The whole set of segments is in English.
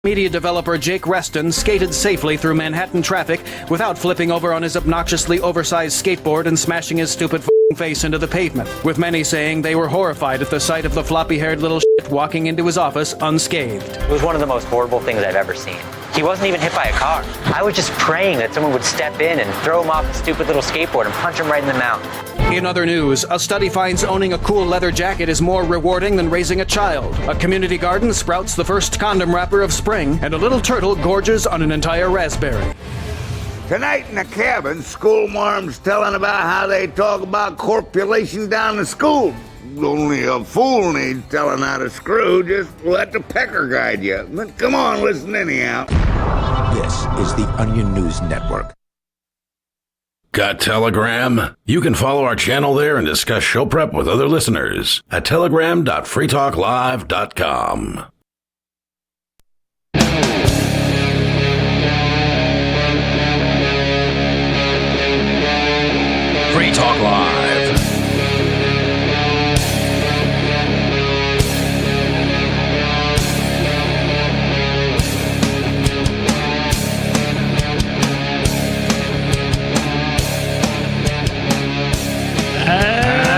Media developer Jake Reston skated safely through Manhattan traffic without flipping over on his obnoxiously oversized skateboard and smashing his stupid face into the pavement, with many saying they were horrified at the sight of the floppy-haired little shit walking into his office unscathed. It was one of the most horrible things I've ever seen. He wasn't even hit by a car. I was just praying that someone would step in and throw him off his stupid little skateboard and punch him right in the mouth. In other news, a study finds owning a cool leather jacket is more rewarding than raising a child. A community garden sprouts the first condom wrapper of spring, and a little turtle gorges on an entire raspberry. Tonight in the cabin, schoolmarm's telling about how they talk about corpulation down the school. Only a fool needs telling how to screw. Just let the pecker guide you. But come on, listen anyhow. This is the Onion News Network. Got Telegram? You can follow our channel there and discuss show prep with other listeners at telegram.freetalklive.com. Free Talk Live.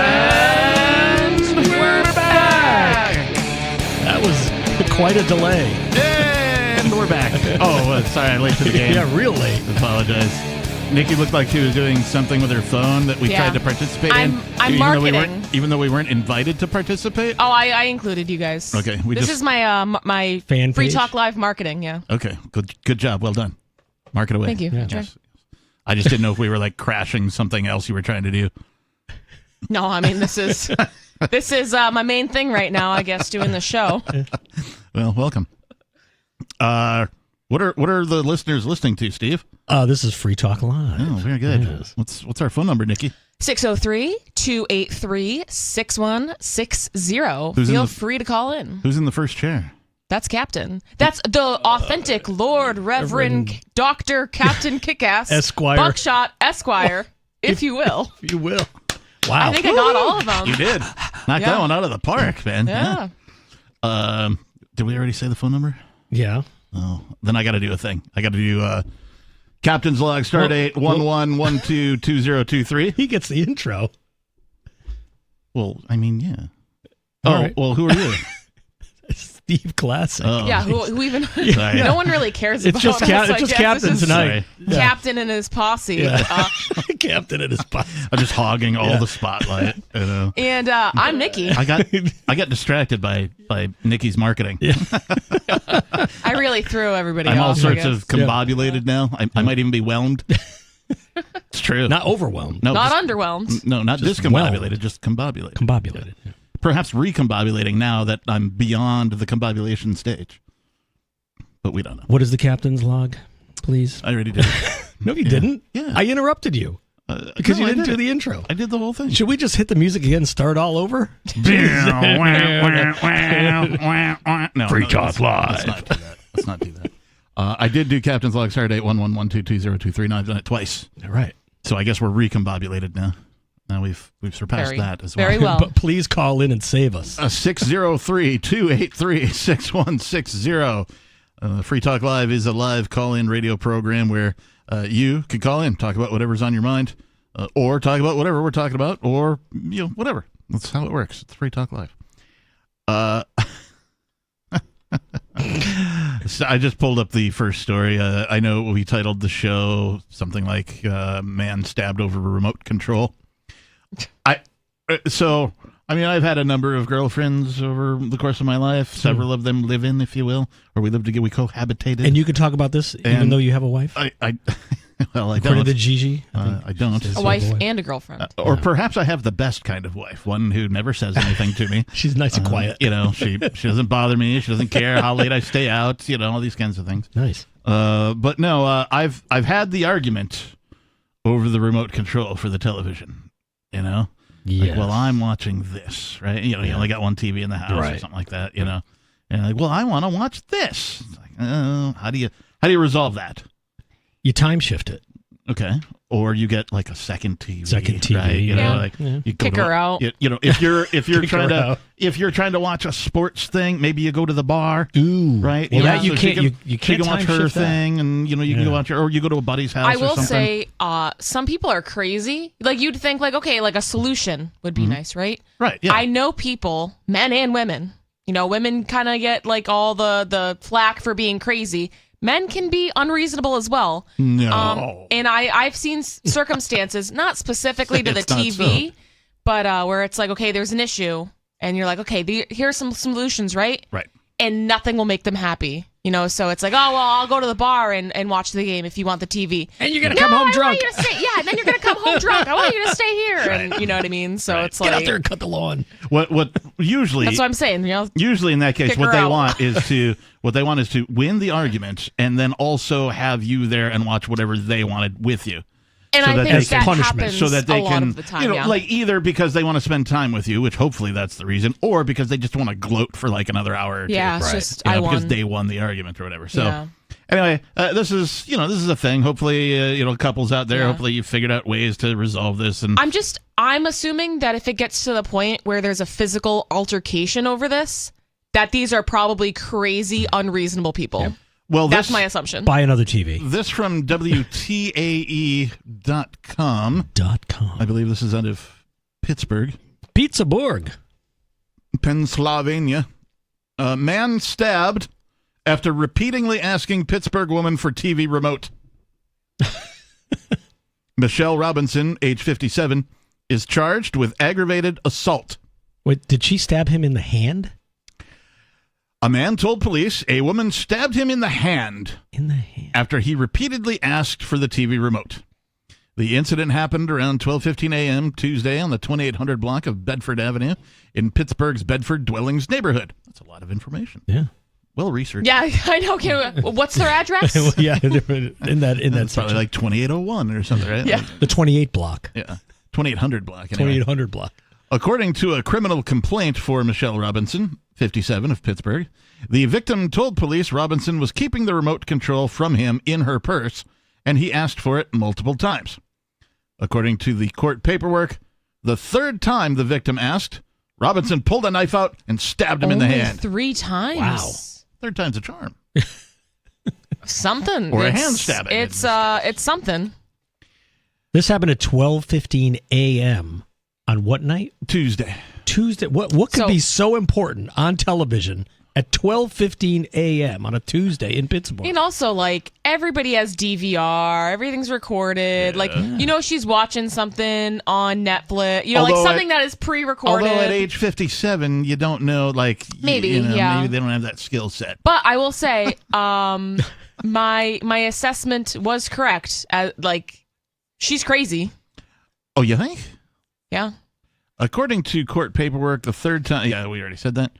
And we're back. That was quite a delay. And we're back. Oh, sorry, I'm late to the game. Yeah, real late. Apologize. Nikki looked like she was doing something with her phone that we tried to participate in. I'm marketing. Even though we weren't invited to participate? Oh, I included you guys. Okay. This is my my fan Free page? Talk Live marketing, yeah. Okay. Good job. Well done. Mark it away. Thank you. Yeah. Yes. I just didn't know if we were like crashing something else you were trying to do. No, I mean, this is my main thing right now, I guess, doing the show. Well, welcome. What are the listeners listening to, Steve? This is Free Talk Live. Oh, very good. Yes. What's our phone number, Nikki? 603-283-6160. Who's in Feel the- free to call in. Who's in the first chair? That's Captain. That's the authentic Lord Reverend Dr. Captain Kickass Esquire. Buckshot Esquire, if you will. If you will. Wow. I think I got all of them. You did. Knocked that one out of the park, man. Yeah. Did we already say the phone number? Yeah. Oh, then I got to do a thing. I got to do Captain's Log, Stardate 11122023. He gets the intro. Well, I mean, yeah. All Oh, right. well, who are you? Steve Classic. Oh. Yeah, who even? Sorry. No one really cares It's about just us. Cap- I it's just guess. Captain It's just tonight. Yeah. Captain and his posse. Yeah. Captain in his pocket. I'm just hogging all the spotlight. You know. And I'm Nikki. I got distracted by Nikki's marketing. Yeah. I really threw everybody I'm off. all sorts I guess. of combobulated now. I might even be whelmed. It's true. Not overwhelmed. No, Not just- underwhelmed. No, not Just discombobulated, just combobulated. Combobulated. Yeah. Perhaps recombobulating now that I'm beyond the combobulation stage. But we don't know. What is the captain's log, please? I already did. No, you didn't. Yeah. I interrupted you because No, you I didn't did do it. the intro. I did the whole thing. Should we just hit the music again and start all over? No, Free no, Talk Live. Let's not do that. Let's not do that. I did do Captain's Log Saturday 11122023. I've done it twice. All right. So I guess we're recombobulated now. Now we've surpassed that as well. Very well. But please call in and save us. 603-283-6160. Free Talk Live is a live call-in radio program where you can call in, talk about whatever's on your mind, or talk about whatever we're talking about, or whatever. That's how it works. It's Free Talk Live. So I just pulled up the first story. I know we titled the show something like "Man Stabbed Over Remote Control." I've had a number of girlfriends over the course of my life. Several of them live in, if you will, or we live together. We cohabitated. And you can talk about this even And though you have a wife? I According don't. to Gigi? I don't. A wife and a girlfriend. Or perhaps I have the best kind of wife, one who never says anything to me. She's nice and quiet. She doesn't bother me. She doesn't care how late I stay out. All these kinds of things. Nice. But no, I've had the argument over the remote control for the television. Yes. Well, I'm watching this, right? You only got one TV in the house or something like that. And well, I want to watch this. It's like, how do you resolve that? You time shift it. Okay. or you get like a second TV. Second TV, right? You know, yeah. like you go Kick to her out. You know, if you're Kick trying her to out. watch a sports thing, maybe you go to the bar. Ooh, Right? Well, Yeah, that you so she can't. can- You She can't can watch time her shift that. thing, and you know you can Yeah. watch her, or you go to a buddy's house. I or will something. say, some people are crazy. Like you'd think, like okay, like a solution would be nice, right? Right? Yeah. I know people, men and women. You know, women kind of get like all the flack for being crazy. Men can be unreasonable as well. No. And I've seen circumstances, not specifically to the It's not TV, but where it's like, okay, there's an issue, and you're like, okay, here's some solutions, right? Right. And nothing will make them happy. You know, so it's like, oh, well, I'll go to the bar and watch the game if you want the TV. And you're gonna come home I drunk. want you to stay. Yeah, and then you're going to come home drunk. I want you to stay here. And you know what I mean? So it's Get like, out there and cut the lawn. What usually that's what I'm saying. You know, usually in that case, Kick what her they out. want is to win the argument and then also have you there and watch whatever they wanted with you. and so I that think they can- that punishment, happens So that they a lot can, of the time. you know, yeah. like either because they want to spend time with you, which hopefully that's the reason, or because they just want to gloat for like another hour or two. Yeah, it's just, You know, I because won. they won the argument or whatever. So Yeah. anyway, this is a thing. Hopefully, couples out there, Yeah. hopefully you've figured out ways to resolve this. And I'm assuming that if it gets to the point where there's a physical altercation over this, that these are probably crazy, unreasonable people. well, That's this, my assumption. Buy another TV. This from WTAE.com. I believe this is out of Pittsburgh, Pizzaburg. Pennsylvania. A man stabbed after repeatedly asking Pittsburgh woman for TV remote. Michelle Robinson, age 57, is charged with aggravated assault. Wait, did she stab him in the hand? A man told police a woman stabbed him in the hand In the hand. after he repeatedly asked for the TV remote. The incident happened around 12:15 a.m. Tuesday on the 2800 block of Bedford Avenue in Pittsburgh's Bedford Dwellings neighborhood. That's a lot of information. Yeah. Well researched. Yeah, I know. Okay, what's their address? Yeah. In that It's probably section. like 2801 or something, right? Yeah. The 28 block. Yeah. 2800 block. Anyway. 2800 block. According to a criminal complaint for Michelle Robinson, 57 of Pittsburgh, the victim told police Robinson was keeping the remote control from him in her purse, and he asked for it multiple times. According to the court paperwork, the third time the victim asked, Robinson pulled a knife out and stabbed him in the Only hand. 3 times. Wow. Third time's a charm. Something. Or a It's- hand stabbing. It's something. This happened at 12:15 a.m. on what night? Tuesday. Tuesday. What could So- be so important on television at 12:15 a.m. on a Tuesday in Pittsburgh? And also, like, everybody has DVR. Everything's recorded. Like, you know, she's watching something on Netflix. You know, Although like something that is pre-recorded. Although at age 57, you don't know, like, Maybe, maybe they don't have that skill set. But I will say, my assessment was correct. Like, she's crazy. Oh, you think? Yeah. According to court paperwork, the third time, yeah, we already said that.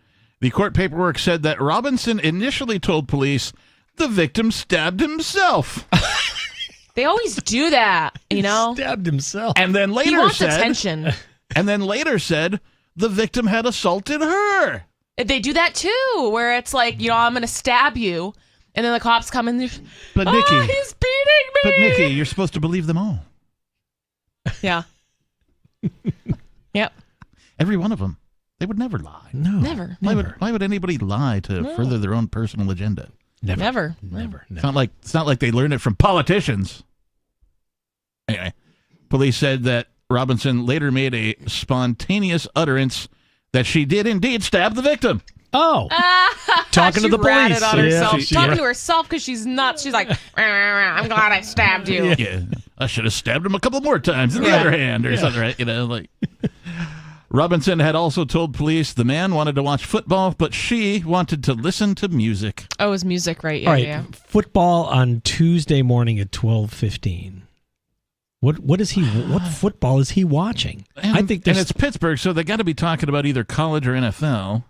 The court paperwork said that Robinson initially told police the victim stabbed himself. They always do that, you know? Stabbed himself. And then He later wants said, attention. the victim had assaulted her. They do that too, where it's like, you know, I'm going to stab you. And then the cops come in. But Oh, Nikki, he's beating me. but Nikki, you're supposed to believe them all. Yeah. Yep. Every one of them. They would never lie. No. Never. Why would anybody lie to further their own personal agenda? Never. It's not like they learned it from politicians. Anyway, police said that Robinson later made a spontaneous utterance that she did indeed stab the victim. Oh. Talking to the She ratted police. on herself. She- Talking yeah. to herself because she's nuts. She's like, I'm glad I stabbed you. Yeah, I should have stabbed him a couple more times in the Yeah. other hand or something, right? You know, like. Robinson had also told police the man wanted to watch football, but she wanted to listen to music. Oh, it was music, right? Yeah, All right. yeah. Football on Tuesday morning at 12:15. What football is he watching? And, I think and there's it's Pittsburgh, so they got to be talking about either college or NFL.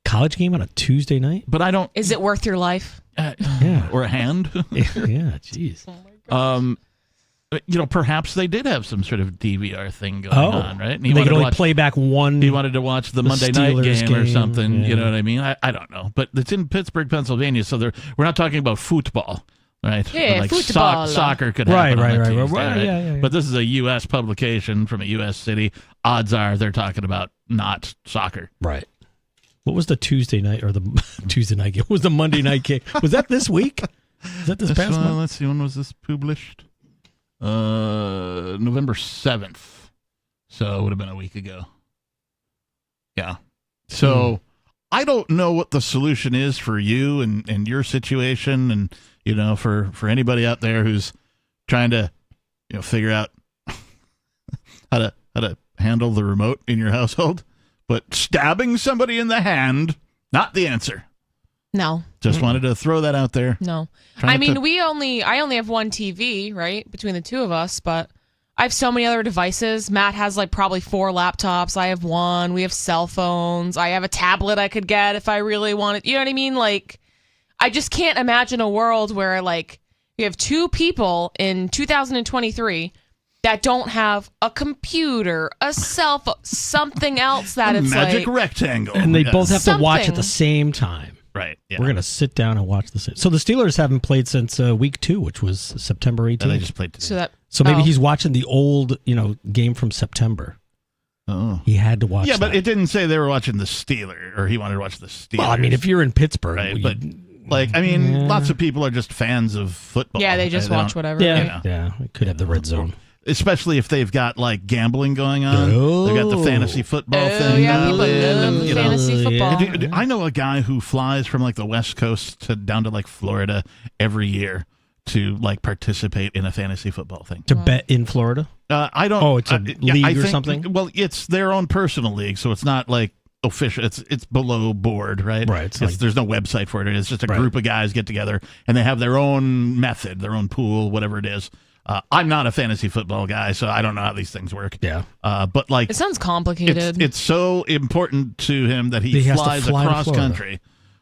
college game on a Tuesday night. But I don't. Is it worth your life? Yeah. Or a hand. Yeah. Jeez. Perhaps they did have some sort of DVR thing going Oh. on, right? And They could only play back one. He wanted to watch the Monday night Steelers game or game, something. yeah. You know what I mean? I don't know, but it's in Pittsburgh, Pennsylvania, so we're not talking about football. right? Yeah, like football. soccer could happen on a Right. Tuesday, Well, right? yeah. But this is a U.S. publication from a U.S. city. Odds are they're talking about not soccer. Right. What was the Tuesday night or the Tuesday night game? What was the Monday night game? Was that this week? Is that this past month? Let's see, when was this published? November 7th. So it would have been a week ago. Yeah. So I don't know what the solution is for you and your situation, and for anybody out there who's trying to figure out how to handle the remote in your household. But stabbing somebody in the hand, not the answer. No. Just wanted to throw that out there. No. Trying I mean, to- I only have one TV, right, between the two of us, but I have so many other devices. Matt has like probably 4 laptops. I have one. We have cell phones. I have a tablet I could get if I really wanted. You know what I mean? Like, I just can't imagine a world where like you have 2 people in 2023 that don't have a computer, a cell phone, something else that it's magic like, rectangle. And they both have to watch at Something. the same time. Right. Yeah. We're going to sit down and watch the same. So the Steelers haven't played since week 2, which was September 18th. And they just played today. so maybe oh. he's watching the old, game from September. Oh. He had to watch Yeah, but that. it didn't say they were watching the Steelers, or he wanted to watch the Steelers. Well, I mean, if you're in Pittsburgh. Right, you- but lots of people are just fans of football. Yeah, they just don't- watch whatever. Yeah, it could have the red zone. Especially if they've got like gambling going on. They've got the fantasy football thing. yeah, dialed people in, love and, fantasy football. I know a guy who flies from like the West Coast down to like Florida every year to like participate in a fantasy football thing. To bet in Florida? I don't. Oh, it's a league or something? Well, it's their own personal league, so it's not like official. It's below board, right? Right, it's like- there's no website for it. It's just a Right. group of guys get together and they have their own method, their own pool, whatever it is. I'm not a fantasy football guy, so I don't know how these things work. Yeah. But like, It sounds complicated. it's so important to him that he has to flies fly to across Florida. country,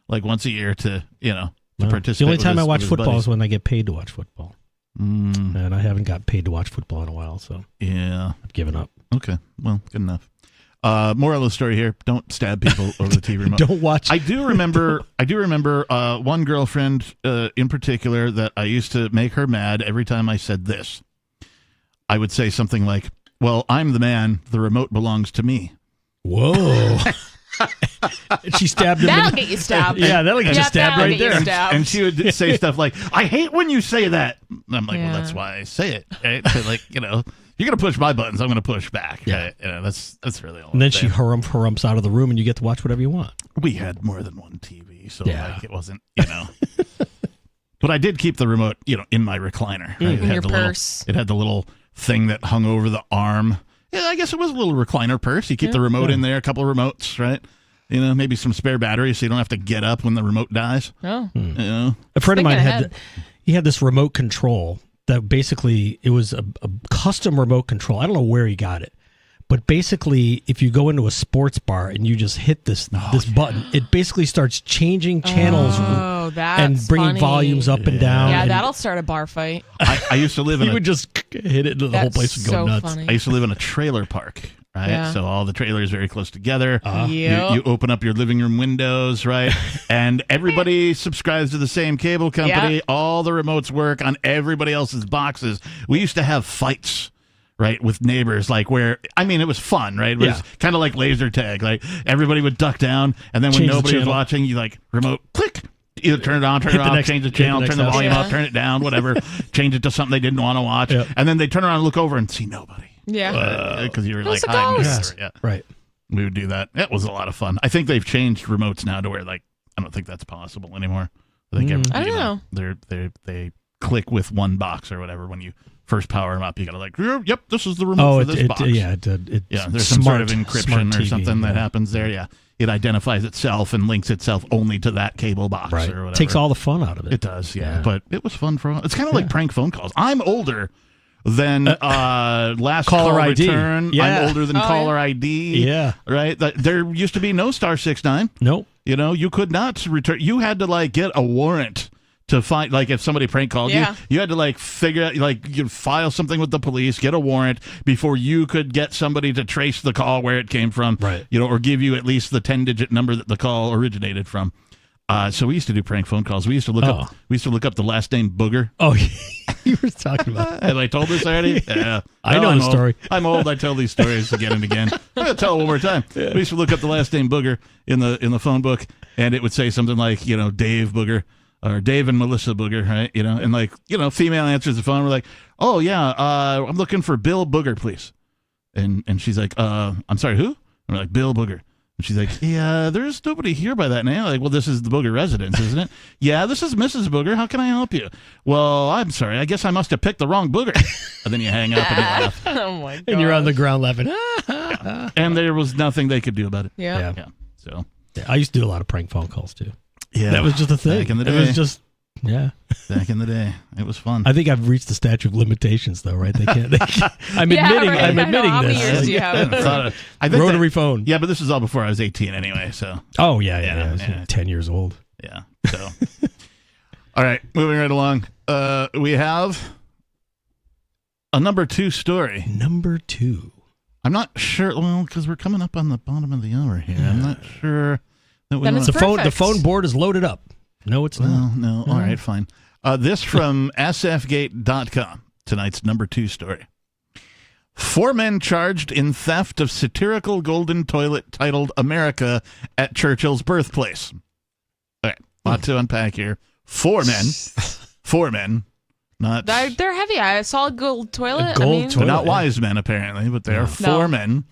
like once a year to Well, participate. the only with time his- I watch with his football buddies. is when I get paid to watch football. And I haven't got paid to watch football in a while, so Yeah. I've given up. Okay. Well, good enough. Moral of the story here: don't stab people over the TV remote. Don't watch. I do remember one girlfriend in particular that I used to make her mad every time I said this. I would say something like, "Well, I'm the man. The remote belongs to me." Whoa. She stabbed him. That'll get you stabbed. Yeah, that'll get you stabbed that'll right get you there. stabbed. And she would say stuff like, "I hate when you say that." And I'm like, Yeah. "Well, that's why I say it." Right? So, like, you're gonna push my buttons, I'm gonna push back. Yeah. Right? That's really all. And then I'm she saying. harumps out of the room, and you get to watch whatever you want. We had more than one TV, so Yeah. like it wasn't, But I did keep the remote, in my recliner. Right? In your purse. It had the little thing that hung over the arm. Yeah, I guess it was a little recliner purse. You keep the remote in there, a couple of remotes, right? Maybe some spare batteries so you don't have to get up when the remote dies. Oh. A friend of Thinking mine ahead. he had this remote control that basically it was a custom remote control. I don't know where he got it, but basically if you go into a sports bar and you just hit this button, it basically starts changing channels Oh, that's and bringing funny. volumes up and down. Yeah, and that'll start a bar fight. I used to live in he would just hit it and the whole That's place would go so nuts. funny. I used to live in a trailer park, right? Yeah. So all the trailers very close together. Yep. You open up your living room windows, right? And everybody subscribes to the same cable company. Yeah. All the remotes work on everybody else's boxes. We used to have fights, right, with neighbors, like it was fun, right? It was Yeah. kind of like laser tag. Like everybody would duck down, and then when Change the nobody was channel. watching, you like remote click. Either turn it on, turn it the off, next- change the hit the channel, next turn the house. volume Yeah. up, turn it down, whatever. Change it to something they didn't want to watch. Yep. And then they turn around and look over and see nobody. Yeah. Because you were There's like, a hi, ghost. whatever. Yeah. Right. We would do that. It was a lot of fun. I think they've changed remotes now to where I don't think that's possible anymore. I think I don't know. they click with one box or whatever. When you first power them up, you gotta yep, this is the remote for this box. There's some sort of encryption or something that happens there. Yeah, it identifies itself and links itself only to that cable box Right. or whatever. Takes all the fun out of it. It does, yeah. Yeah. But it was fun for it's kind of like prank phone calls. I'm older than last Caller call ID. return. Yeah. I'm older than caller ID. Yeah. Right? There used to be no *69. Nope. You could not return. You had to get a warrant to find, if somebody prank called Yeah. you had to figure out, you file something with the police, get a warrant before you could get somebody to trace the call where it came from. Right. Or give you at least the 10-digit number that the call originated from. So we used to do prank phone calls. We used to look up the last name Booger. Oh, you were talking about. Have I told this already? Yeah. I know the story. I'm old. I tell these stories again and again. I'm gonna tell it one more time. We used to look up the last name Booger in the phone book, and it would say something like, Dave Booger or Dave and Melissa Booger, right? And female answers the phone. We're like, oh yeah, I'm looking for Bill Booger, please. And she's like, I'm sorry, who? And we're like, Bill Booger. And she's like, yeah, there's nobody here by that name. Like, well, this is the Booger residence, isn't it? Yeah, this is Mrs. Booger. How can I help you? Well, I'm sorry. I guess I must have picked the wrong Booger. And then you hang up and you laugh. Oh, my God. And you're on the ground laughing. And there was nothing they could do about it. Yeah. So I used to do a lot of prank phone calls, too. yeah, That was just a thing. Back in the day. It was just, Back in the day, it was fun. I think I've reached the statute of limitations, though, right? They can't. I'm Yeah, admitting. right. I'm I know. How many admitting years this. do you have? I think Rotary phone. Yeah, but this is all before I was 18 anyway. So Oh yeah. I was Yeah. 10 years old. yeah. So all right, moving right along. We have a number 2 story. Number 2. I'm not sure. Well, because we're coming up on the bottom of the hour here. I'm not sure that we Then want it's to. The phone board is loaded up. No, it's not. No. All right, fine. This from sfgate.com. Tonight's number 2 story. 4 men charged in theft of satirical golden toilet titled America at Churchill's birthplace. All right, lot to unpack here. 4 men. 4 men. Not They're heavy. I saw a gold toilet. gold They're not toilet. wise men, apparently, but they are 4 men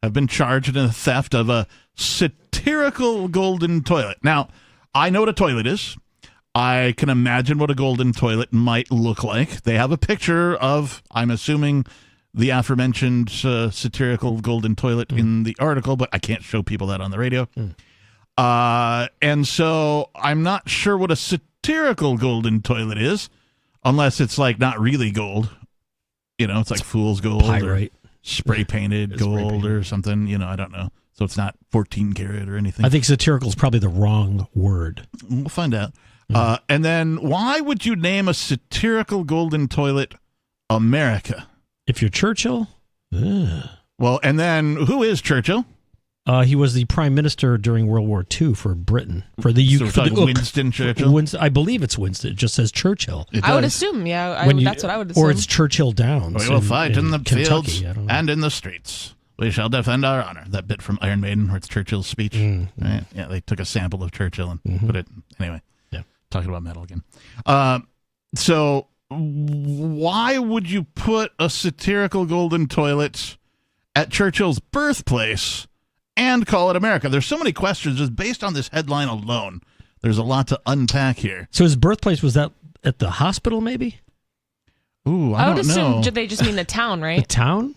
have been charged in the theft of a satirical golden toilet. Now, I know what a toilet is. I can imagine what a golden toilet might look like. They have a picture of, I'm assuming, the aforementioned satirical golden toilet in the article, but I can't show people that on the radio. And so I'm not sure what a satirical golden toilet is, unless it's like not really gold. It's like fool's gold Pyrite. or spray painted gold or something. I don't know. So it's not 14 karat or anything. I think satirical is probably the wrong word. We'll find out. And then why would you name a satirical golden toilet America? If you're Churchill, Well, and then who is Churchill? he was the prime minister during World War II for Britain. For the So we're UK. For the talking Winston Churchill? I believe it's Winston. It just says Churchill. It I would does. assume, that's what I would assume. Or it's Churchill Downs. We will fight in the Kentucky. fields I don't know. and in the streets. We shall defend our honor. That bit from Iron Maiden where it's Churchill's speech. Right? Yeah, they took a sample of Churchill and put it. Anyway, talking about metal again. So why would you put a satirical golden toilet at Churchill's birthplace and call it America? There's so many questions just based on this headline alone. There's a lot to unpack here. So his birthplace, was that at the hospital, maybe? Ooh, I would don't assume know. they just mean the town, The right? town?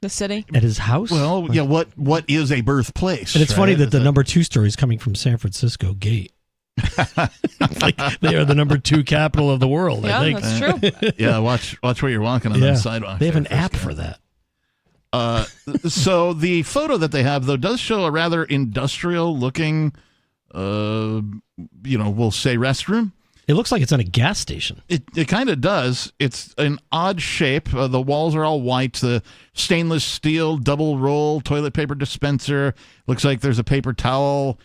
The city. At his house? Well, yeah. What is a birthplace? And it's funny right? that the number 2 story is coming from San Francisco Gate. Like they are the number 2 capital of the world, Yeah, I think. that's true. Yeah, watch where you're walking on the sidewalk. They have there, an app Frisco. for that. So the photo that they have, though, does show a rather industrial-looking, we'll say restroom. It looks like it's on a gas station. It kind of does. It's an odd shape. The walls are all white. The stainless steel double-roll toilet paper dispenser. Looks like there's a paper towel,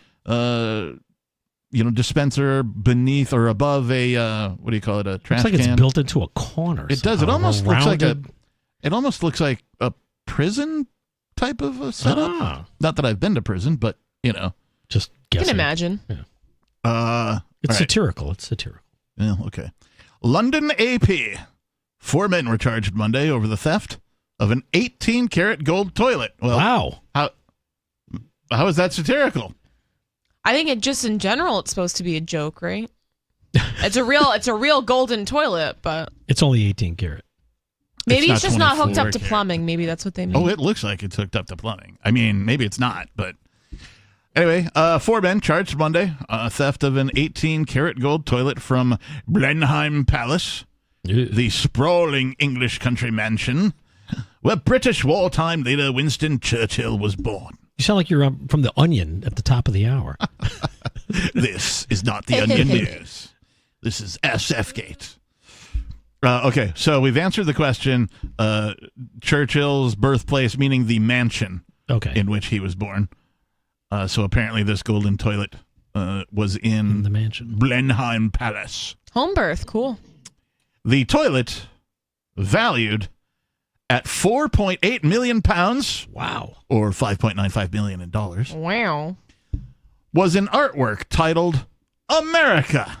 dispenser beneath or above a what do you call it? A trash Looks like can. it's built into a corner. It does. It somehow, almost looks like rounded. It almost looks like a prison type of a setup. Ah. Not that I've been to prison, but Just You guessing. can imagine. It's all right. satirical. It's satirical. Yeah, okay. London AP. 4 men were charged Monday over the theft of an 18-karat gold toilet. Well, Wow. how is that satirical? I think it just in general, it's supposed to be a joke, right? It's a real golden toilet, but It's only 18 karat. maybe not it's just not hooked up 24 to karat. plumbing. Maybe that's what they mean. Oh, it looks like it's hooked up to plumbing. I mean, maybe it's not, but anyway, 4 men charged Monday theft of an 18-karat gold toilet from Blenheim Palace, the sprawling English country mansion where British wartime leader Winston Churchill was born. You sound like you're from The Onion at the top of the hour. This is not the Onion News. This is SF Gate. Okay, so we've answered the question. Churchill's birthplace, meaning the mansion Okay. in which he was born. So apparently this golden toilet was in the mansion. Blenheim Palace. Home birth, cool. The toilet, valued at £4.8 million, Wow. or $5.95 million in dollars, Wow. was an artwork titled America.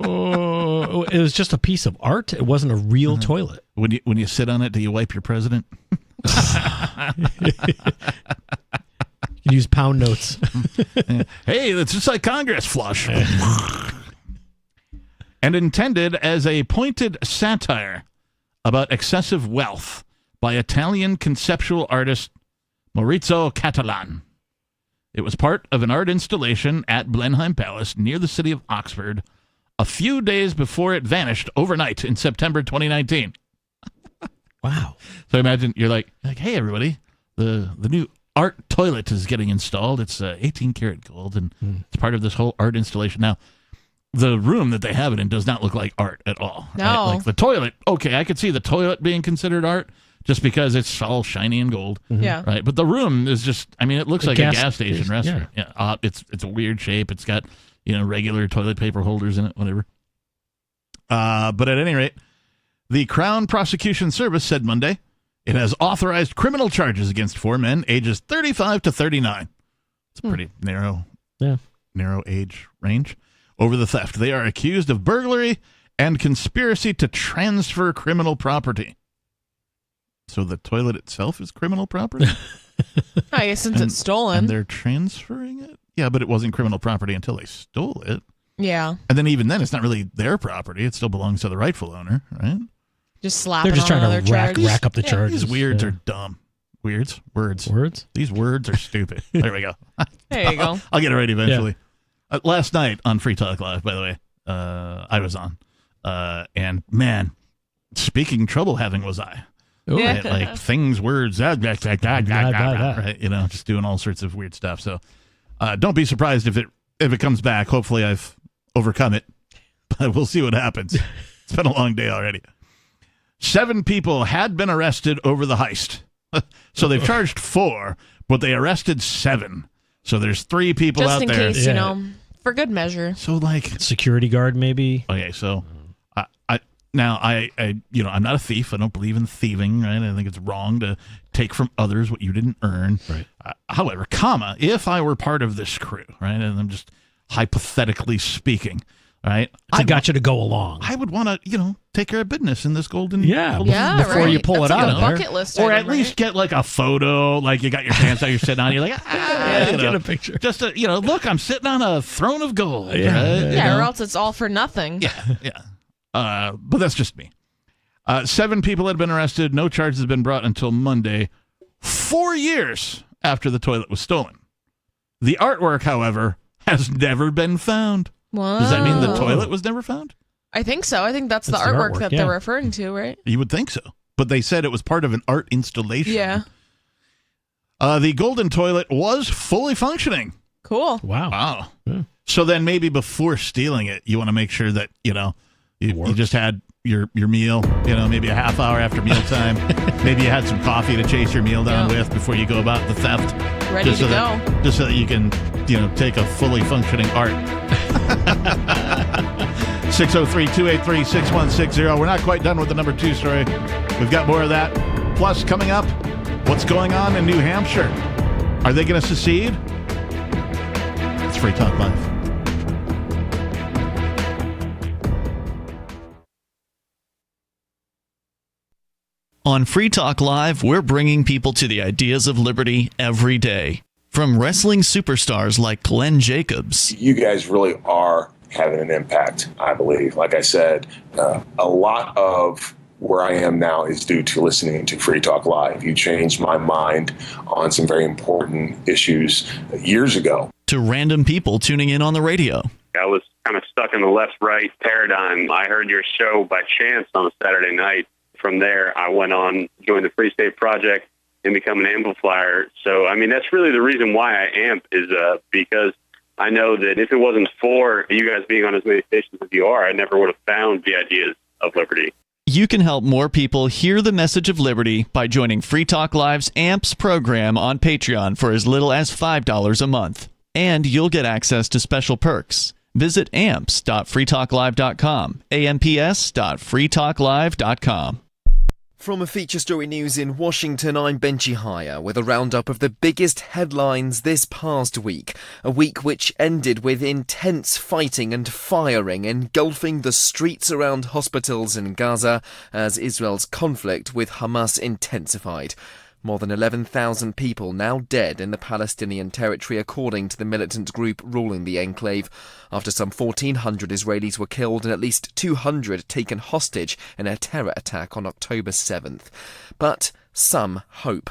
Oh, it was just a piece of art. It wasn't a real toilet. When you sit on it, do you wipe your president? You use pound notes. Hey, that's just like Congress. Flush. And intended as a pointed satire about excessive wealth by Italian conceptual artist Maurizio Catalan. It was part of an art installation at Blenheim Palace near the city of Oxford a few days before it vanished overnight in September 2019. Wow. So imagine you're like, hey, everybody, the new art toilet is getting installed. It's 18 karat gold, and it's part of this whole art installation. Now, the room that they have it in does not look like art at all. No. Right? Like the toilet, okay, I could see the toilet being considered art just because it's all shiny and gold. Yeah. Right. But the room is just, I mean, it looks like a gas station station, restaurant. Yeah. It's a weird shape. It's got, regular toilet paper holders in it, whatever. But at any rate, the Crown Prosecution Service said Monday it has authorized criminal charges against 4 men ages 35 to 39. It's a pretty narrow age range over the theft. They are accused of burglary and conspiracy to transfer criminal property. So the toilet itself is criminal property? I guess since it's stolen. And they're transferring it? Yeah, but it wasn't criminal property until they stole it. Yeah. And then even then, it's not really their property. It still belongs to the rightful owner, right? Just slapping They're just on trying another to charge. rack up the charges. These weirds are dumb. Words? Words? These words are stupid. There we go. There you go. I'll get it right eventually. Last night on Free Talk Live, by the way, I was on. And man, speaking trouble having was I. Yeah. Right? Like things, words, right? Just doing all sorts of weird stuff. So don't be surprised if it comes back. Hopefully I've overcome it. But we'll see what happens. It's been a long day already. 7 people had been arrested over the heist. So they've charged 4, but they arrested 7. So there's 3 people Just out in there. case, for good measure. So like security guard, maybe. Okay, so I'm not a thief. I don't believe in thieving, right? I think it's wrong to take from others what you didn't earn. Right. However, if I were part of this crew, right, and I'm just hypothetically speaking, right, I got you to go along. I would want to, take care of business in this golden. Yeah, before right. you pull That's it out a of there. bucket list Or item, at least get like a photo, like you got your pants out, you're sitting on, you're like, get a picture. Just look, I'm sitting on a throne of gold. Yeah. Right? Yeah, or else it's all for nothing. Yeah. But that's just me. 7 people had been arrested. No charges have been brought until Monday, 4 years after the toilet was stolen. The artwork, however, has never been found. Wow. Does that mean the toilet was never found? I think so. I think that's the That's the artwork artwork, that yeah. they're referring to, right? You would think so. But they said it was part of an art installation. Yeah. The golden toilet was fully functioning. Cool. Wow. Yeah. So then maybe before stealing it, you want to make sure that, you just had your meal, maybe a half hour after mealtime. Maybe you had some coffee to chase your meal down with before you go about the theft. Ready to go. Just so that you can, take a fully functioning art. 603-283-6160. We're not quite done with the number 2 story. We've got more of that. Plus, coming up, what's going on in New Hampshire? Are they going to secede? It's Free Talk Live. On Free Talk Live, we're bringing people to the ideas of liberty every day. From wrestling superstars like Glenn Jacobs. You guys really are having an impact, I believe. Like I said, a lot of where I am now is due to listening to Free Talk Live. You changed my mind on some very important issues years ago. To random people tuning in on the radio. I was kind of stuck in the left-right paradigm. I heard your show by chance on a Saturday night. From there, I went on, joined the Free State Project, and become an amplifier. So, I mean, that's really the reason why I amp is because I know that if it wasn't for you guys being on as many stations as you are, I never would have found the ideas of liberty. You can help more people hear the message of liberty by joining Free Talk Live's AMPS program on Patreon for as little as $5 a month. And you'll get access to special perks. Visit amps.freetalklive.com, amps.freetalklive.com. From a Feature Story News in Washington, I'm Benji Hire with a roundup of the biggest headlines this past week. A week which ended with intense fighting and firing engulfing the streets around hospitals in Gaza as Israel's conflict with Hamas intensified. More than 11,000 people now dead in the Palestinian territory, according to the militant group ruling the enclave, after some 1,400 Israelis were killed and at least 200 taken hostage in a terror attack on October 7th. But some hope.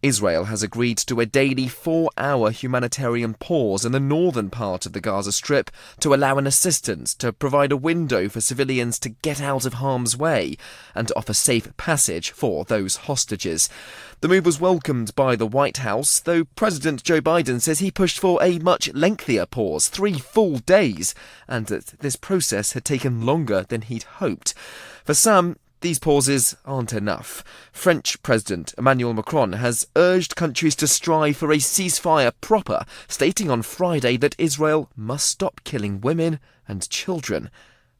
Israel has agreed to a daily 4-hour humanitarian pause in the northern part of the Gaza Strip to allow an assistance to provide a window for civilians to get out of harm's way and to offer safe passage for those hostages. The move was welcomed by the White House, though President Joe Biden says he pushed for a much lengthier pause, 3 full days, and that this process had taken longer than he'd hoped. For some, these pauses aren't enough. French President Emmanuel Macron has urged countries to strive for a ceasefire proper, stating on Friday that Israel must stop killing women and children.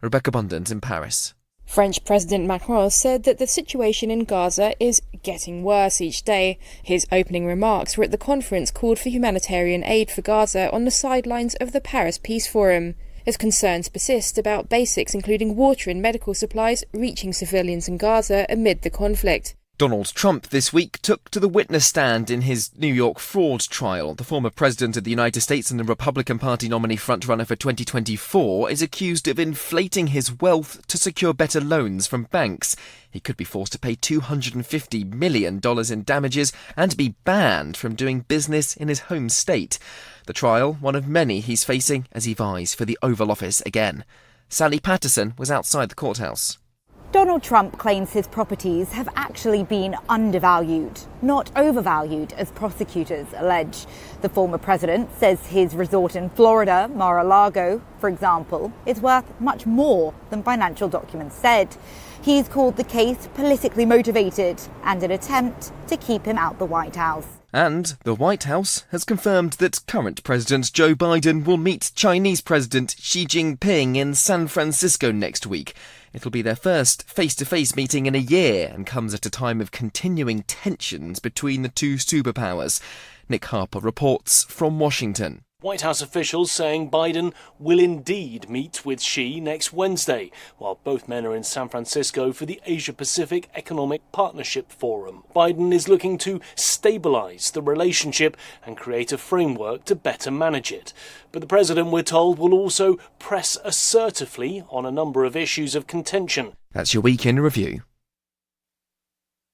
Rebecca Bundant in Paris. French President Macron said that the situation in Gaza is getting worse each day. His opening remarks were at the conference called for humanitarian aid for Gaza on the sidelines of the Paris Peace Forum, as concerns persist about basics including water and medical supplies reaching civilians in Gaza amid the conflict. Donald Trump this week took to the witness stand in his New York fraud trial. The former president of the United States and the Republican Party nominee frontrunner for 2024 is accused of inflating his wealth to secure better loans from banks. He could be forced to pay $250 million in damages and be banned from doing business in his home state. The trial, one of many he's facing as he vies for the Oval Office again. Sally Patterson was outside the courthouse. Donald Trump claims his properties have actually been undervalued, not overvalued, as prosecutors allege. The former president says his resort in Florida, Mar-a-Lago, for example, is worth much more than financial documents said. He's called the case politically motivated and an attempt to keep him out the White House. And the White House has confirmed that current President Joe Biden will meet Chinese President Xi Jinping in San Francisco next week. It'll be their first face-to-face meeting in a year and comes at a time of continuing tensions between the two superpowers. Nick Harper reports from Washington. White House officials saying Biden will indeed meet with Xi next Wednesday, while both men are in San Francisco for the Asia-Pacific Economic Partnership Forum. Biden is looking to stabilize the relationship and create a framework to better manage it. But the president, we're told, will also press assertively on a number of issues of contention. That's your Week in Review.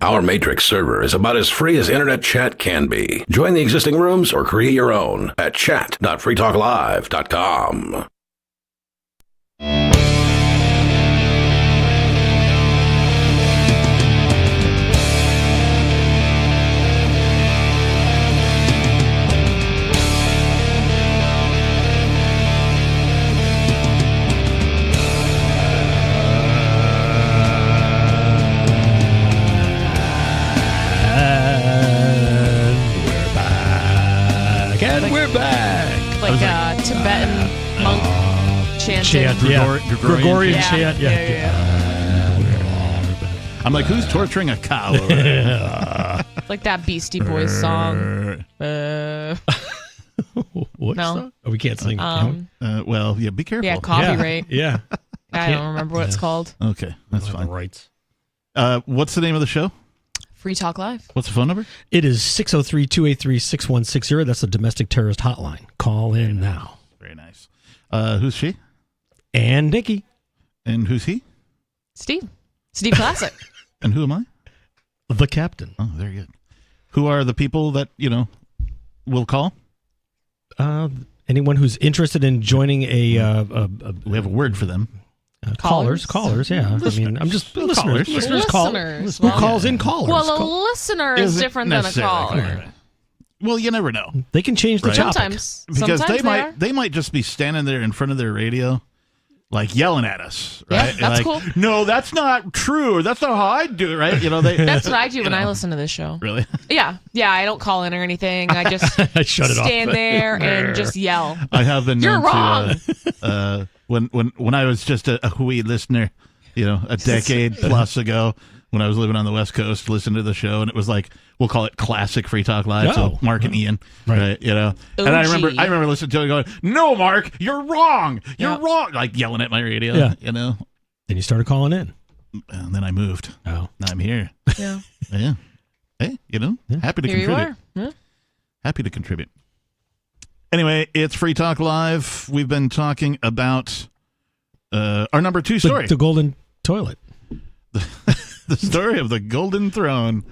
Our Matrix server is about as free as internet chat can be. Join the existing rooms or create your own at chat.freetalklive.com. Like Tibetan monk chanting. Gregorian chant. I'm like, who's torturing a cow? Like that Beastie Boys song. What no. song? Oh, we can't sing. Well, yeah, be careful. Yeah, copyright. Yeah. I don't remember what it's called. Okay, that's fine. Rights. What's the name of the show? Free Talk Live. What's the phone number? It is 603-283-6160. That's the domestic terrorist hotline. Call in now. Very nice. Who's she? And Nikki. And who's he? Steve Classic. And who am I? The captain. Oh, very good. Who are the people that, will call? Anyone who's interested in joining we have a word for them. Callers, yeah. Listeners. I mean, I'm just Listeners. Listeners Listeners. Who calls in callers? Well, a listener is different than a caller. Right. Well, you never know. They can change the topic. Sometimes Because they they might just be standing there in front of their radio, like yelling at us, Yeah, right? that's like, cool. No, that's not true. That's not how I do it, right? You know, That's what I do when I listen to this show. Really? Yeah. I don't call in or anything. I just shut it off. stand there and just yell. I have been You're known wrong. to, when I was just a wee listener, you know, a decade plus ago, when I was living on the West Coast, listen to the show, and it was like, we'll call it classic Free Talk Live. So Mark and Ian, right? You know, and I remember listening to it going, "No, Mark, you're wrong. You're wrong," like yelling at my radio. Yeah. You know. Then you started calling in. And then I moved. Oh, now I'm here. Yeah. Yeah. Hey, you know, happy to Here you contribute. are. Yeah. Happy to contribute. Anyway, it's Free Talk Live. We've been talking about our number 2 story. The golden toilet. The story of the Golden Throne.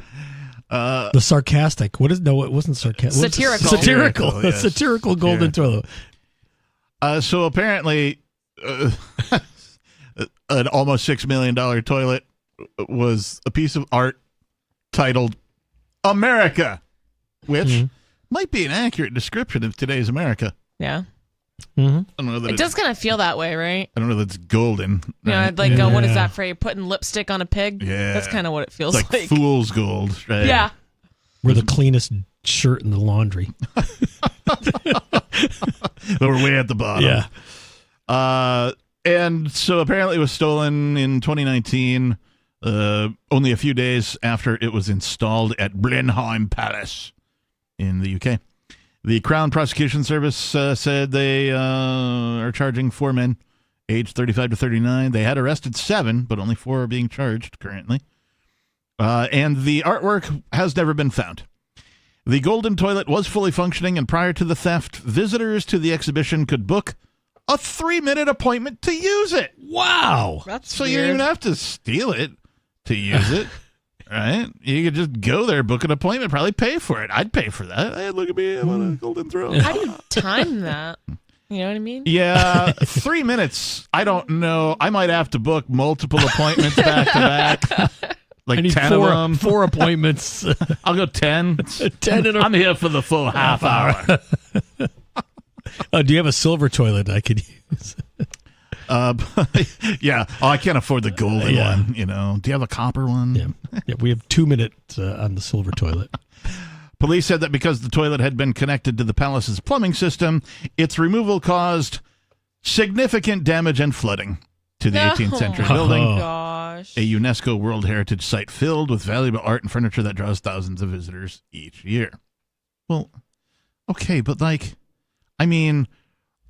The sarcastic. What is? No, it wasn't sarcastic. Satirical. Satirical. Yes. Satirical golden toilet. So apparently, an almost $6 million toilet was a piece of art titled "America," which might be an accurate description of today's America. Yeah. Mm-hmm. I don't know that It does kind of feel that way, right? I don't know that it's golden. You know, right? I'd like go, what is that for? You're putting lipstick on a pig? Yeah. That's kind of what it feels It's like. fool's gold, right? Yeah. We're the cleanest shirt in the laundry. But we're way at the bottom. Yeah. And so apparently it was stolen in 2019, only a few days after it was installed at Blenheim Palace in the UK. The Crown Prosecution Service said they are charging 4 men, aged 35 to 39. They had arrested 7, but only 4 are being charged currently. And the artwork has never been found. The golden toilet was fully functioning, and prior to the theft, visitors to the exhibition could book a 3-minute appointment to use it. Wow. That's So weird. you don't even have to steal it to use it, right? You could just go there, book an appointment, probably pay for it. I'd pay for that. Hey, look at me, I'm on a golden throne. How do you time that? You know what I mean? Yeah, 3 minutes. I don't know. I might have to book multiple appointments back to back. Like I need 10 of them. 4 appointments. I'll go 10. 10 in a I'm here for the full half hour. Do you have a silver toilet I could use? Yeah. Oh, I can't afford the golden one. You know. Do you have a copper one? Yeah, we have 2 minutes on the silver toilet. Police said that because the toilet had been connected to the palace's plumbing system, its removal caused significant damage and flooding to the 18th century building. Oh, gosh. A UNESCO World Heritage Site filled with valuable art and furniture that draws thousands of visitors each year. Well, okay, but like, I mean,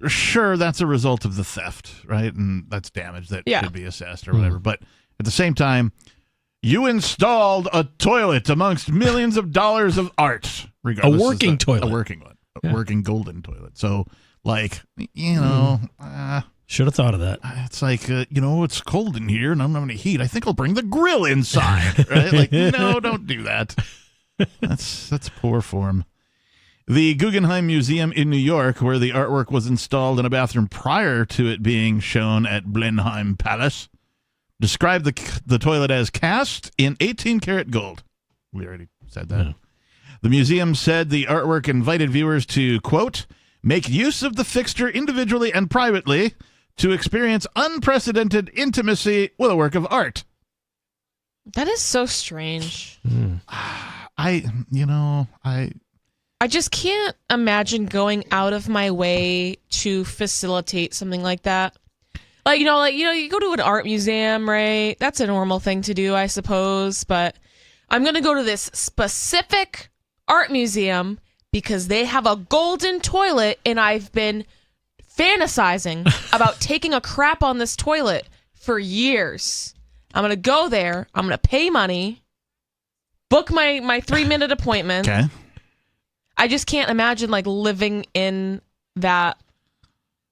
sure, that's a result of the theft, right? And that's damage that should be assessed or whatever. But at the same time, you installed a toilet amongst millions of dollars of art. A working toilet. A working one. A working golden toilet. So, like, you know... should have thought of that. It's like, you know, it's cold in here and I'm having to heat. I think I'll bring the grill inside, right? Like, no, don't do that. That's poor form. The Guggenheim Museum in New York, where the artwork was installed in a bathroom prior to it being shown at Blenheim Palace, described the toilet as cast in 18-karat gold. We already said that. Yeah. The museum said the artwork invited viewers to, quote, make use of the fixture individually and privately to experience unprecedented intimacy with a work of art. That is so strange. I just can't imagine going out of my way to facilitate something like that. Like, you go to an art museum, right? That's a normal thing to do, I suppose. But I'm going to go to this specific art museum because they have a golden toilet and I've been fantasizing about taking a crap on this toilet for years. I'm going to go there. I'm going to pay money, book my 3-minute appointment. Okay. I just can't imagine like living in that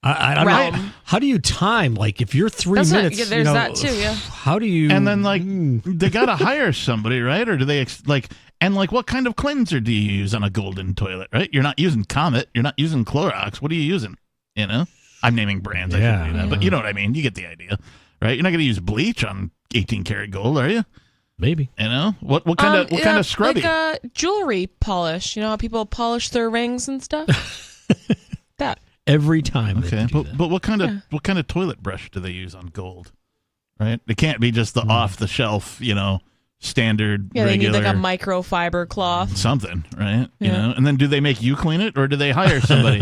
I don't know. How do you time? Like, if you're 3 minutes, there's that too. Yeah. How do you? And then like they gotta hire somebody, right? Or do they and what kind of cleanser do you use on a golden toilet? Right? You're not using Comet. You're not using Clorox. What are you using? You know, I'm naming brands. I shouldn't do that, but you know what I mean. You get the idea, right? You're not gonna use bleach on 18-karat gold, are you? Maybe. You know what kind of scrubby? Like jewelry polish. You know how people polish their rings and stuff. That. Every time. Okay, but what kind of toilet brush do they use on gold? Right, it can't be just the off the shelf, standard. Yeah, they need regular, like a microfiber cloth. something, right? Yeah. And then do they make you clean it, or do they hire somebody?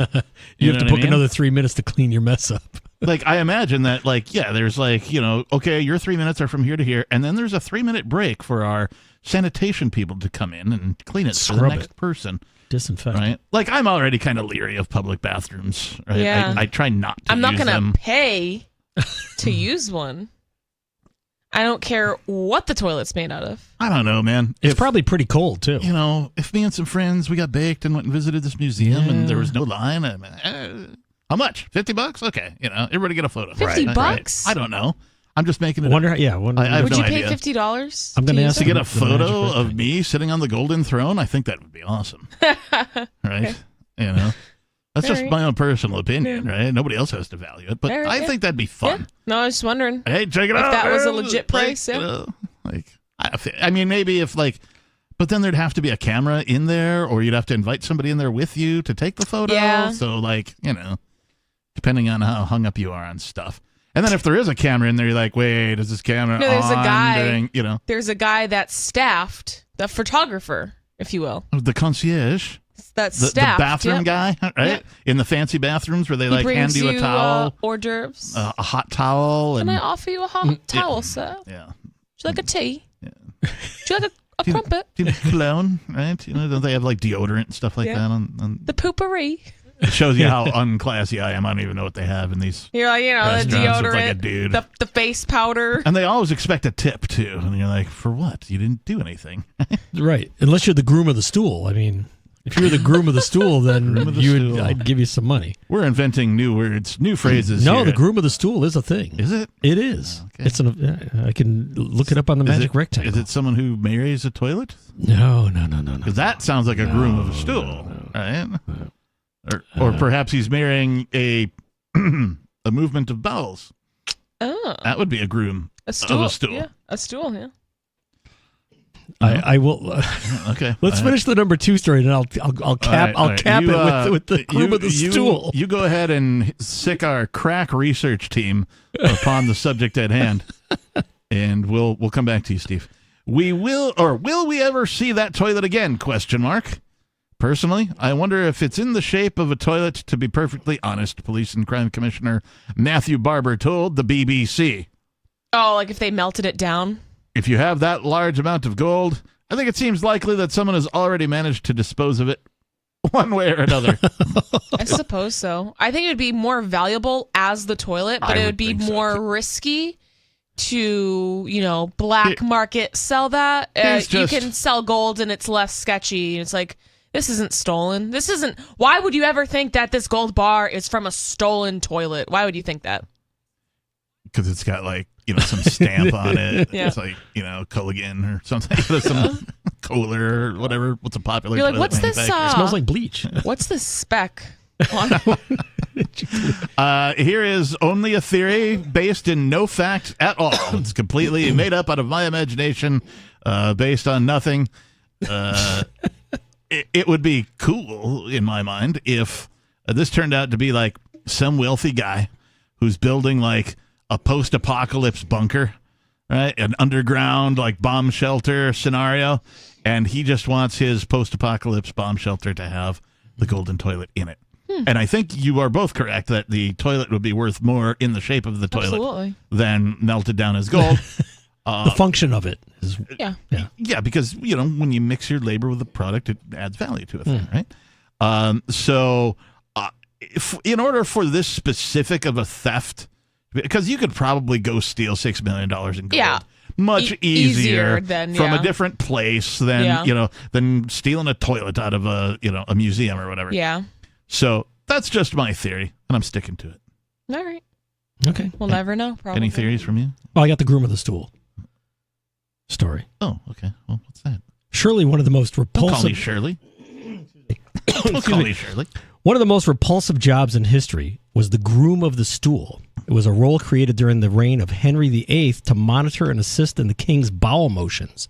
You have to know what book I mean? another 3 minutes to clean your mess up. Like, I imagine that, there's okay, your 3 minutes are from here to here, and then there's a 3-minute break for our sanitation people to come in and clean it for the Scrub next it. person. Disinfect. Right? Like, I'm already kind of leery of public bathrooms, right? Yeah. I try not to I'm not use going them. to pay to use one. I don't care what the toilet's made out of. I don't know, man. It's probably pretty cold, too. If me and some friends, we got baked and went and visited this museum and there was no line, how much? $50? Okay. Everybody get a photo. $50? Right. I don't know. I'm just making it Wonder, up. yeah. Wonder, I have Would no you pay idea. $50? I'm going to ask To get a the photo magic of me sitting on the golden throne, I think that would be awesome. Right? That's just All right. my own personal opinion, right? Nobody else has to value it, but All right, I yeah. think that'd be fun. Yeah. No, I was just wondering. Hey, check it if out. that was a man. legit price. Yeah. I mean, maybe if but then there'd have to be a camera in there, or you'd have to invite somebody in there with you to take the photo. Yeah. So, depending on how hung up you are on stuff. And then if there is a camera in there, you're like, wait, is this camera No, there's a on guy. during, There's a guy that's staffed, the photographer, if you will. the concierge? That's The staffed. bathroom yep. guy, right? Yep. In the fancy bathrooms where they He brings hand you a towel, hors d'oeuvres. a hot towel, Can and I offer you a hot towel, sir? yeah. Would you like a tea? Would you like a crumpet? Do you know cologne, right? Don't they have deodorant and stuff like Yeah. that on The poopery. It shows you how unclassy I am. I don't even know what they have in these. You're like, the restaurants with, deodorant, a dude. the face powder. And they always expect a tip too, and you're like, for what? You didn't do anything. Right. Unless you're the groom of the stool. I mean, if you're the groom of the stool, then Groom of the stool. I'd give you some money. We're inventing new words, new phrases. No, here. the groom of the stool is a thing. Is it? It is. Okay. It's I can look it up on the magic rectangle. Is it someone who marries a toilet? No. Because that sounds like a groom of a stool, right? Or perhaps he's marrying a movement of bowels. Oh. That would be a groom A stool. of a stool. Yeah, a stool, yeah. I will. Okay. Let's finish the number 2 story, and I'll cap All right. cap You, it with the groom of the stool. You go ahead and sick our crack research team upon the subject at hand, and we'll come back to you, Steve. Will we ever see that toilet again? ? Personally, I wonder if it's in the shape of a toilet. To be perfectly honest, Police and Crime Commissioner Matthew Barber told the BBC. Oh, like if they melted it down? If you have that large amount of gold, I think it seems likely that someone has already managed to dispose of it one way or another. I suppose so. I think it would be more valuable as the toilet, but I it would would be think so, more risky to, black market sell that. Here's You just- can sell gold and it's less sketchy. It's like, this isn't stolen. Why would you ever think that this gold bar is from a stolen toilet? Why would you think that? Because it's got some stamp on it. Yeah. It's like, Culligan or something. Some Kohler or whatever. What's a popular You're like, toilet what's this? manufacturer? It smells like bleach. What's this speck on Here is only a theory based in no fact at all. It's completely made up out of my imagination, based on nothing. It would be cool, in my mind, if this turned out to be like some wealthy guy who's building a post-apocalypse bunker, right? An underground bomb shelter scenario, and he just wants his post-apocalypse bomb shelter to have the golden toilet in it. And I think you are both correct that the toilet would be worth more in the shape of the toilet Absolutely. than melted down as gold. The function of it is. Yeah. Yeah, because when you mix your labor with the product, it adds value to a thing, right? So, in order for this specific of a theft, because you could probably go steal $6 million in gold, Yeah. much easier than, from yeah. a different place than than stealing a toilet out of a museum or whatever. Yeah. So that's just my theory, and I'm sticking to it. All right. Okay. We'll never know, probably. Any theories from you? Well, I got the groom of the stool story. Oh, okay. Well, what's that? Surely one of the most Don't call me repulsive. Shirley. Don't call me Shirley. One of the most repulsive jobs in history was the groom of the stool. It was a role created during the reign of Henry VIII to monitor and assist in the king's bowel motions.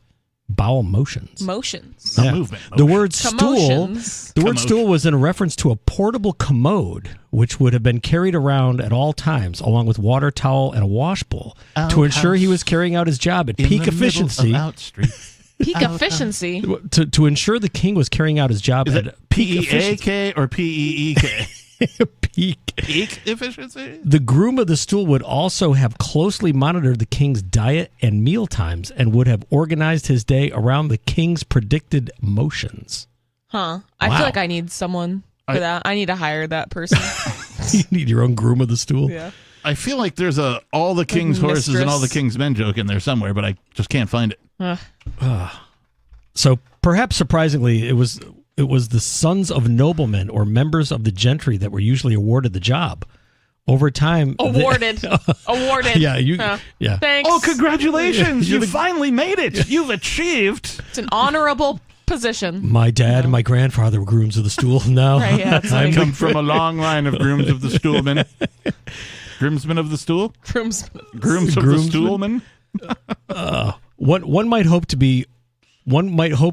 bowel motions. Motions. Yeah. Movement. The word Commotions. stool. The word stool was in reference to a portable commode, which would have been carried around at all times, along with water towel and a wash bowl, to ensure he was carrying out his job at peak efficiency. Peak efficiency. To ensure the king was carrying out his job at peak efficiency. P-E-A-K or P-E-E-K? Peak efficiency? The groom of the stool would also have closely monitored the king's diet and meal times and would have organized his day around the king's predicted motions. Huh. I feel like I need someone for that. I need to hire that person. You need your own groom of the stool. Yeah. I feel like there's a all the king's horses and all the king's men joke in there somewhere, but I just can't find it. So perhaps surprisingly, it was the sons of noblemen or members of the gentry that were usually awarded the job. Over time, Awarded. Yeah, yeah. Thanks. Oh, congratulations! You finally made it. You've achieved. It's an honorable position. My dad and my grandfather were grooms of the stool. Now Right, yeah, it's I like- come from a long line of grooms of the stoolmen. Groomsmen of the stool? Grooms of the stoolmen? One might hope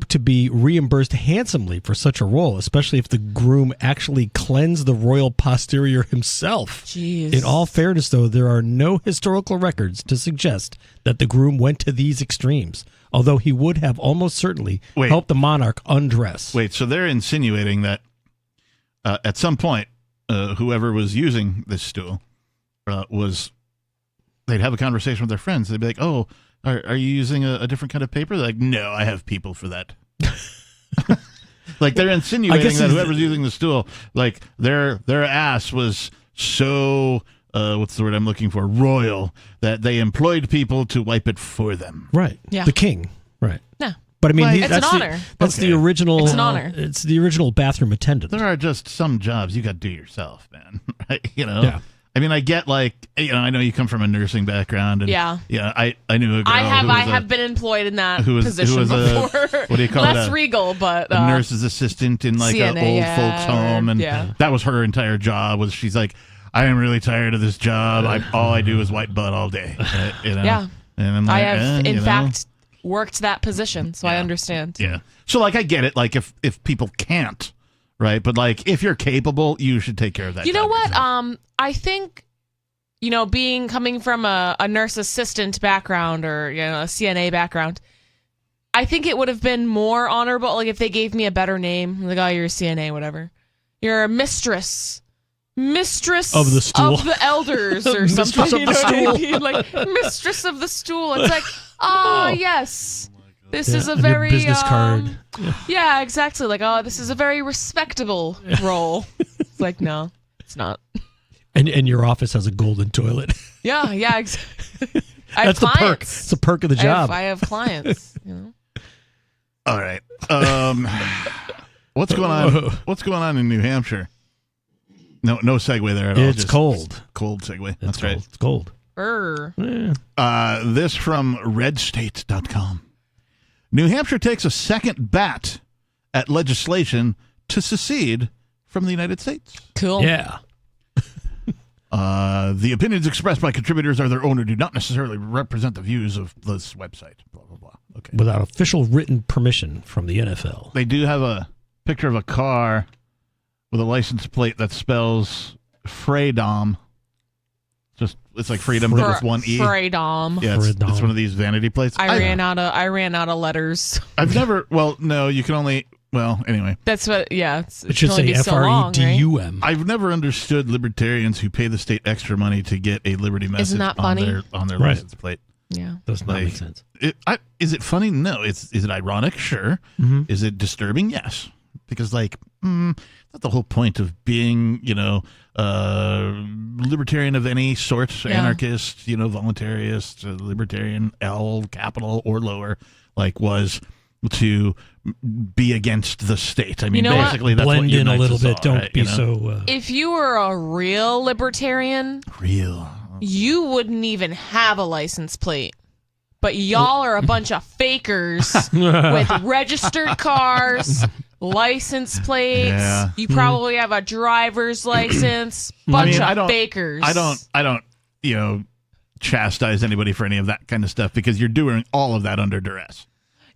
to be reimbursed handsomely for such a role, especially if the groom actually cleansed the royal posterior himself. Jeez. In all fairness, though, there are no historical records to suggest that the groom went to these extremes, although he would have almost certainly helped the monarch undress. Wait, so they're insinuating that at some point, whoever was using this stool they'd have a conversation with their friends. They'd be like, "Oh, are you using a different kind of paper?" They're like, "No, I have people for that." Like they're insinuating that whoever's using the stool, like their ass was so what's the word I'm looking for? Royal, that they employed people to wipe it for them. Right. Yeah. The king. Right. Yeah. But I mean, It's an honor. That's the original. It's an honor. It's the original bathroom attendant. There are just some jobs you got to do yourself, man. Right? Yeah. I mean, I get I know you come from a nursing background, and Yeah. I knew a girl. I who was have been employed in that who was position a- before. what do you call Less it? regal, but a nurse's assistant in like an CNA, old yeah, folks home, and yeah. that was her entire job. Was she's like, I am really tired of this job. All I do is wipe butt all day. You know? Yeah. And I'm I like, have, in you know? fact, worked that position, so I understand. Yeah. So like, I get it. Like if people can't, right? But like, if you're capable, you should take care of that. You know what? I think, coming from a nurse assistant background or a CNA background, I think it would have been more honorable, like if they gave me a better name, like, oh, you're a CNA, whatever. You're a mistress of the stool, of the elders, or Mistress something. of You the know what I stool. mean? Like mistress of the stool. It's like, yes. This is a And your very business card. Yeah, exactly. Like, oh, this is a very respectable role. It's like, no, it's not. And your office has a golden toilet. Yeah, exactly. I have That's the perk. clients. It's the perk of the job. I have clients. All right. What's going on? What's going on in New Hampshire? No segue there at all. It's Just cold. Cold segue. It's That's right. cold. It's cold. This from redstate.com. New Hampshire takes a second bat at legislation to secede from the United States. Cool. Yeah. The opinions expressed by contributors are their own and do not necessarily represent the views of this website. Blah, blah, blah. Okay. Without official written permission from the NFL. They do have a picture of a car with a license plate that spells Freedom. It's like freedom, but with one E. Freedom. Yeah, it's one of these vanity plates. I ran out of letters. I've never. Well, no, you can only. Well, anyway. That's what. Yeah, it should can only say be so long, right? FREDUM. I've never understood libertarians who pay the state extra money to get a liberty message Isn't that funny? on their Right. license plate. Yeah, does not make sense. Is it funny? No. Is it ironic? Sure. Mm-hmm. Is it disturbing? Yes. Because that's not the whole point of being, libertarian of any sort, Yeah. anarchist, voluntarist, libertarian, L, capital or lower, was to be against the state. I mean, You know what? basically, that's Blend what in a unites little us bit. all, Don't right? be so. If you were a real libertarian, you wouldn't even have a license plate. But y'all are a bunch of fakers with registered cars, license plates. Yeah. You probably have a driver's license. Bunch of fakers. I don't, chastise anybody for any of that kind of stuff because you're doing all of that under duress.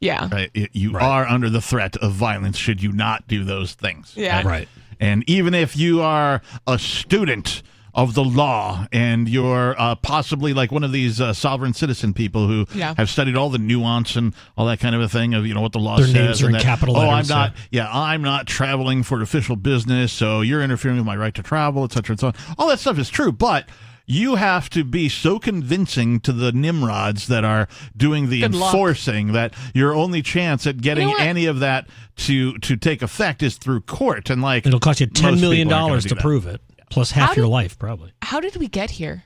Yeah. Right. You are under the threat of violence should you not do those things. Yeah. Right. And even if you are a student of the law and you're possibly like one of these sovereign citizen people who have studied all the nuance and all that kind of a thing of, what the law Their says. names are and in capital letters, I'm not traveling for official business, so you're interfering with my right to travel, et cetera, and so on. All that stuff is true, but you have to be so convincing to the Nimrods that are doing the enforcing that your only chance at getting any of that to take effect is through court. And it'll cost you $10 million to prove it, plus half your life, probably. How did we get here?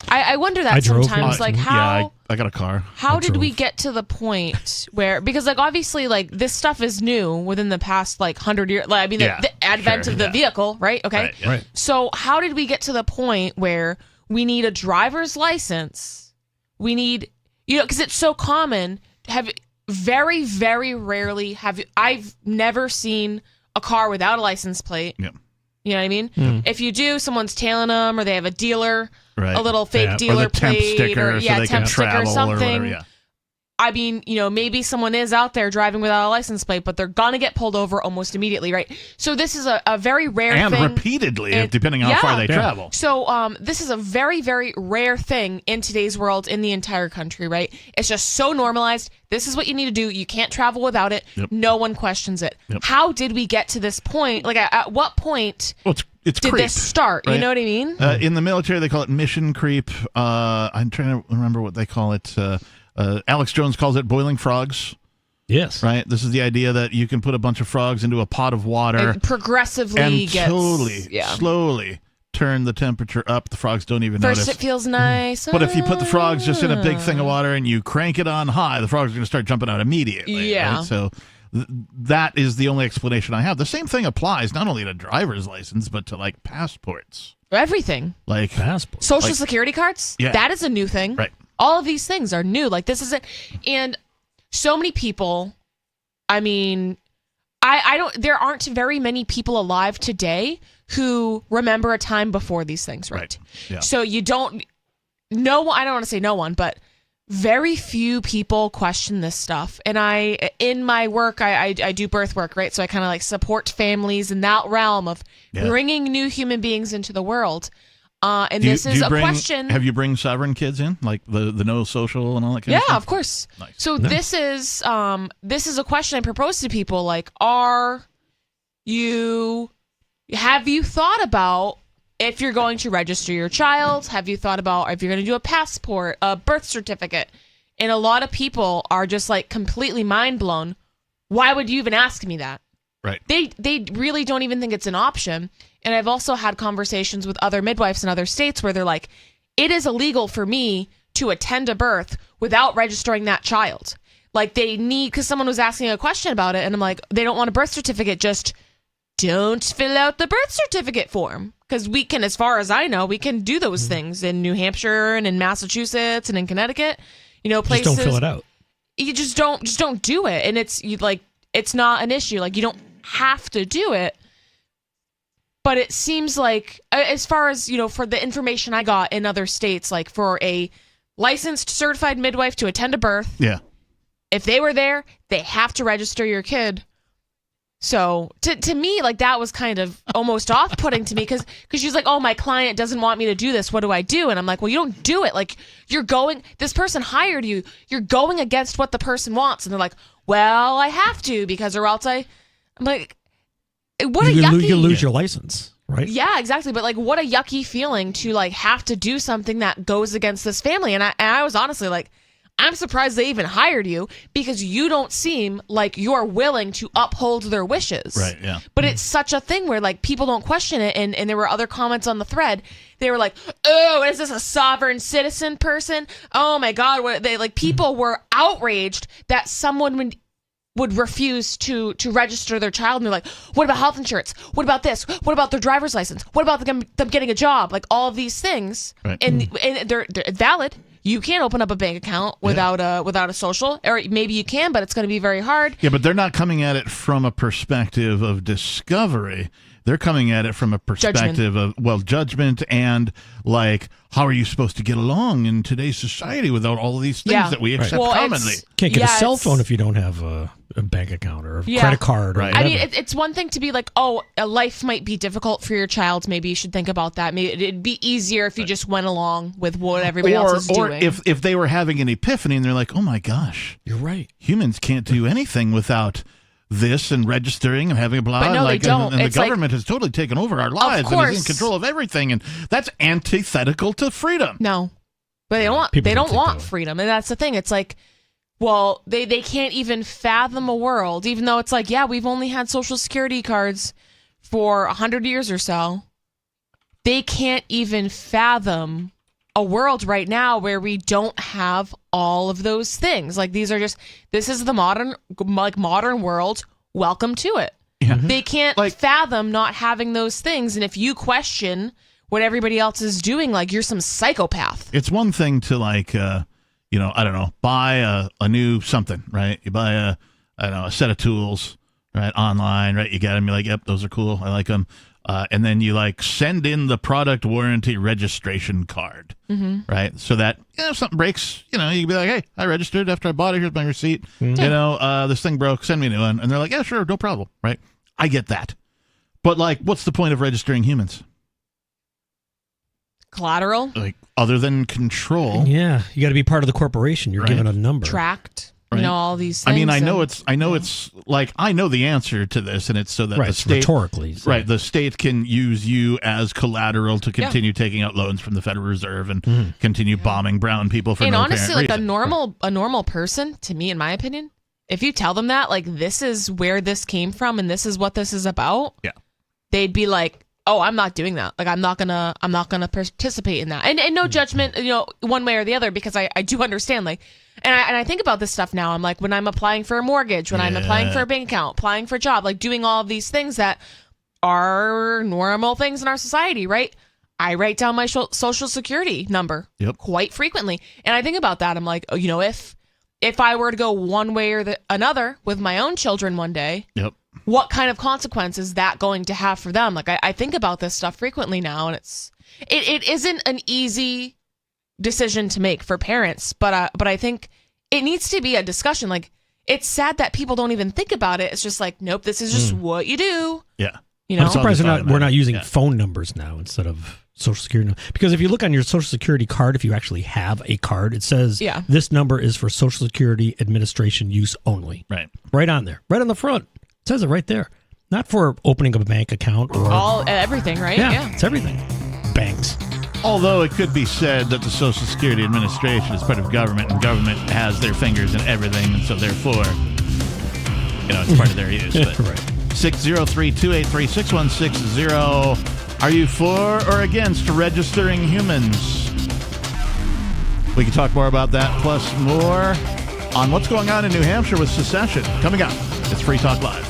I wonder that sometimes. How? I got a car. How did we get to the point where? Because obviously this stuff is new within the past 100 years. The advent of the vehicle, right? Okay. Right. So how did we get to the point where we need a driver's license? We need because it's so common. Very, very rarely I've never seen a car without a license plate. Yep. You know what I mean? If you do, someone's tailing them, or they have a dealer, a little fake or dealer the temp plate, sticker or so they can temp sticker, travel something. or whatever. I mean, maybe someone is out there driving without a license plate, but they're gonna get pulled over almost immediately, right? So this is a very rare And thing. repeatedly, depending on how far they travel. So this is a very, very rare thing in today's world in the entire country, right? It's just so normalized. This is what you need to do. You can't travel without it. Yep. No one questions it. Yep. How did we get to this point? At what point it's did creep, this start? right? You know what I mean? In the military, they call it mission creep. I'm trying to remember what they call it. Alex Jones calls it boiling frogs. Yes. Right? This is the idea that you can put a bunch of frogs into a pot of water. It progressively and gets... slowly turn the temperature up. The frogs don't even First notice. it feels nice. But if you put the frogs just in a big thing of water and you crank it on high, the frogs are going to start jumping out immediately. Yeah. Right? So that is the only explanation I have. The same thing applies not only to driver's license, but to passports. Everything. Passports. Social security cards? Yeah. That is a new thing. Right. All of these things are new. This isn't... And so many people, I mean... there aren't very many people alive today who remember a time before these things, right? Yeah. So I don't want to say no one, but very few people question this stuff. And in my work, I do birth work, right? So I kind of support families in that realm of bringing new human beings into the world. And this is a question. Have you bring sovereign kids in, the no social and all that kind of stuff? Yeah, of course. Nice. So this is a question I propose to people. Have you thought about if you're going to register your child? Have you thought about if you're going to do a passport, a birth certificate? And a lot of people are just completely mind blown. Why would you even ask me that? Right. They really don't even think it's an option. And I've also had conversations with other midwives in other states where they're like, it is illegal for me to attend a birth without registering that child. They need, because someone was asking a question about it, and I'm like, they don't want a birth certificate, just don't fill out the birth certificate form. Because we can, as far as I know, we can do those things in New Hampshire and in Massachusetts and in Connecticut. Places. Just don't fill it out. You just don't do it. And it's not an issue. You don't have to do it. But it seems as far as, for the information I got in other states, for a licensed certified midwife to attend a birth, if they were there, they have to register your kid. So to me, that was kind of almost off-putting to me because she's like, oh, my client doesn't want me to do this. What do I do? And I'm like, well, you don't do it. This person hired you. You're going against what the person wants. And they're like, well, I have to or else I'm like, what a yucky... You lose your license, right? Yeah, exactly. But what a yucky feeling to have to do something that goes against this family. And I was honestly I'm surprised they even hired you because you don't seem like you're willing to uphold their wishes. Right, yeah. But it's such a thing where people don't question it. And there were other comments on the thread. They were like, oh, is this a sovereign citizen person? Oh my God. People were outraged that someone would refuse to register their child. And they're like, what about health insurance? What about this? What about their driver's license? What about them getting a job? All of these things. Right. And they're valid. You can't open up a bank account without a social, or maybe you can, but it's going to be very hard. Yeah, but they're not coming at it from a perspective of discovery. They're coming at it from a perspective of, judgment and like, how are you supposed to get along in today's society without all of these things that we accept commonly? Can't get a cell phone if you don't have a bank account or a credit card. Or I mean, it's one thing to be like, oh, life might be difficult for your child. Maybe you should think about that. Maybe it'd be easier if you just went along with what everybody else is doing. Or if they were having an epiphany and they're like, oh my gosh, you're right. Humans can't do anything without this and registering and having a blah. But no, they don't. And the It's like- government has totally taken over our lives and is in control of everything. And that's antithetical to freedom. No, but they don't want. People They don't don't think want freedom, and that's the thing. It's like, well, they can't even fathom a world, even though it's like, yeah, we've only had Social Security cards for 100 years or so. They can't even fathom a world right now where we don't have all of those things. Like, this is the modern world. Welcome to it. Yeah. They can't fathom not having those things. And if you question what everybody else is doing, like, you're some psychopath. It's one thing to I don't know, buy a new something, right? You buy a set of tools, right, online, right? You get them, you're like, yep, those are cool. I like them. And then you send in the product warranty registration card, right? So that if something breaks, you can be like, hey, I registered after I bought it. Here's my receipt. This thing broke. Send me a new one. And they're like, yeah, sure, no problem, right? I get that. But what's the point of registering humans? Collateral? Other than control. Yeah, you got to be part of the corporation. You're given a number. Tracked. Right. All these things. I mean, I know I know the answer to this, and it's so that the it's state rhetorically, so. right, the state can use you as collateral to continue taking out loans from the Federal Reserve and continue bombing brown people for and no honestly, apparent like reason. a normal person, to me, in my opinion, if you tell them that, this is where this came from and this is what this is about, they'd be like, oh, I'm not doing that. I'm not gonna participate in that. And no judgment, one way or the other, because I do understand, and I think about this stuff now. I'm like, when I'm applying for a mortgage, when I'm applying for a bank account, applying for a job, doing all of these things that are normal things in our society, right? I write down my social security number quite frequently. And I think about that. I'm like, if I were to go one way or another with my own children one day, what kind of consequences is that going to have for them? I think about this stuff frequently now, and it isn't an easy decision to make for parents, but I think it needs to be a discussion. It's sad that people don't even think about it. It's just nope, this is just what you do. Yeah. I'm surprised we're not using phone numbers now instead of Social Security number. Because if you look on your Social Security card, if you actually have a card, it says this number is for Social Security Administration use only. Right. Right on there. Right on the front. It says it right there. Not for opening up a bank account or everything, right? Yeah, it's everything. Banks. Although it could be said that the Social Security Administration is part of government, and government has their fingers in everything, and so therefore, it's part of their use. But right. 603-283-6160. Are you for or against registering humans? We can talk more about that, plus more on what's going on in New Hampshire with secession. Coming up, it's Free Talk Live.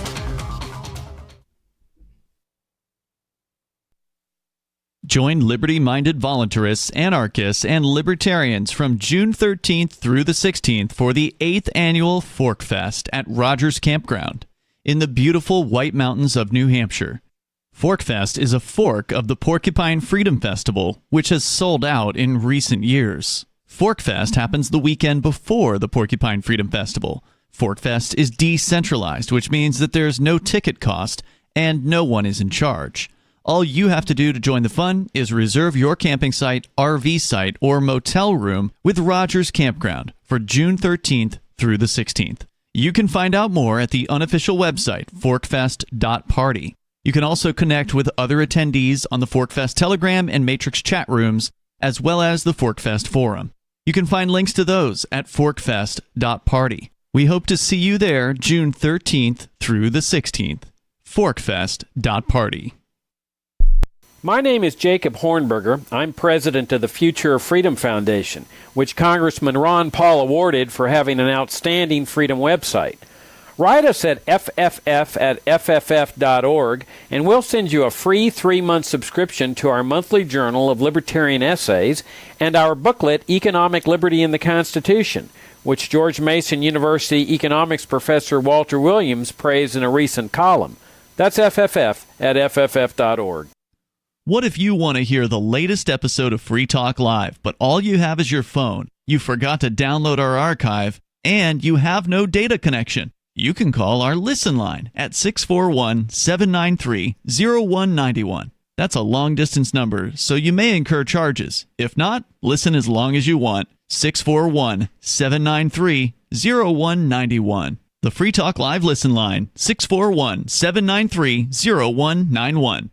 Join liberty-minded voluntarists, anarchists, and libertarians from June 13th through the 16th for the 8th annual Fork Fest at Rogers Campground in the beautiful White Mountains of New Hampshire. Fork Fest is a fork of the Porcupine Freedom Festival, which has sold out in recent years. Fork Fest happens the weekend before the Porcupine Freedom Festival. Fork Fest is decentralized, which means that there's no ticket cost and no one is in charge. All you have to do to join the fun is reserve your camping site, RV site, or motel room with Rogers Campground for June 13th through the 16th. You can find out more at the unofficial website, forkfest.party. You can also connect with other attendees on the Forkfest Telegram and Matrix chat rooms, as well as the Forkfest Forum. You can find links to those at forkfest.party. We hope to see you there June 13th through the 16th. Forkfest.party. My name is Jacob Hornberger. I'm president of the Future of Freedom Foundation, which Congressman Ron Paul awarded for having an outstanding freedom website. Write us at fff@fff.org, and we'll send you a free 3-month subscription to our monthly journal of libertarian essays and our booklet, Economic Liberty in the Constitution, which George Mason University economics professor Walter Williams praised in a recent column. That's FFF at FFF.org. What if you want to hear the latest episode of Free Talk Live, but all you have is your phone, you forgot to download our archive, and you have no data connection? You can call our Listen line at 641-793-0191. That's a long-distance number, so you may incur charges. If not, listen as long as you want. 641-793-0191. The Free Talk Live Listen line, 641-793-0191.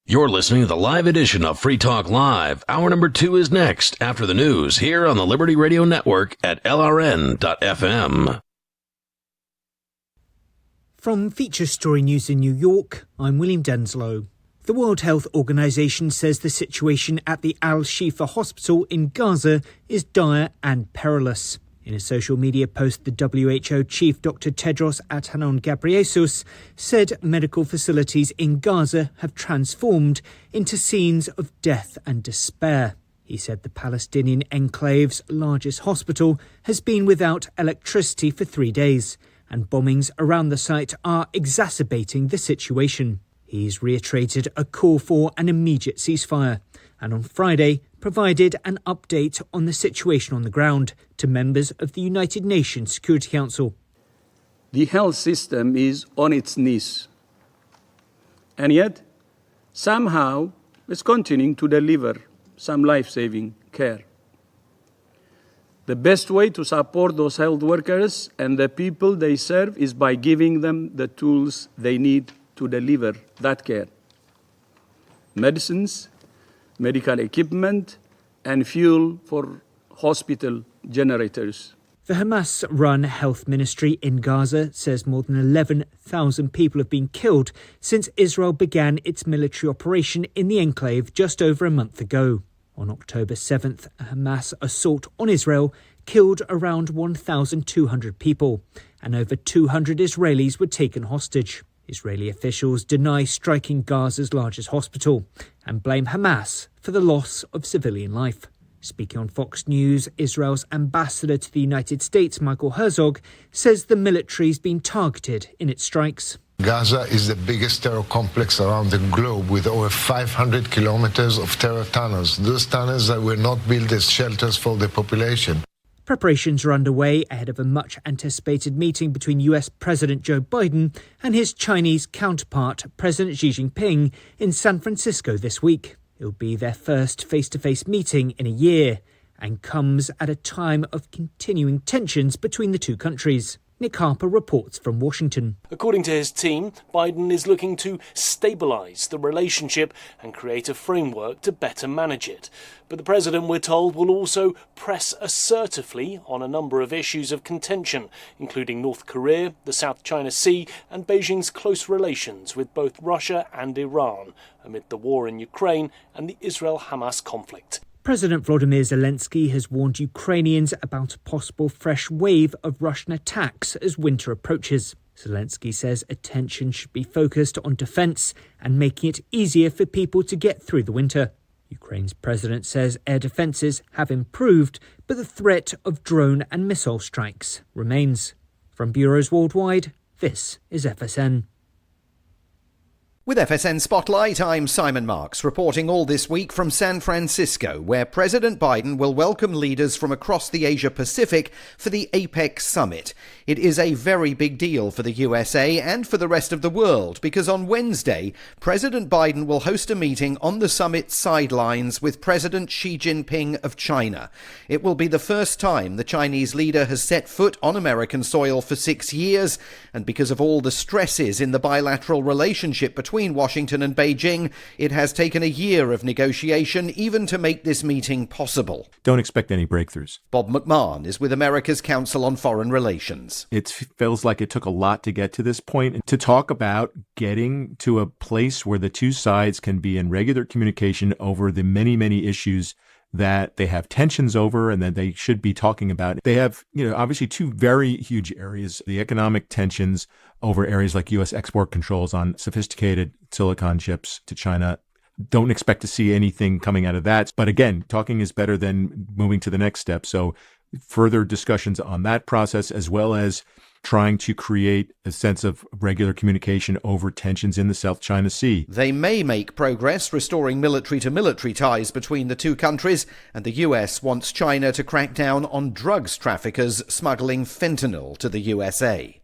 You're listening to the live edition of Free Talk Live. Hour number 2 is next, after the news, here on the Liberty Radio Network at LRN.FM. From Feature Story News in New York, I'm William Denslow. The World Health Organization says the situation at the Al-Shifa hospital in Gaza is dire and perilous. In a social media post, the WHO chief, Dr. Tedros Adhanom Ghebreyesus, said medical facilities in Gaza have transformed into scenes of death and despair. He said the Palestinian enclave's largest hospital has been without electricity for 3 days, and bombings around the site are exacerbating the situation. He's reiterated a call for an immediate ceasefire, and on Friday provided an update on the situation on the ground to members of the United Nations Security Council. The health system is on its knees, and yet somehow it's continuing to deliver some life-saving care. The best way to support those health workers and the people they serve is by giving them the tools they need to deliver that care. Medicines, medical equipment, and fuel for hospital generators. The Hamas-run health ministry in Gaza says more than 11,000 people have been killed since Israel began its military operation in the enclave just over a month ago. On October 7th, a Hamas assault on Israel killed around 1,200 people, and over 200 Israelis were taken hostage. Israeli officials deny striking Gaza's largest hospital and blame Hamas for the loss of civilian life. Speaking on Fox News, Israel's ambassador to the United States, Michael Herzog, says the military's been targeted in its strikes. Gaza is the biggest terror complex around the globe with over 500 kilometers of terror tunnels. Those tunnels that were not built as shelters for the population. Preparations are underway ahead of a much-anticipated meeting between US President Joe Biden and his Chinese counterpart, President Xi Jinping, in San Francisco this week. It'll be their first face-to-face meeting in a year and comes at a time of continuing tensions between the two countries. Nick Harper reports from Washington. According to his team, Biden is looking to stabilise the relationship and create a framework to better manage it. But the president, we're told, will also press assertively on a number of issues of contention, including North Korea, the South China Sea, and Beijing's close relations with both Russia and Iran, amid the war in Ukraine and the Israel-Hamas conflict. President Volodymyr Zelensky has warned Ukrainians about a possible fresh wave of Russian attacks as winter approaches. Zelensky says attention should be focused on defence and making it easier for people to get through the winter. Ukraine's president says air defences have improved, but the threat of drone and missile strikes remains. From bureaus worldwide, this is FSN. With FSN Spotlight, I'm Simon Marks, reporting all this week from San Francisco, where President Biden will welcome leaders from across the Asia-Pacific for the APEC summit. It is a very big deal for the USA and for the rest of the world, because on Wednesday, President Biden will host a meeting on the summit's sidelines with President Xi Jinping of China. It will be the first time the Chinese leader has set foot on American soil for 6 years, and because of all the stresses in the bilateral relationship between Washington and Beijing, it has taken a year of negotiation even to make this meeting possible. Don't expect any breakthroughs. Bob McMahon is with America's Council on Foreign Relations. It feels like it took a lot to get to this point, to talk about getting to a place where the two sides can be in regular communication over the many, many issues that they have tensions over and that they should be talking about. They have, obviously two very huge areas, the economic tensions over areas like U.S. export controls on sophisticated silicon chips to China. Don't expect to see anything coming out of that. But again, talking is better than moving to the next step. So further discussions on that process, as well as trying to create a sense of regular communication over tensions in the South China Sea. They may make progress restoring military-to-military ties between the two countries, and the US wants China to crack down on drugs traffickers smuggling fentanyl to the USA.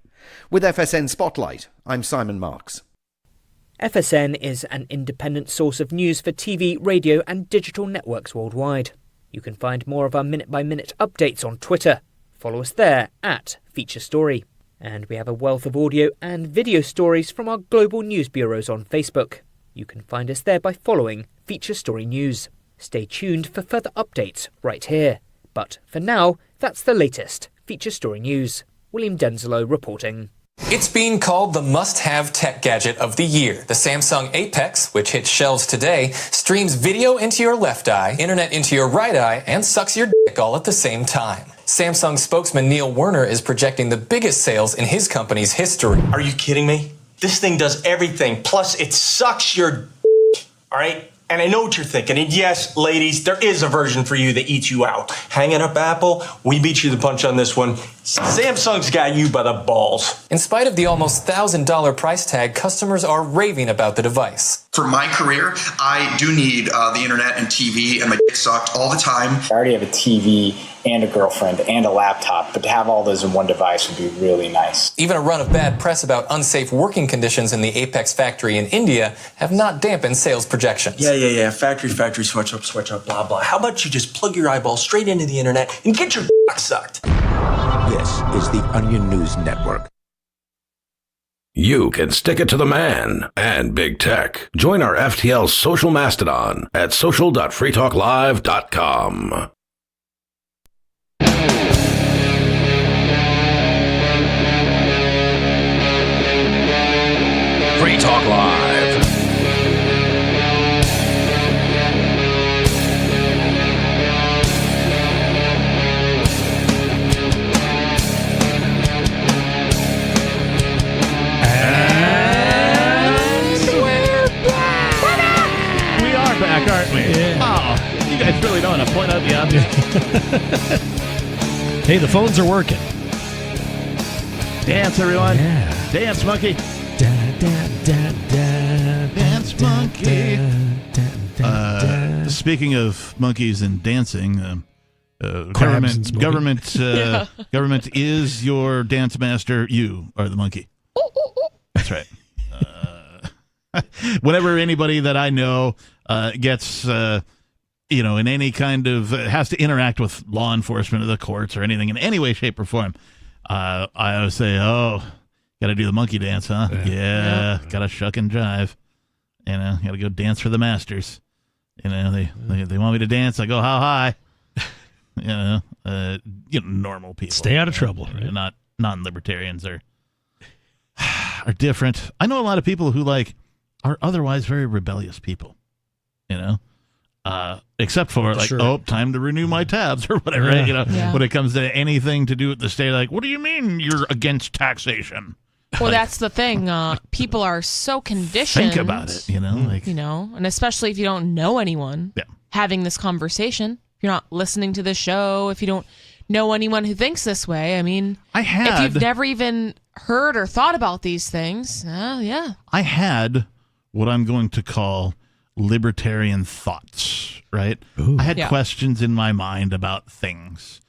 With FSN Spotlight, I'm Simon Marks. FSN is an independent source of news for TV, radio and digital networks worldwide. You can find more of our minute-by-minute updates on Twitter. Follow us there at Feature Story. And we have a wealth of audio and video stories from our global news bureaus on Facebook. You can find us there by following Feature Story News. Stay tuned for further updates right here. But for now, that's the latest Feature Story News. William Denslow reporting. It's being called the must-have tech gadget of the year. The Samsung Apex, which hits shelves today, streams video into your left eye, internet into your right eye, and sucks your dick all at the same time. Samsung spokesman Neil Werner is projecting the biggest sales in his company's history. Are you kidding me? This thing does everything, plus it sucks your dick, all right? And I know what you're thinking. And yes, ladies, there is a version for you that eats you out. Hang it up, Apple. We beat you the punch on this one. Samsung's got you by the balls. In spite of the almost $1,000 price tag, customers are raving about the device. For my career, I do need the internet and TV, and my dick sucked all the time. I already have a TV and a girlfriend and a laptop, but to have all those in one device would be really nice. Even a run of bad press about unsafe working conditions in the Apex factory in India have not dampened sales projections. Yeah. Factory, switch up, blah, blah. How about you just plug your eyeball straight into the internet and get your dick sucked? This is the Onion News Network. You can stick it to the man and big tech. Join our FTL social mastodon at social.freetalklive.com. Free Talk Live. Back, aren't we? Yeah. Oh, you guys really don't want to point out the obvious. Hey, the phones are working. Dance, everyone. Yeah. Dance, monkey. Dance, monkey. Speaking of monkeys and dancing, government is your dance master. You are the monkey. That's right. Whenever anybody that I know gets, in any kind of, has to interact with law enforcement or the courts or anything in any way, shape, or form, I always say, got to do the monkey dance, huh? Yeah. Got to shuck and jive. Got to go dance for the masters. They want me to dance. I go, how high? Normal people. Stay out of trouble. Right? Not non-libertarians are different. I know a lot of people who are otherwise very rebellious people, except for time to renew my tabs or whatever, right? When it comes to anything to do with the state, what do you mean you're against taxation? Well, that's the thing. People are so conditioned. Think about it, and especially if you don't know anyone having this conversation, if you're not listening to the show, if you don't know anyone who thinks this way. I mean, if you've never even heard or thought about these things, I had what I'm going to call libertarian thoughts, right? Ooh. I had questions in my mind about things,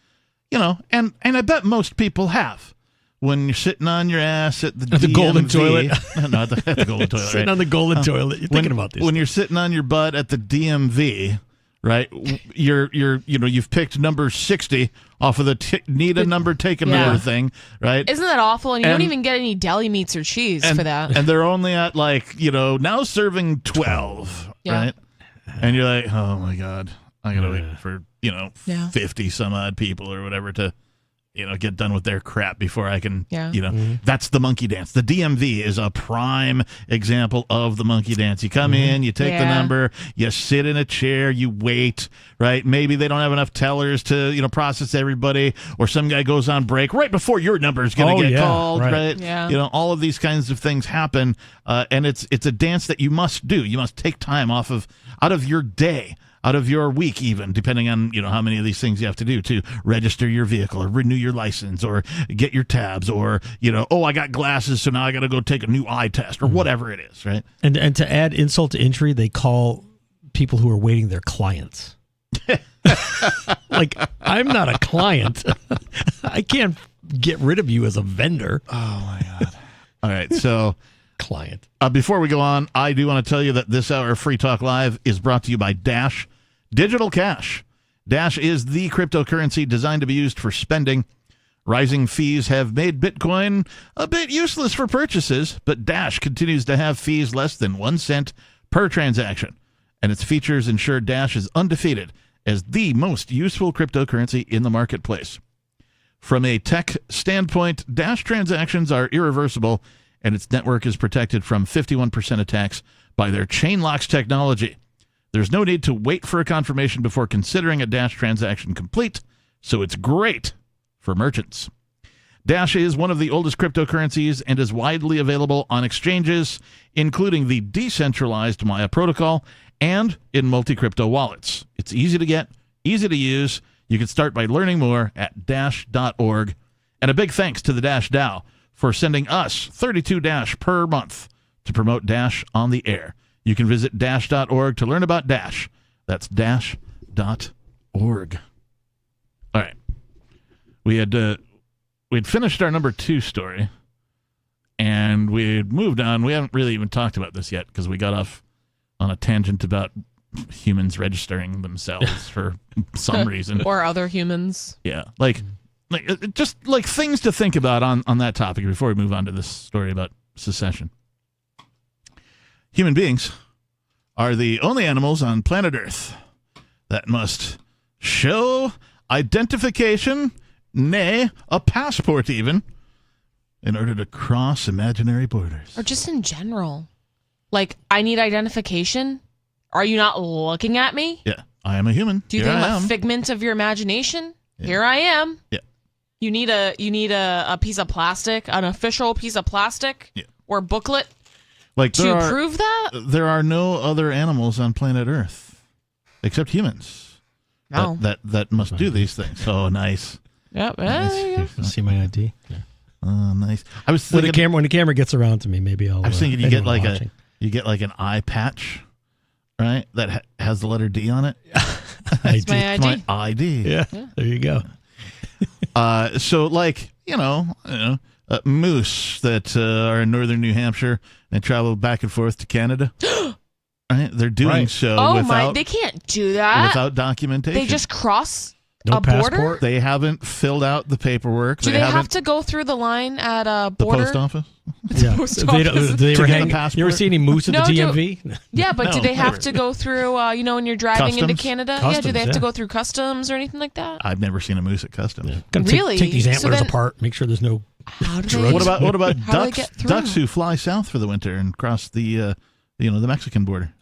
and I bet most people have. When you're sitting on your ass at the golden toilet. No, at the golden toilet. Sitting on the golden toilet. You're thinking about this. When you're sitting on your butt at the DMV, right? You've picked number 60 off of the need a number taken number thing, right? Isn't that awful? And you don't even get any deli meats or cheese for that. And they're only at now serving 12, right? And you're like, oh my God, I gotta wait for 50 some odd people or whatever to get done with their crap before I can, that's the monkey dance. The DMV is a prime example of the monkey dance. You come in, you take the number, you sit in a chair, you wait, right? Maybe they don't have enough tellers to, process everybody, or some guy goes on break right before your number is going to get called, right? Yeah. All of these kinds of things happen, and it's a dance that you must do. You must take time out of your day, out of your week, even depending on how many of these things you have to do to register your vehicle or renew your license or get your tabs or I got glasses, so now I got to go take a new eye test or whatever it is, right? And to add insult to injury, they call people who are waiting their clients. Like, I'm not a client. I can't get rid of you as a vendor. Oh my God. All right, so client. Before we go on, I do want to tell you that this hour of Free Talk Live is brought to you by Dash Digital Cash. Dash is the cryptocurrency designed to be used for spending. Rising fees have made Bitcoin a bit useless for purchases, but Dash continues to have fees less than 1 cent per transaction, and its features ensure Dash is undefeated as the most useful cryptocurrency in the marketplace. From a tech standpoint, Dash transactions are irreversible, and its network is protected from 51% attacks by their Chainlocks technology. There's no need to wait for a confirmation before considering a Dash transaction complete, so it's great for merchants. Dash is one of the oldest cryptocurrencies and is widely available on exchanges, including the decentralized Maya protocol and in multi-crypto wallets. It's easy to get, easy to use. You can start by learning more at dash.org. And a big thanks to the Dash DAO for sending us 32 Dash per month to promote Dash on the air. You can visit dash.org to learn about Dash. That's dash.org. All right. We'd finished our number 2 story, and we'd moved on. We haven't really even talked about this yet because we got off on a tangent about humans registering themselves for some reason. Or other humans. Yeah. Like just like things to think about on that topic before we move on to this story about secession. Human beings are the only animals on planet Earth that must show identification, nay, a passport even, in order to cross imaginary borders. Or just in general. Like, I need identification? Are you not looking at me? Yeah, I am a human. Do you think I'm a figment of your imagination? Yeah. Here I am. Yeah. You need a piece of plastic, an official piece of plastic or booklet to prove that? There are no other animals on planet Earth except humans that must do these things. Oh, nice. Yep. Nice. See my ID. Yeah. Oh, nice. I was thinking when the camera gets around to me, maybe I'll. I was thinking you get like an eye patch, right? That has the letter D on it. That's my ID. My ID. Yeah. There you go. So moose that are in northern New Hampshire and travel back and forth to Canada. Right? They're doing so without. They can't do that without documentation. They just cross. No a passport? border? They haven't filled out the paperwork. Do they have to go through the line at a border? The post office? Yeah. Post office. They ever you ever see any moose at the DMV? Yeah, but do they have to go through, when you're driving into Canada? Customs, do they have to go through customs or anything like that? I've never seen a moose at customs. Yeah. Really? Take these antlers apart, make sure there's no How do drugs. they, What about how do they get through? ducks who fly south for the winter and cross the the Mexican border?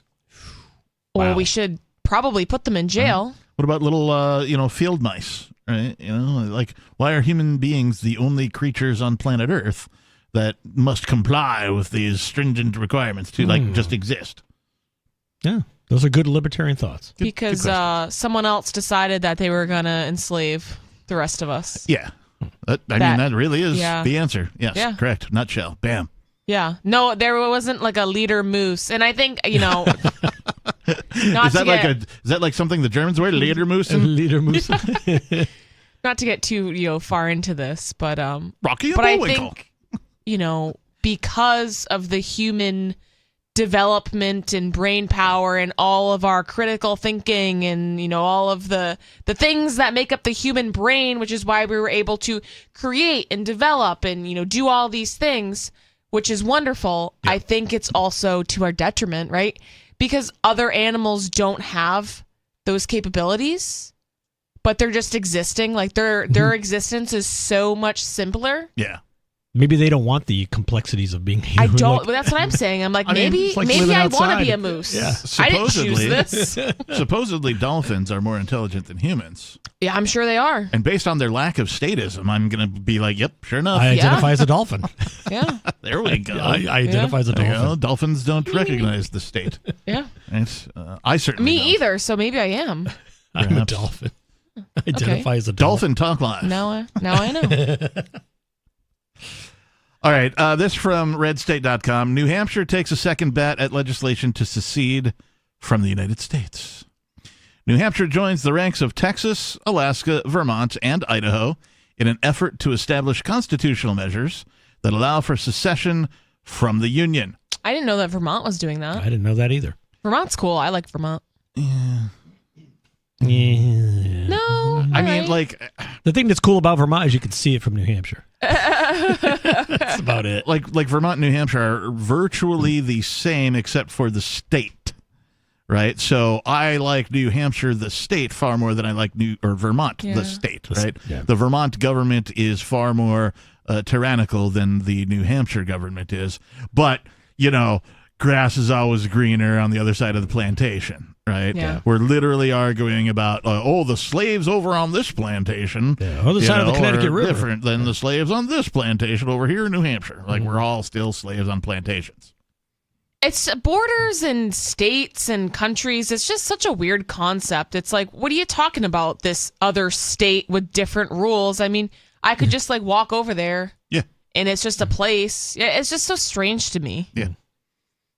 Or we should probably put them in jail. What about little field mice? Right? Like, why are human beings the only creatures on planet Earth that must comply with these stringent requirements to just exist? Yeah, those are good libertarian thoughts. Because someone else decided that they were going to enslave the rest of us. Yeah. That really is the answer. Yes, Yeah. correct. Nutshell. Bam. Yeah. No, there wasn't like a leader moose. And I think, Is that like something the Germans wear? Ledermusen? Ledermusen. not to get too, far into this, but Rocky and but I Bullwinkle. think, because of the human development and brain power and all of our critical thinking and, all of the things that make up the human brain, which is why we were able to create and develop and, do all these things, which is wonderful. Yeah. I think it's also to our detriment, right? Because other animals don't have those capabilities, but they're just existing. Like their existence is so much simpler. Yeah. Maybe they don't want the complexities of being human. I don't. That's what I'm saying. I'm like, maybe I want to be a moose. Yeah. I didn't choose this. Supposedly, dolphins are more intelligent than humans. Yeah, I'm sure they are. And based on their lack of statism, I'm going to be like, yep, sure enough. I identify as a dolphin. Yeah. There we go. I identify as a dolphin. You know, dolphins don't recognize the state. Yeah. I certainly Me don't. either, so maybe I am. I'm a dolphin. I identify as a dolphin. Talk live. Now I know. All right, this from redstate.com. New Hampshire takes a second bat at legislation to secede from the United States. New Hampshire joins the ranks of Texas, Alaska, Vermont, and Idaho in an effort to establish constitutional measures that allow for secession from the Union. I didn't know that Vermont was doing that. I didn't know that either. Vermont's cool. I like Vermont. Yeah. No. I mean, like, the thing that's cool about Vermont is you can see it from New Hampshire. That's about it. Like Vermont and New Hampshire are virtually the same except for the state, right? So I like New Hampshire, the state, far more than I like Vermont, the state, right? Yeah. The Vermont government is far more tyrannical than the New Hampshire government is. But, you know, grass is always greener on the other side of the plantation, right? Yeah. We're literally arguing about, the slaves over on this plantation, other side of the Connecticut are River, different than the slaves on this plantation over here in New Hampshire. Like, we're all still slaves on plantations. It's borders and states and countries. It's just such a weird concept. It's like, what are you talking about? This other state with different rules. I mean, I could just like walk over there. Yeah. And it's just a place. Yeah, it's just so strange to me. Yeah.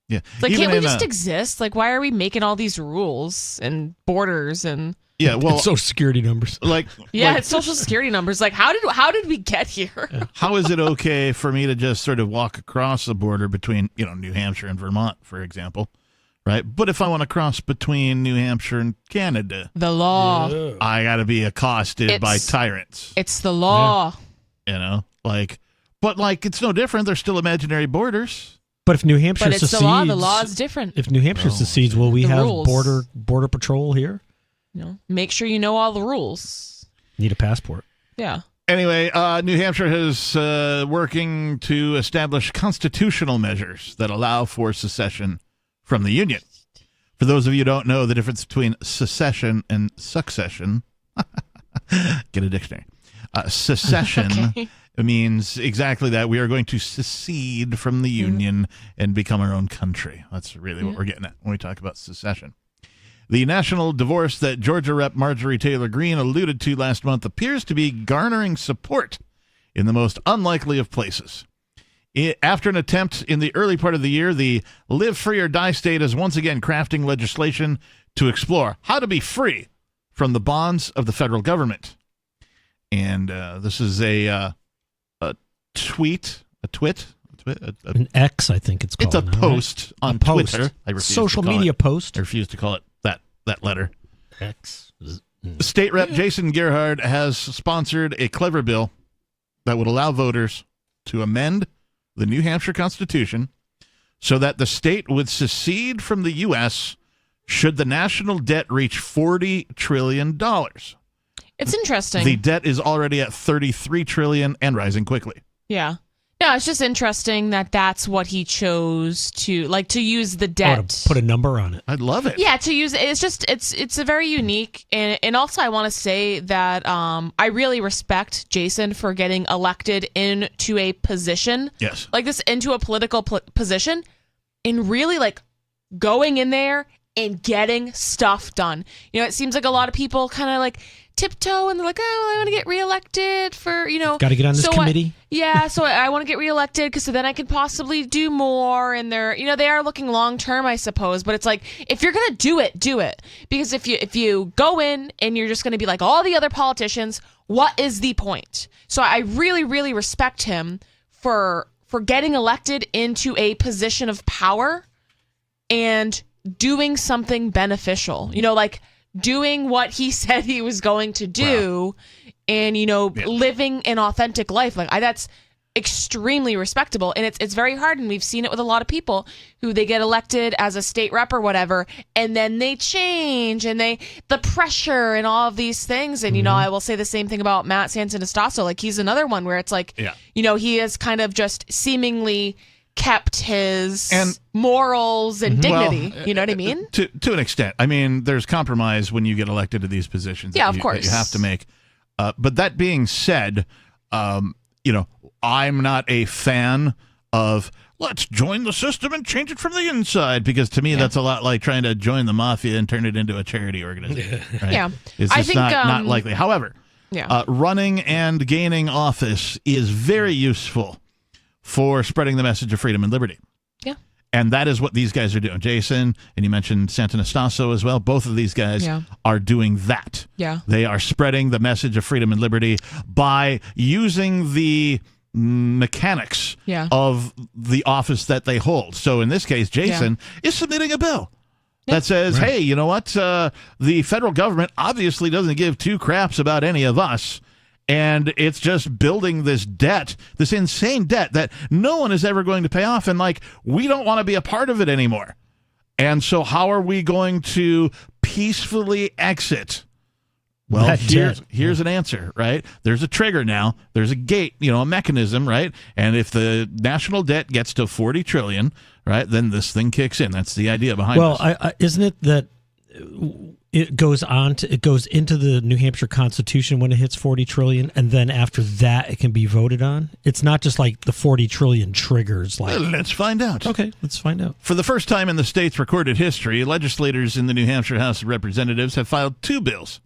Yeah. It's like, Even can't we in, just exist? Like, why are we making all these rules and borders and? Yeah, well, Social Security numbers. Like, Yeah, it's social security numbers. Like, how did we get here? how is it okay for me to just sort of walk across the border between, New Hampshire and Vermont, for example, right? But if I want to cross between New Hampshire and Canada, The law. I got to be accosted by tyrants. It's the law. But it's no different. They're still imaginary borders. But if New Hampshire But it's secedes, the law. The law is different. If New Hampshire secedes, will we The have rules. border patrol here? Make sure you know all the rules. Need a passport. Yeah. Anyway, New Hampshire is working to establish constitutional measures that allow for secession from the Union. For those of you who don't know the difference between secession and succession, get a dictionary. Secession means exactly that. We are going to secede from the Union and become our own country. That's really what we're getting at when we talk about secession. The national divorce that Georgia Rep. Marjorie Taylor Greene alluded to last month appears to be garnering support in the most unlikely of places. After an attempt in the early part of the year, the Live Free or Die state is once again crafting legislation to explore how to be free from the bonds of the federal government. And this is a tweet, an X, I think it's called. It's a now, post right? on A post. Twitter. I refuse Social to call media it, post. I refuse to call it that letter. X. State Rep Jason Gerhard has sponsored a clever bill that would allow voters to amend the New Hampshire Constitution so that the state would secede from the U.S. should the national debt reach $40 trillion. It's interesting. The debt is already at $33 trillion and rising quickly. Yeah. No, it's just interesting that that's what he chose to use the debt. To put a number on it. I'd love it. Yeah, to use it. It's a very unique, and also I want to say that I really respect Jason for getting elected into a position, yes, like this, into a political position, and really going in there and getting stuff done. It seems like a lot of people kind of tiptoe and they're like, oh, I want to get reelected for, got to get on this committee. So I want to get reelected because then I can possibly do more. And they're, they are looking long term, I suppose. But it's like, if you're gonna do it. Because if you go in and you're just gonna be like all the other politicians, what is the point? So I really, really respect him for getting elected into a position of power and doing something beneficial. Doing what he said he was going to do, and living an authentic life. extremely respectable, and it's very hard, and we've seen it with a lot of people who they get elected as a state rep or whatever, and then they change, and the pressure and all of these things. And I will say the same thing about Matt Santonastasso. Like, he's another one where it's like, he has kind of just seemingly kept his morals and dignity. You know what I mean? To an extent. I mean, there's compromise when you get elected to these positions. Yeah, that of course. that you have to make. But that being said, I'm not a fan of let's join the system and change it from the inside, because to me that's a lot like trying to join the mafia and turn it into a charity organization. Right? Yeah, it's just not likely. However, yeah. Running and gaining office is very useful for spreading the message of freedom and liberty. Yeah. And that is what these guys are doing. Jason, and you mentioned Santonastasso as well. Both of these guys are doing that. Yeah. They are spreading the message of freedom and liberty by using the mechanics of the office that they hold. So in this case, Jason is submitting a bill that says, hey, you know what? The federal government obviously doesn't give two craps about any of us. And it's just building this debt, this insane debt that no one is ever going to pay off. And we don't want to be a part of it anymore. And so how are we going to peacefully exit? Well, here's an answer, right? There's a trigger now. There's a gate, a mechanism, right? And if the national debt gets to $40 trillion, right, then this thing kicks in. That's the idea behind this. Well, isn't it that it goes into the New Hampshire Constitution when it hits $40 trillion, and then after that it can be voted on? It's not just like the $40 trillion triggers. Well, let's find out. Okay, let's find out. For the first time in the state's recorded history, legislators in the New Hampshire House of Representatives have filed two bills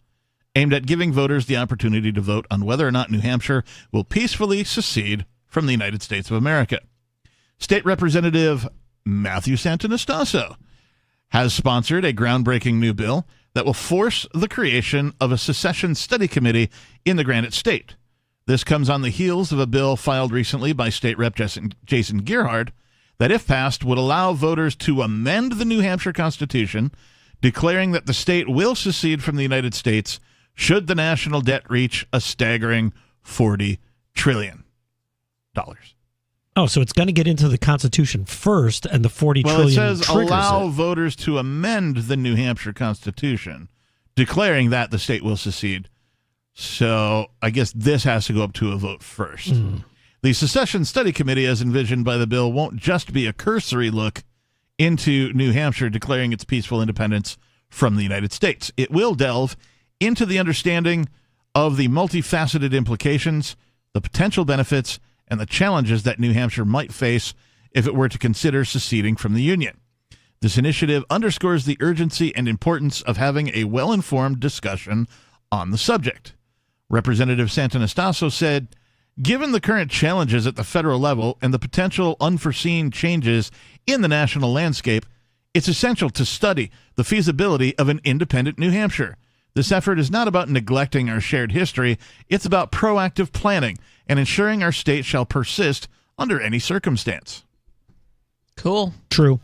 aimed at giving voters the opportunity to vote on whether or not New Hampshire will peacefully secede from the United States of America. State Representative Matthew Santonastasso has sponsored a groundbreaking new bill that will force the creation of a secession study committee in the Granite State. This comes on the heels of a bill filed recently by State Rep. Jason Gerhard that, if passed, would allow voters to amend the New Hampshire Constitution, declaring that the state will secede from the United States should the national debt reach a staggering $40 trillion. Oh, so it's going to get into the Constitution first, and the $40 trillion it says triggers allow it. voters to amend the New Hampshire Constitution, declaring that the state will secede. So I guess this has to go up to a vote first. The Secession Study Committee, as envisioned by the bill, won't just be a cursory look into New Hampshire declaring its peaceful independence from the United States. It will delve into the understanding of the multifaceted implications, the potential benefits, and the challenges that New Hampshire might face if it were to consider seceding from the Union. This initiative underscores the urgency and importance of having a well-informed discussion on the subject. Representative Santonastasso said, given the current challenges at the federal level and the potential unforeseen changes in the national landscape, it's essential to study the feasibility of an independent New Hampshire. This effort is not about neglecting our shared history. It's about proactive planning and ensuring our state shall persist under any circumstance. Cool. True.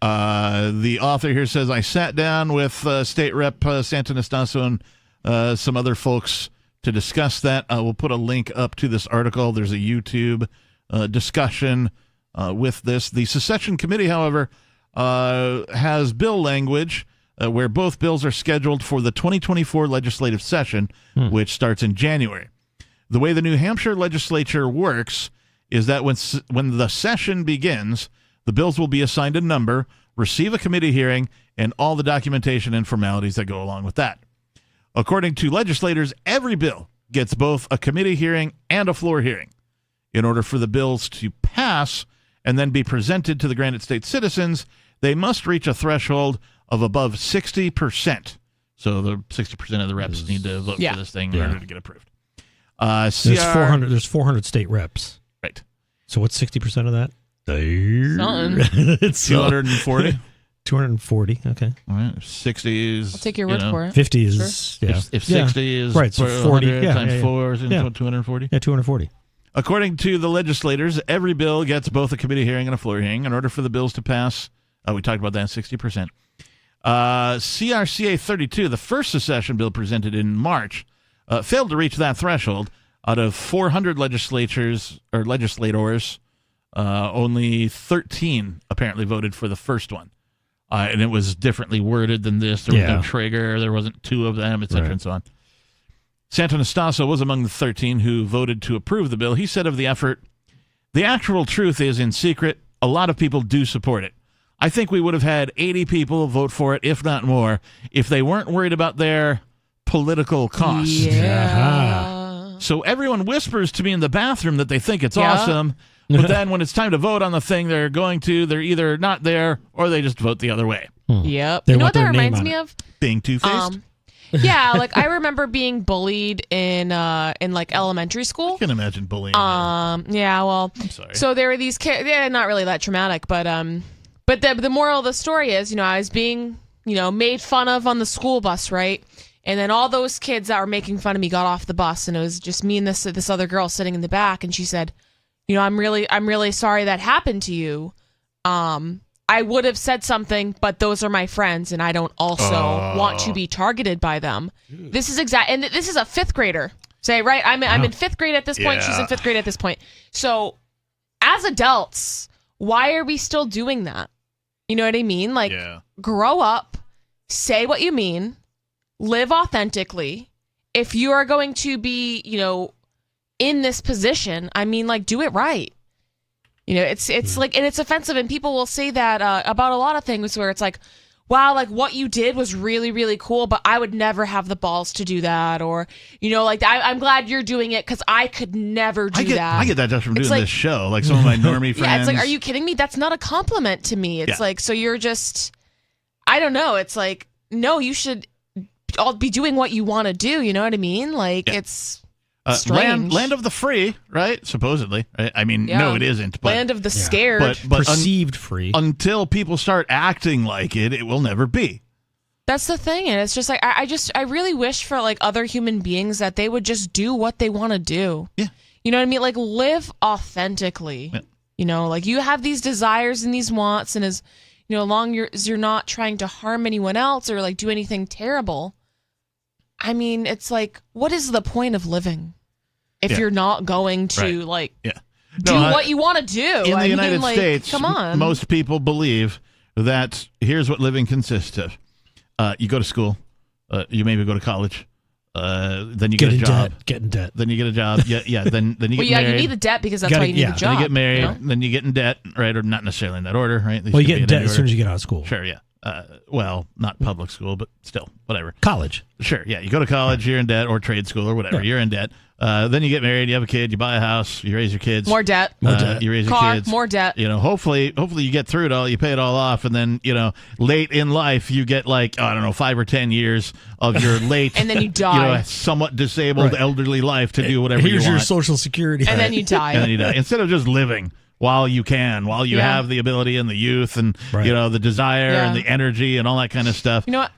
The author here says, I sat down with State Rep. Santonastasso and some other folks to discuss that. We'll put a link up to this article. There's a YouTube discussion with this. The Secession Committee, however, has bill language where both bills are scheduled for the 2024 legislative session, which starts in January. The way the New Hampshire legislature works is that when the session begins, the bills will be assigned a number, receive a committee hearing, and all the documentation and formalities that go along with that. According to legislators, every bill gets both a committee hearing and a floor hearing. In order for the bills to pass and then be presented to the Granite State citizens, they must reach a threshold of above 60%. So the 60% of the reps need to vote for this thing in order to get approved. There's 400 state reps. Right. So what's 60% of that? It's 240. 240. Okay. All right. 60 is. I'll take your word for it. 50 is. Sure. Yeah. If 60 is right, so 40 times 4 is 240. Yeah, 240. According to the legislators, every bill gets both a committee hearing and a floor hearing. In order for the bills to pass, we talked about that, 60%. CRCA 32, the first secession bill presented in March, failed to reach that threshold. out of 400 legislators, only 13 apparently voted for the first one. And it was differently worded than this. There was no trigger. There wasn't two of them, et cetera, and so on. Sant'Anastaso was among the 13 who voted to approve the bill. He said of the effort, "The actual truth is, in secret, a lot of people do support it. I think we would have had 80 people vote for it, if not more, if they weren't worried about their political costs." Yeah. So everyone whispers to me in the bathroom that they think it's awesome, but then when it's time to vote on the thing they're either not there or they just vote the other way. Yep. You know what that reminds me of? Being two-faced? Yeah, like I remember being bullied in like elementary school. I can imagine bullying. Yeah, well, I'm sorry. So there were these kids. Yeah, not really that traumatic, but the moral of the story is, I was being, made fun of on the school bus, right? And then all those kids that were making fun of me got off the bus, and it was just me and this other girl sitting in the back, and she said, I'm really sorry that happened to you. I would have said something, but those are my friends, and I don't also want to be targeted by them. This is and this is a fifth grader. Say, right? I'm in fifth grade at this point. She's in fifth grade at this point. So, as adults, why are we still doing that? You know what I mean? Like, grow up, say what you mean, live authentically. If you are going to be, in this position, do it right. It's like, and it's offensive, and people will say that about a lot of things where it's like, wow, like what you did was really, really cool, but I would never have the balls to do that. Or, I'm glad you're doing it because I could never do that. I get that just from doing this show. Like some of my normie friends. Yeah, it's like, are you kidding me? That's not a compliment to me. It's like, so you're just, I don't know. It's like, no, you should all be doing what you want to do. You know what I mean? Like it's strange. Land of the free, right? Supposedly. Right? I mean, no, it isn't. But, land of the scared. But perceived free. Until people start acting like it will never be. That's the thing. And it's just like, I really wish for like other human beings that they would just do what they want to do. Yeah. You know what I mean? Like live authentically. Yeah. Like you have these desires and these wants, and as long as you're not trying to harm anyone else or like do anything terrible. I mean, it's like, what is the point of living if you're not going to do what you want to do? In the United States, come on. Most people believe that here's what living consists of. You go to school, you maybe go to college, then you get a job. Get in debt. Then you get a job. Then you get married. You need the debt because that's why you need the job. Then you get married, then you get in debt, right? Or not necessarily in that order, right? Well, you get in debt as soon as you get out of school. Sure, yeah. Well, not public school, but still, whatever. College. Sure, yeah. You go to college, you're in debt, or trade school, or whatever. You're in debt. Then you get married, you have a kid, you buy a house, you raise your kids. More debt. You raise your kids. More debt. Hopefully you get through it all, you pay it all off, and then, late in life, you get 5 or 10 years of your late, and then you die. Somewhat disabled elderly life to do whatever you want. Here's your Social Security. And then you die. And then you die. Instead of just living while you have the ability and the youth and, the desire and the energy and all that kind of stuff. You know what?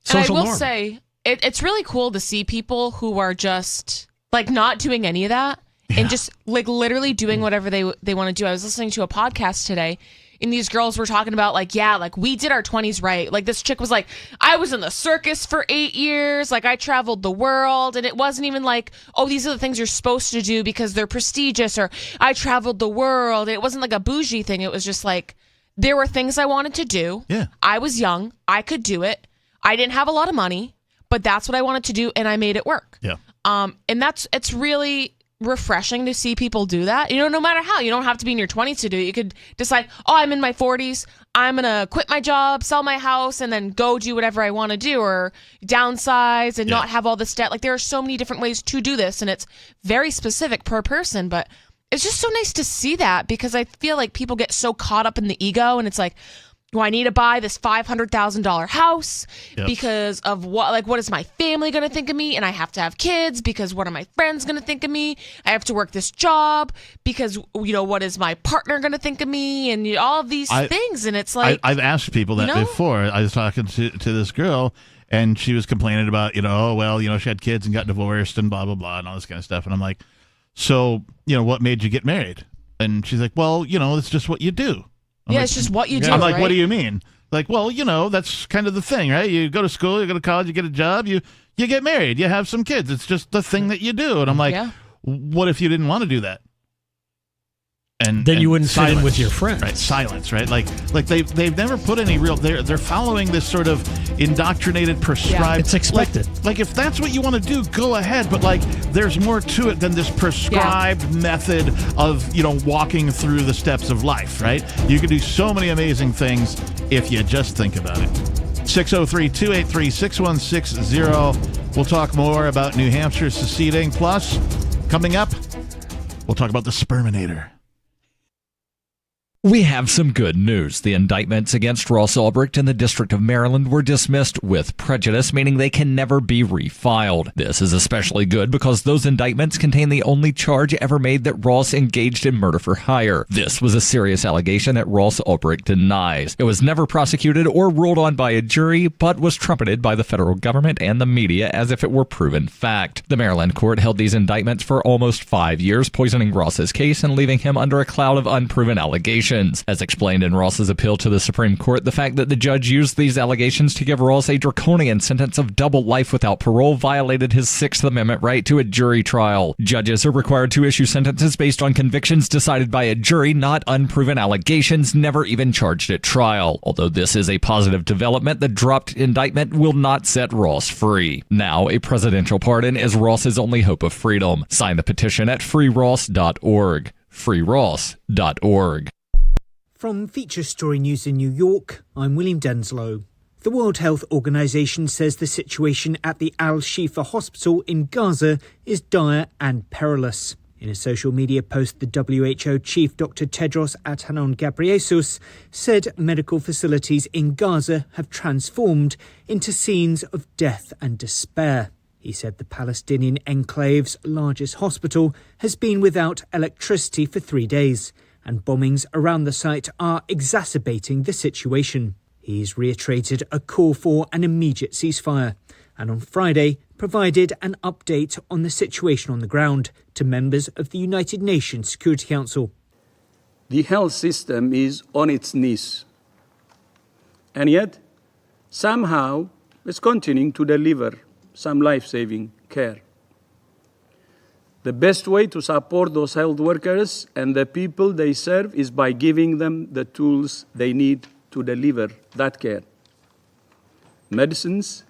And I will say, it's really cool to see people who are just not doing any of that and just literally doing whatever they want to do. I was listening to a podcast today, and these girls were talking about we did our 20s right. Like this chick was like, I was in the circus for 8 years. Like I traveled the world, and it wasn't even like, oh, these are the things you're supposed to do because they're prestigious, or I traveled the world. It wasn't like a bougie thing. It was just like, there were things I wanted to do. Yeah. I was young. I could do it. I didn't have a lot of money, but that's what I wanted to do, and I made it work. Yeah. And it's really refreshing to see people do that. No matter how, you don't have to be in your 20s to do it. You could decide, I'm in my 40s, I'm gonna quit my job, sell my house, and then go do whatever I want to do, or downsize and not have all this debt. Like there are so many different ways to do this, and it's very specific per person, but it's just so nice to see that, because I feel like people get so caught up in the ego, and it's like, do I need to buy this $500,000 house because of what is my family going to think of me? And I have to have kids because what are my friends going to think of me? I have to work this job because, what is my partner going to think of me? And all of these things. And it's like, I've asked people that before. I was talking to this girl, and she was complaining about, she had kids and got divorced and blah, blah, blah, and all this kind of stuff. And I'm like, so, what made you get married? And she's like, well, it's just what you do. It's just what you do. I'm like, right? What do you mean? Like, well, that's kind of the thing, right? You go to school, you go to college, you get a job, you get married, you have some kids. It's just the thing that you do. And I'm like, What if you didn't want to do that? And then you wouldn't silence, sit in with your friends. right? Silence, right? Like they've never put any real. They're following this sort of indoctrinated, prescribed. It's expected. Like if that's what you want to do, go ahead. But like, there's more to it than this prescribed method of walking through the steps of life, right? You can do so many amazing things if you just think about it. 603-283-6160. We'll talk more about New Hampshire seceding. Plus, coming up, we'll talk about the Sperminator. We have some good news. The indictments against Ross Ulbricht in the District of Maryland were dismissed with prejudice, meaning they can never be refiled. This is especially good because those indictments contain the only charge ever made that Ross engaged in murder for hire. This was a serious allegation that Ross Ulbricht denies. It was never prosecuted or ruled on by a jury, but was trumpeted by the federal government and the media as if it were proven fact. The Maryland court held these indictments for almost 5 years, poisoning Ross's case and leaving him under a cloud of unproven allegations. As explained in Ross's appeal to the Supreme Court, the fact that the judge used these allegations to give Ross a draconian sentence of double life without parole violated his Sixth Amendment right to a jury trial. Judges are required to issue sentences based on convictions decided by a jury, not unproven allegations never even charged at trial. Although this is a positive development, the dropped indictment will not set Ross free. Now, a presidential pardon is Ross's only hope of freedom. Sign the petition at freeross.org. freeross.org. From Feature Story News in New York, I'm William Denslow. The World Health Organization says the situation at the Al-Shifa hospital in Gaza is dire and perilous. In a social media post, the WHO chief, Dr. Tedros Adhanom Ghebreyesus, said medical facilities in Gaza have transformed into scenes of death and despair. He said the Palestinian enclave's largest hospital has been without electricity for 3 days, and bombings around the site are exacerbating the situation. He's reiterated a call for an immediate ceasefire, and on Friday provided an update on the situation on the ground to members of the United Nations Security Council. The health system is on its knees, and yet somehow it's continuing to deliver some life-saving care. The best way to support those health workers and the people they serve is by giving them the tools they need to deliver that care. Medicines,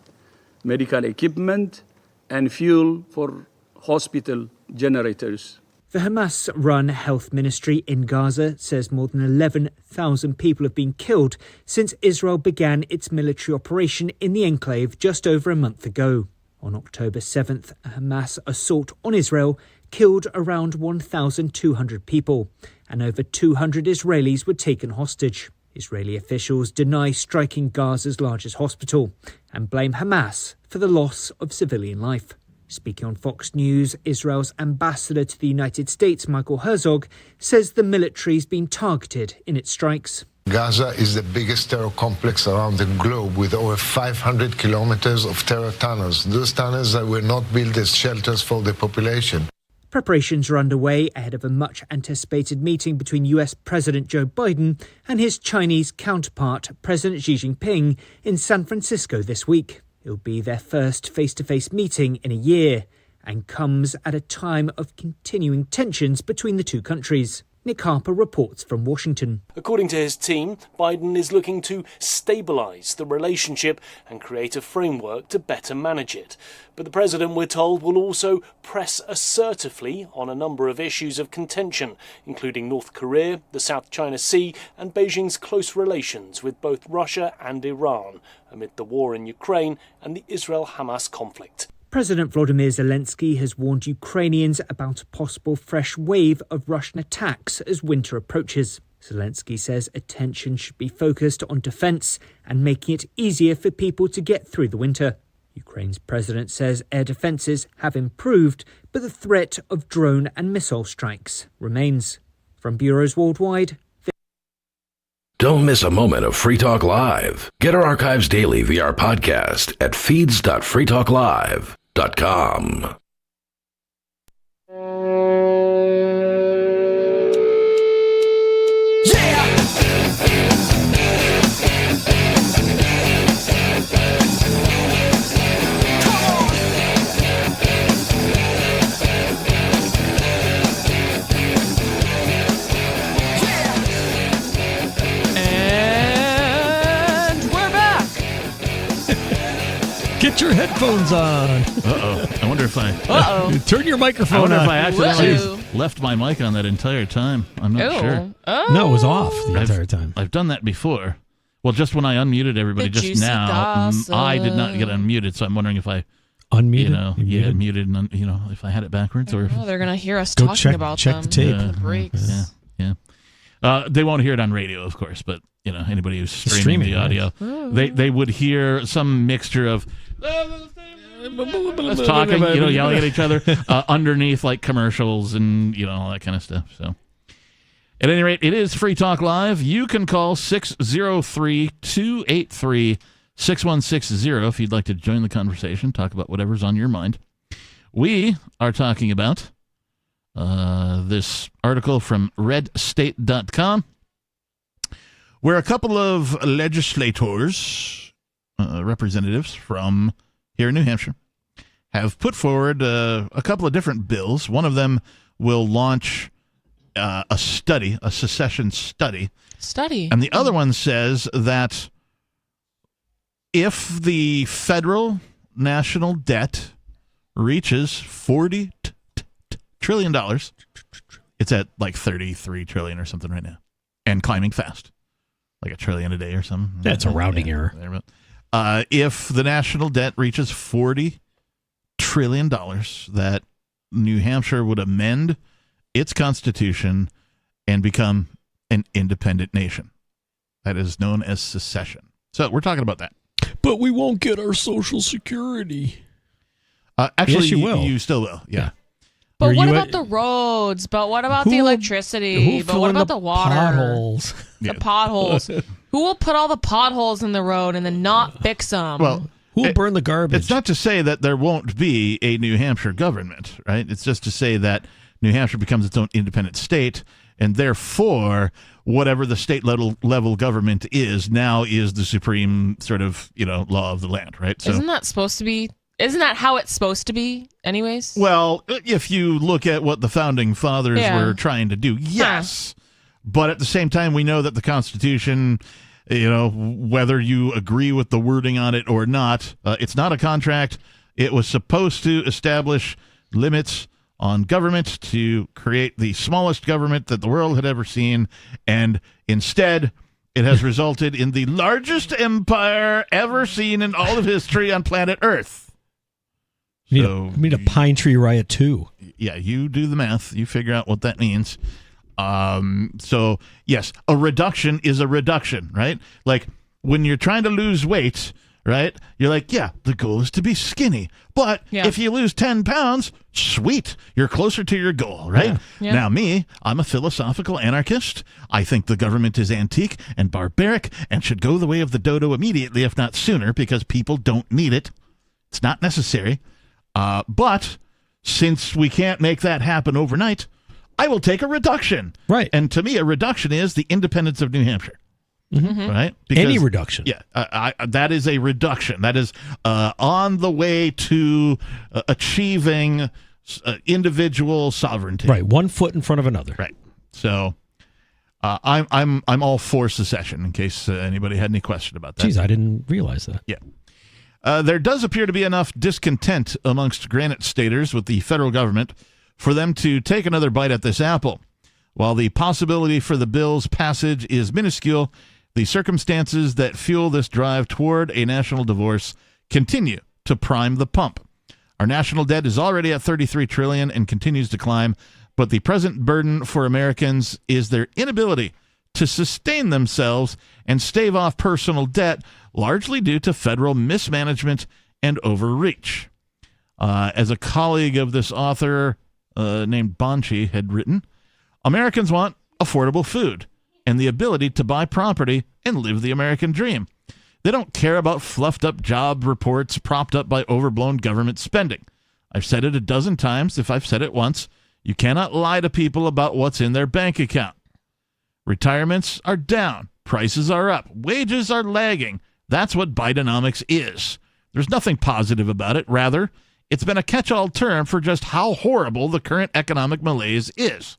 medical equipment, and fuel for hospital generators. The Hamas-run health ministry in Gaza says more than 11,000 people have been killed since Israel began its military operation in the enclave just over a month ago. On October 7th, a Hamas assault on Israel killed around 1,200 people, and over 200 Israelis were taken hostage. Israeli officials deny striking Gaza's largest hospital and blame Hamas for the loss of civilian life. Speaking on Fox News, Israel's ambassador to the United States, Michael Herzog, says the military's been targeted in its strikes. Gaza is the biggest terror complex around the globe with over 500 kilometers of terror tunnels. Those tunnels were not built as shelters for the population. Preparations are underway ahead of a much-anticipated meeting between US President Joe Biden and his Chinese counterpart, President Xi Jinping, in San Francisco this week. It will be their first face-to-face meeting in a year and comes at a time of continuing tensions between the two countries. Nick Harper reports from Washington. According to his team, Biden is looking to stabilise the relationship and create a framework to better manage it. But the president, we're told, will also press assertively on a number of issues of contention, including North Korea, the South China Sea, and Beijing's close relations with both Russia and Iran, amid the war in Ukraine and the Israel-Hamas conflict. President Volodymyr Zelensky has warned Ukrainians about a possible fresh wave of Russian attacks as winter approaches. Zelensky says attention should be focused on defence and making it easier for people to get through the winter. Ukraine's president says air defences have improved, but the threat of drone and missile strikes remains. From bureaus worldwide, Don't miss a moment of Free Talk Live. Get our archives daily via our podcast at feeds.freetalklive.com. microphone's on. Uh-oh. I wonder if I... Turn your microphone I wonder on. if I accidentally left my mic on that entire time. I'm not sure. No, it was off the entire time. I've done that before. Well, just when I unmuted everybody The just juicy now, gossip. I did not get unmuted, so I'm wondering if I... Unmuted? Muted, and if I had it backwards or... Oh, they're going to hear us Go talking about check them. the tape. in the breaks. Yeah. They won't hear it on radio, of course, but anybody who's streaming Streaming, the audio, right. they would hear some mixture of us talking, yelling at each other underneath like commercials and all that kind of stuff. So, at any rate, it is Free Talk Live. You can call 603-283-6160 if you'd like to join the conversation, talk about whatever's on your mind. We are talking about this article from redstate.com, where a couple of legislators, representatives from here in New Hampshire, have put forward a couple of different bills. One of them will launch a secession study. And the other one says that if the federal national debt reaches $40 trillion, it's at like 33 trillion or something right now, and climbing fast, like $1 trillion a day or something. That's a rounding error. If the national debt reaches $40 trillion, that New Hampshire would amend its constitution and become an independent nation. That is known as secession. So we're talking about that. But we won't get our Social Security. Actually, yes, you will. You still will. Yeah. But what about the roads? But what about the electricity? But what about the water? Potholes? The potholes. Who will put all the potholes in the road and then not fix them? Well, who will burn the garbage? It's not to say that there won't be a New Hampshire government, right? It's just to say that New Hampshire becomes its own independent state, and therefore, whatever the state level government is now is the supreme sort of law of the land, right? So, Isn't that how it's supposed to be, anyways? Well, if you look at what the founding fathers were trying to do, yes. But at the same time, we know that the Constitution, whether you agree with the wording on it or not, it's not a contract. It was supposed to establish limits on government to create the smallest government that the world had ever seen. And instead, it has resulted in the largest empire ever seen in all of history on planet Earth. We need a Pine Tree Riot too. Yeah, you do the math. You figure out what that means. So, yes, a reduction is a reduction, right? Like when you're trying to lose weight, right? You're like, yeah, the goal is to be skinny. But if you lose 10 pounds, sweet, you're closer to your goal, right? Yeah. Now, I'm a philosophical anarchist. I think the government is antique and barbaric and should go the way of the dodo immediately, if not sooner, because people don't need it. It's not necessary. But since we can't make that happen overnight, I will take a reduction. Right. And to me, a reduction is the independence of New Hampshire. Mm-hmm. Right? Any reduction. Yeah. That is a reduction. That is on the way to achieving individual sovereignty. Right. One foot in front of another. Right. So I'm all for secession, in case anybody had any question about that. Geez, I didn't realize that. Yeah. There does appear to be enough discontent amongst Granite Staters with the federal government for them to take another bite at this apple. While the possibility for the bill's passage is minuscule, the circumstances that fuel this drive toward a national divorce continue to prime the pump. Our national debt is already at $33 trillion and continues to climb, but the present burden for Americans is their inability to sustain themselves and stave off personal debt, largely due to federal mismanagement and overreach. As a colleague of this author named Bonchi had written, Americans want affordable food and the ability to buy property and live the American dream. They don't care about fluffed up job reports propped up by overblown government spending. I've said it a dozen times. If I've said it once, you cannot lie to people about what's in their bank account. Retirements are down. Prices are up. Wages are lagging. That's what Bidenomics is. There's nothing positive about it. Rather, it's been a catch-all term for just how horrible the current economic malaise is.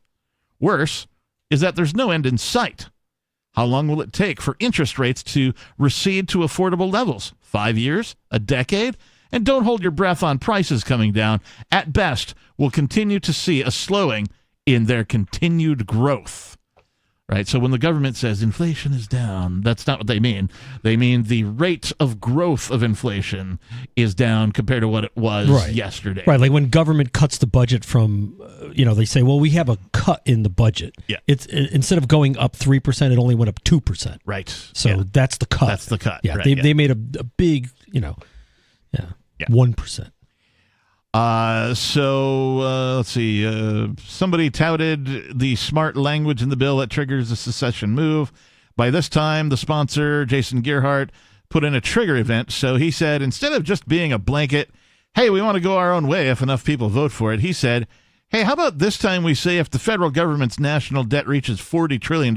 Worse is that there's no end in sight. How long will it take for interest rates to recede to affordable levels? 5 years? A decade? And don't hold your breath on prices coming down. At best, we'll continue to see a slowing in their continued growth. Right? So when the government says inflation is down, that's not what they mean. They mean the rate of growth of inflation is down compared to what it was yesterday. Right, like when government cuts the budget from, they say, well, we have a cut in the budget. Yeah. It's instead of going up 3%, it only went up 2%. Right. So that's the cut. That's the cut. Yeah, right, they made a big, 1%. Let's see. Somebody touted the smart language in the bill that triggers a secession move. By this time, the sponsor, Jason Gearhart, put in a trigger event. So he said, instead of just being a blanket, hey, we want to go our own way if enough people vote for it, he said, hey, how about this time we say if the federal government's national debt reaches $40 trillion,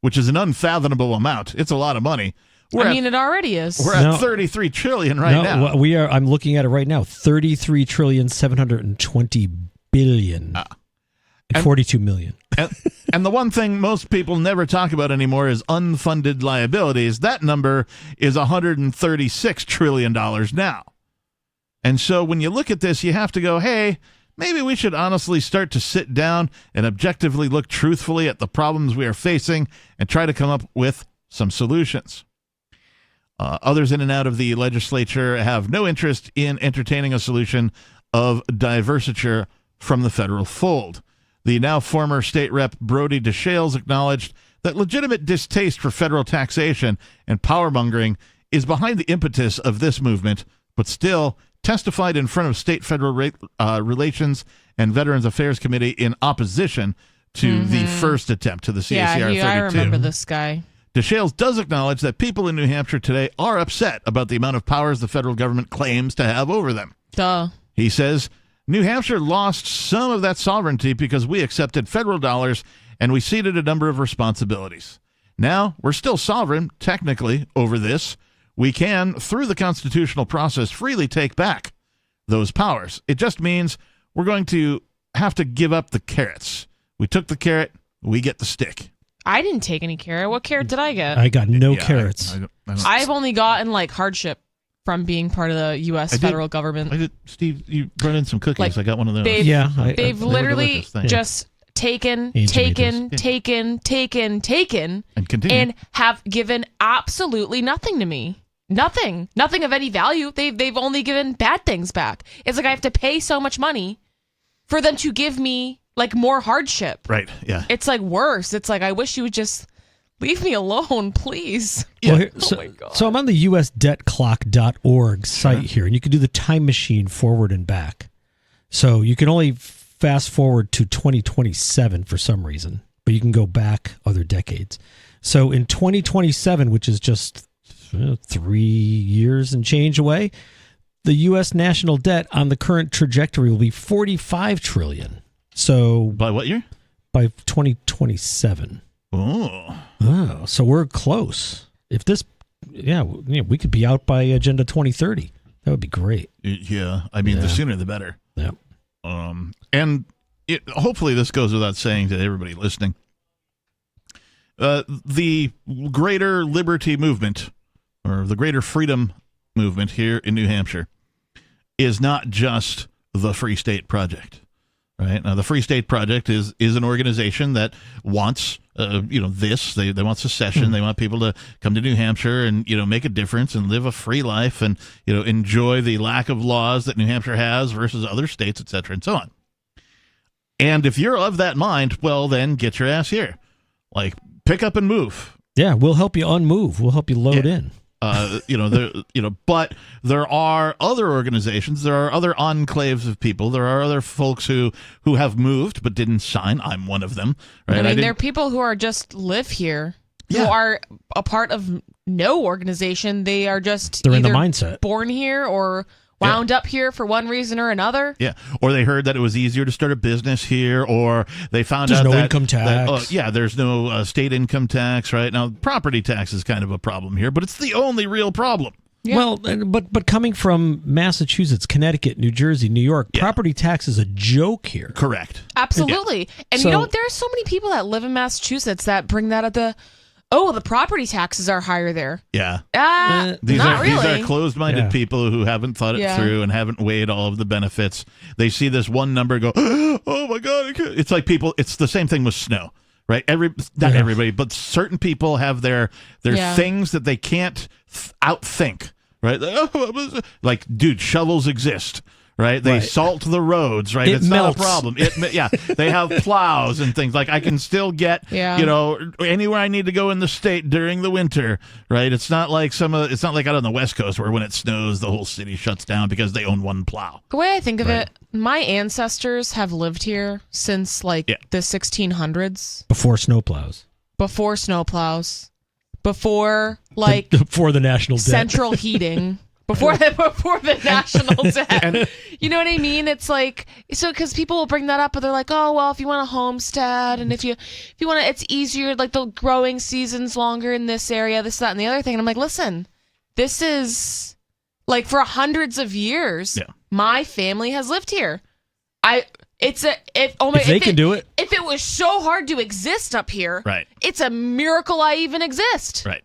which is an unfathomable amount. It's a lot of money. It already is. We're at $33 trillion now. We are. I'm looking at it right now. $33,720,000,000,000 and 42 million. And the one thing most people never talk about anymore is unfunded liabilities. That number is $136 trillion now. And so when you look at this, you have to go, hey, maybe we should honestly start to sit down and objectively look truthfully at the problems we are facing and try to come up with some solutions. Others in and out of the legislature have no interest in entertaining a solution of divestiture from the federal fold. The now former state rep Brody DeShales acknowledged that legitimate distaste for federal taxation and power-mongering is behind the impetus of this movement, but still testified in front of State Federal Relations and Veterans Affairs Committee in opposition to the first attempt to the CACR 32. Yeah, I remember this guy. DeShales does acknowledge that people in New Hampshire today are upset about the amount of powers the federal government claims to have over them. Duh. He says, New Hampshire lost some of that sovereignty because we accepted federal dollars and we ceded a number of responsibilities. Now, we're still sovereign, technically, over this. We can, through the constitutional process, freely take back those powers. It just means we're going to have to give up the carrots. We took the carrot, we get the stick. I didn't take any carrot. What carrot did I get? I got no carrots. I've only gotten hardship from being part of the U.S. federal government. Steve, you brought in some cookies. I got one of those. They've literally just taken, and have given absolutely nothing to me. Nothing of any value. They've only given bad things back. It's like I have to pay so much money for them to give me more hardship. Right, yeah. It's worse. It's I wish you would just leave me alone, please. Yeah. Well, so I'm on the usdebtclock.org site here, and you can do the time machine forward and back. So you can only fast forward to 2027 for some reason, but you can go back other decades. So in 2027, which is just 3 years and change away, the U.S. national debt on the current trajectory will be $45 trillion. So by what year? By 2027. Oh, so we're close. If this, we could be out by Agenda 2030. That would be great. Yeah, I mean, the sooner the better. Yeah. And hopefully this goes without saying to everybody listening. The greater liberty movement, or the greater freedom movement here in New Hampshire, is not just the Free State Project. Right now, the Free State Project is an organization that wants, this. They want secession. They want people to come to New Hampshire and make a difference and live a free life and enjoy the lack of laws that New Hampshire has versus other states, et cetera, and so on. And if you're of that mind, well, then get your ass here. Pick up and move. Yeah, we'll help you unmove. We'll help you load in. But there are other organizations, there are other enclaves of people, there are other folks who have moved but didn't sign. I'm one of them. Right? I mean, there are people who are just live here, who are a part of no organization. They are just they're either in the mindset, born here or wound up here for one reason or another. Yeah, or they heard that it was easier to start a business here, or they found there's out no that income tax. There's no state income tax. Right now, property tax is kind of a problem here, but it's the only real problem. Yeah. Well, but coming from Massachusetts, Connecticut, New Jersey, New York, property tax is a joke here. Correct. Absolutely. And there are so many people that live in Massachusetts that bring that at the oh, the property taxes are higher there. Yeah. These are closed-minded people who haven't thought it Yeah. through and haven't weighed all of the benefits. They see this one number and go, oh my God. It's like people, it's the same thing with snow, right? Not everybody, but certain people have their things that they can't outthink, right? Like, dude, shovels exist. Right, they salt the roads. Right, it's melts. not a problem. They have plows and things. Like I can still get, anywhere I need to go in the state during the winter. Right, it's not like it's not like out on the West Coast where when it snows the whole city shuts down because they own one plow. The way I think of it, my ancestors have lived here since the 1600s. Before snowplows. Before snowplows. Before before the national debt. central heating. Before the national debt. You know what I mean? It's like, so because people will bring that up, but they're like, oh, well, if you want a homestead and if you want to, it's easier, like the growing season's longer in this area, this, that, and the other thing. And I'm like, listen, this is like for hundreds of years, my family has lived here. If they can do it. If it was so hard to exist up here, it's a miracle I even exist. Right.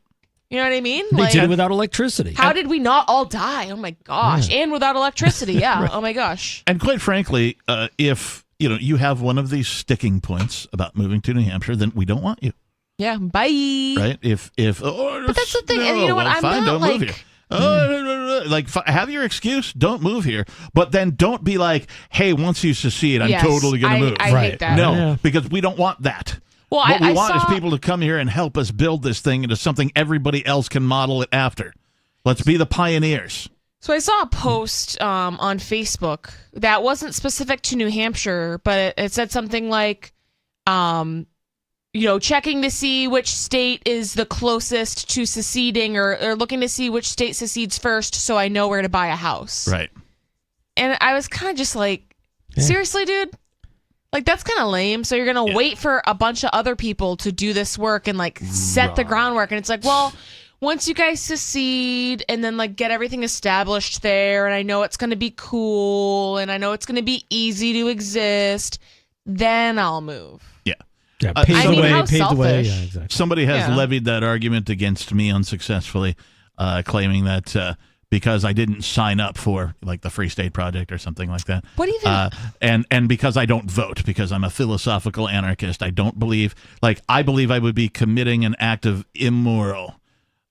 You know what I mean? They did it without electricity. How did we not all die? Oh my gosh. And without electricity, yeah. Oh my gosh. And quite frankly, if you have one of these sticking points about moving to New Hampshire, then we don't want you. Yeah, bye. Right? If but that's the thing. And you know what? I'm fine, not don't move here. Have your excuse. Don't move here. But then don't be like, hey, once you secede, I'm totally going to move. I hate that. No, because we don't want that. Well, what we want is people to come here and help us build this thing into something everybody else can model it after. Let's be the pioneers. So I saw a post on Facebook that wasn't specific to New Hampshire, but it said something like, checking to see which state is the closest to seceding or looking to see which state secedes first so I know where to buy a house. Right. And I was kind of just like, seriously, dude? Like, that's kind of lame. So you're going to wait for a bunch of other people to do this work and, set the groundwork. And it's like, well, once you guys secede and then, get everything established there, and I know it's going to be cool, and I know it's going to be easy to exist, then I'll move. Yeah. Yeah, paved the way. Yeah, exactly. Somebody has levied that argument against me unsuccessfully, claiming that... because I didn't sign up for the Free State Project or something like that. What even? And because I don't vote, because I'm a philosophical anarchist, I don't believe I believe I would be committing an act of immoral.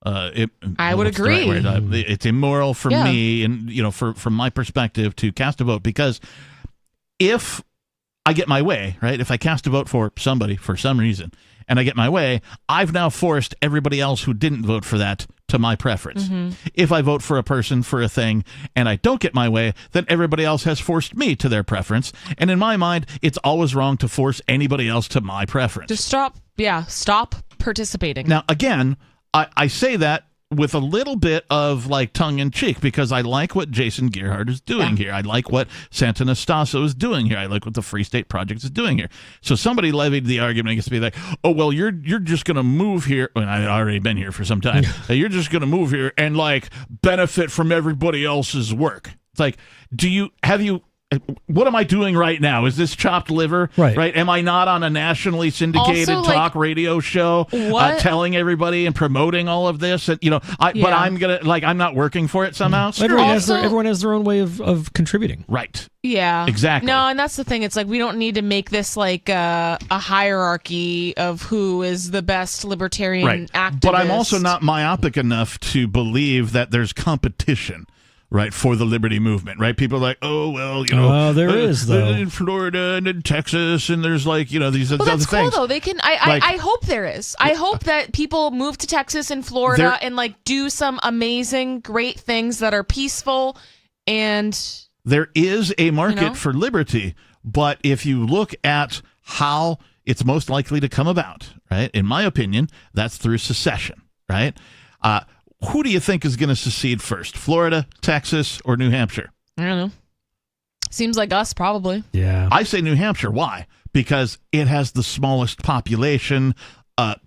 I would agree. It's immoral for me, and from my perspective, to cast a vote, because if I get my way, right? If I cast a vote for somebody for some reason, and I get my way, I've now forced everybody else who didn't vote for that to my preference. Mm-hmm. If I vote for a person for a thing and I don't get my way, then everybody else has forced me to their preference. And in my mind, it's always wrong to force anybody else to my preference. Just stop participating. Now, again, I say that with a little bit of tongue-in-cheek, because I like what Jason Gearhart is doing here. I like what Santanastasso is doing here. I like what the Free State Project is doing here. So somebody levied the argument against me like, oh, well, you're just going to move here. And I've already been here for some time. You're just going to move here and benefit from everybody else's work. It's like, what am I doing right now? Is this chopped liver? Right? Am I not on a nationally syndicated talk radio show telling everybody and promoting all of this? And, but I'm gonna I'm not working for it somehow. Everyone has their own way of contributing. Right. Yeah. Exactly. No, and that's the thing. It's we don't need to make this a hierarchy of who is the best libertarian activist. But I'm also not myopic enough to believe that there's competition. Right, for the liberty movement, right? People are like, oh, well, there is, though. In Florida and in Texas, and there's these other that's things. Cool, though. They can, I hope there is. I hope that people move to Texas and Florida and do some amazing, great things that are peaceful, and... There is a market for liberty, but if you look at how it's most likely to come about, right, in my opinion, that's through secession, right? Who do you think is going to secede first, Florida, Texas, or New Hampshire? I don't know. Seems like us, probably. Yeah. I say New Hampshire. Why? Because it has the smallest population,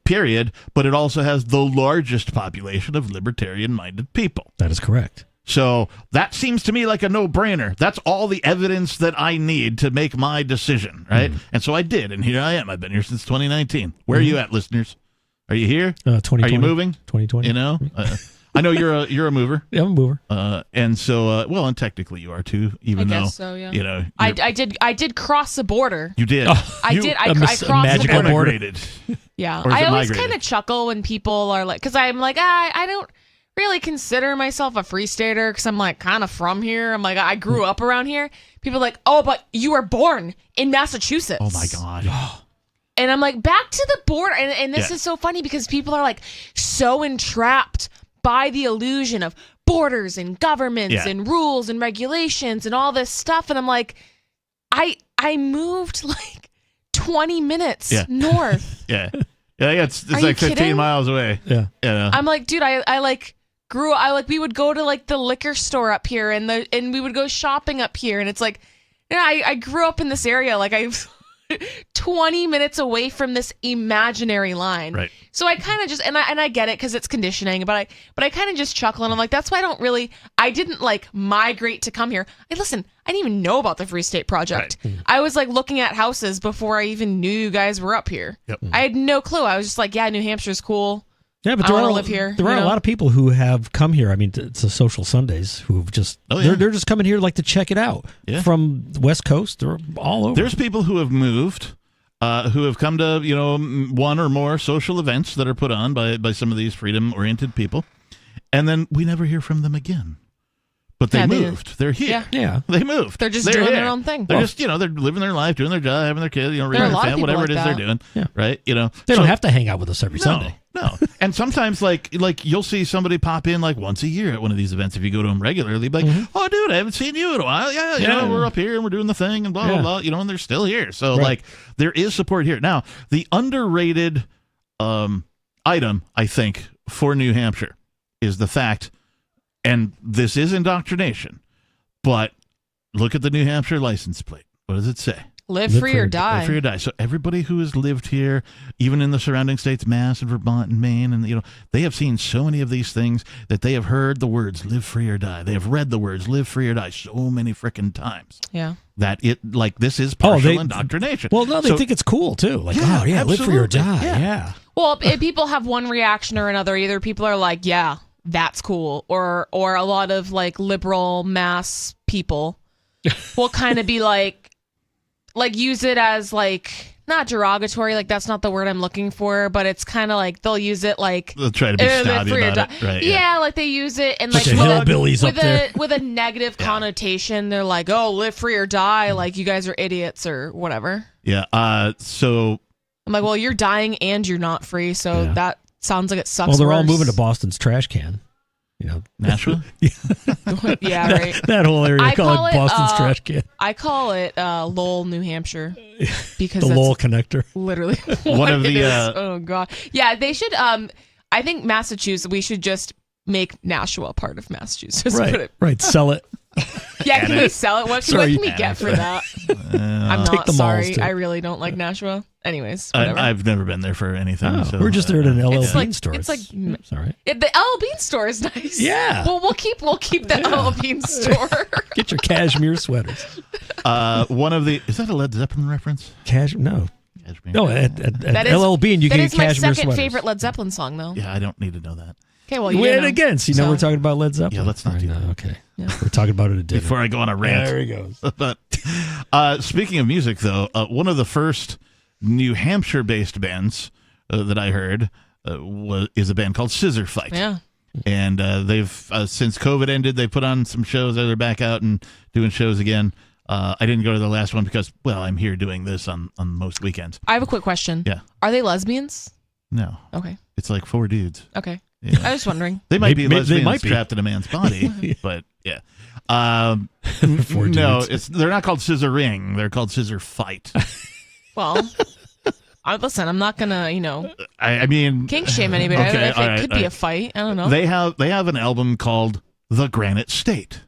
period, but it also has the largest population of libertarian-minded people. That is correct. So that seems to me like a no-brainer. That's all the evidence that I need to make my decision, right? And so I did, and here I am. I've been here since 2019. Where are you at, listeners? Are you here? 2020. Are you moving? 2020. You know, I know you're a mover. Yeah, I'm a mover. And so, well, and technically you are too, even I though guess so, yeah. you know I did cross the border. you did. I crossed the border. Immigrated. Yeah, Or is I it always migrated? kind of chuckle when people are like, because I'm like, I don't really consider myself a free stater because I'm like kind of from here. I'm like, I grew up around here. People are like, oh, but you were born in Massachusetts. Oh my God. And I'm like, back to the border. And this Yeah. is so funny because people are like so entrapped by the illusion of borders and governments Yeah. and rules and regulations and all this stuff. And I'm like, I moved like 20 minutes north. Yeah. Yeah, it's Are like you 15 kidding? miles away. Yeah. Yeah. I'm like, dude, I like grew up. We would go to like the liquor store up here and we would go shopping up here. And it's like, you know, I grew up in this area. Like I 20 minutes away from this imaginary line. Right. So I kind of just, and I get it because it's conditioning, but I kind of just chuckle and I'm like, that's why I didn't like migrate to come here. I didn't even know about the Free State Project. Right. I was like looking at houses before I even knew you guys were up here. Yep. I had no clue. I was just like, yeah, New Hampshire's cool. Yeah, but I there want are to live here. There are a lot of people who have come here. I mean, it's a Social Sundays who've just they're just coming here like to check it out from the West Coast. They're all over. There's people who have moved, who have come to one or more social events that are put on by some of these freedom-oriented people, and then we never hear from them again. But they moved. They're here. Yeah. They moved. They're just doing their own thing. They're just, they're living their life, doing their job, having their kids, There are a raising lot their of family, whatever people it is like they're doing. Yeah. Right? They don't have to hang out with us every Sunday. No. And sometimes, like you'll see somebody pop in like once a year at one of these events if you go to them regularly. Like, oh, dude, I haven't seen you in a while. Yeah, you know, we're up here and we're doing the thing and blah, blah, blah, and they're still here. So, like, there is support here. Now, the underrated item, I think, for New Hampshire is the fact, and this is indoctrination, but look at the New Hampshire license plate. What does it say? Live free or die. Live free or die. So everybody who has lived here, even in the surrounding states, Mass and Vermont and Maine, and they have seen so many of these things that they have heard the words "live free or die." They have read the words "live free or die" so many frickin' times. Yeah. That this is partial indoctrination. Well, no, they think it's cool too. Like, live free or die. Yeah. Well, people have one reaction or another. Either people are like, yeah, that's cool, or a lot of like liberal mass people will kind of be like use it as like not derogatory, like that's not the word I'm looking for, but it's kind of like they'll use it like they'll try to be snobby about it, right? Yeah, like they use it and like with a negative connotation. They're like, oh, live free or die, like you guys are idiots or whatever. Yeah. So I'm like, well, you're dying and you're not free, so that sounds like it sucks. Well, they're all worse. moving to Boston's trash can. Nashville? Yeah, right. That whole area, call it Boston's trash can. I call it Lowell, New Hampshire, because the that's Lowell connector. Literally one of the. Oh god, yeah. They should. I think Massachusetts. We should just make Nashua part of Massachusetts. Right. Sell it. Yeah, can we sell it? What can we get for that? I'm Take not the sorry. malls, too. I really don't like Nashua. Anyways, whatever. I've never been there for anything. So, we're just there at an LL It's Bean like- store. it's like- sorry. the LL Bean store is nice. Yeah. Well, we'll keep the LL Bean store. Get your cashmere sweaters. One of the is that a Led Zeppelin reference? No. Cashmere. No, at That is- LL Bean you that get is my cashmere second sweaters. favorite Led Zeppelin song, though. Yeah, I don't need to know that. Okay, well, you Win know. again. See, now we're talking about Led Zeppelin. Yeah, let's not do that. Okay. We're talking about it at dinner. Before I go on a rant. There he goes. But speaking of music, though, one of the first New Hampshire-based bands that I heard is a band called Scissor Fight. Yeah. And they've since COVID ended, they put on some shows. They're back out and doing shows again. I didn't go to the last one because, well, I'm here doing this on most weekends. I have a quick question. Yeah. Are they lesbians? No. Okay. It's like 4 dudes. Okay. Yeah. I was just wondering. They might be lesbians they might be. trapped in a man's body, but yeah. 4 No, dudes. they're not called Scissor Ring. They're called Scissor Fight. Well, listen, I'm not gonna, I mean, kink shame anybody. Okay, If all it right, could all be right. a fight. I don't know. They have an album called The Granite State.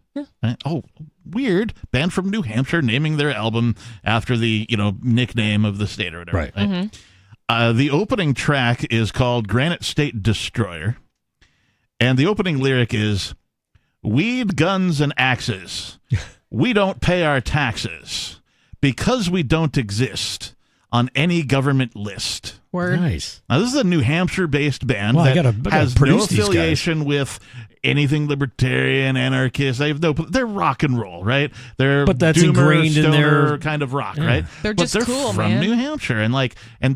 Right? Oh, weird. Band from New Hampshire naming their album after the nickname of the state or whatever. Right. Mm-hmm. The opening track is called Granite State Destroyer. And the opening lyric is, "Weed, guns, and axes. We don't pay our taxes. Because we don't exist, on any government list. Word. Nice. Now, this is a New Hampshire-based band Well, I that gotta has no produce these guys. affiliation with anything libertarian, anarchist. They're rock and roll, right? They're But that's doomer, ingrained in stoner their kind of rock, Yeah. right? They're But just they're cool, from man. New Hampshire, and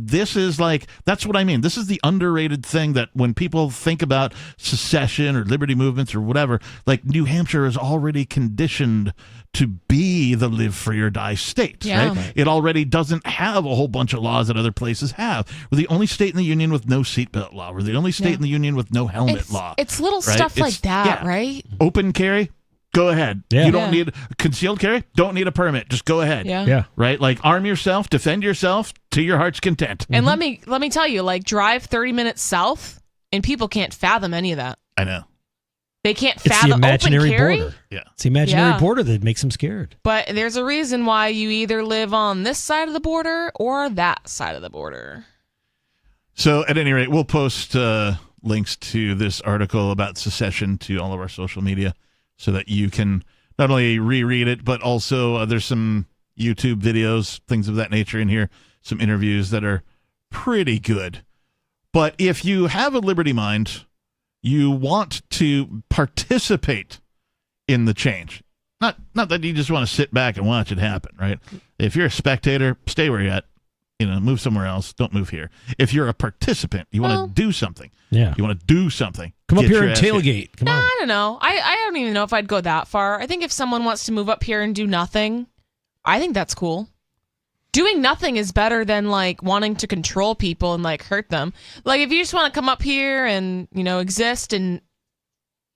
this is like that's what I mean. This is the underrated thing that when people think about secession or liberty movements or whatever, like New Hampshire is already conditioned to be the live free or die state, Yeah. right? It already doesn't have a whole bunch of laws that other places have. We're the only state in the union with no seatbelt law. We're the only state Yeah. in the union with no helmet law. It's little right? stuff like It's- that, yeah. right? Open carry, go ahead. Yeah. You don't Yeah. need concealed carry, don't need a permit. Just go ahead. Yeah. Yeah. Right? Like arm yourself, defend yourself to your heart's content. And let me tell you, like drive 30 minutes south, and people can't fathom any of that. I know. They can't It's the fathom imaginary open carry. border. Yeah. It's the imaginary Yeah. border that makes them scared. But there's a reason why you either live on this side of the border or that side of the border. So at any rate, we'll post links to this article about secession to all of our social media so that you can not only reread it, but also there's some YouTube videos, things of that nature in here, some interviews that are pretty good. But if you have a liberty mind, you want to participate in the change. Not that you just want to sit back and watch it happen, right? If you're a spectator, stay where you're at. Move somewhere else. Don't move here. If you're a participant, you want to do something. Yeah. You want to do something. Come up Get here your and ass here. tailgate. Come on. I don't know. I don't even know if I'd go that far. I think if someone wants to move up here and do nothing, I think that's cool. Doing nothing is better than like wanting to control people and like hurt them. Like if you just want to come up here and exist, and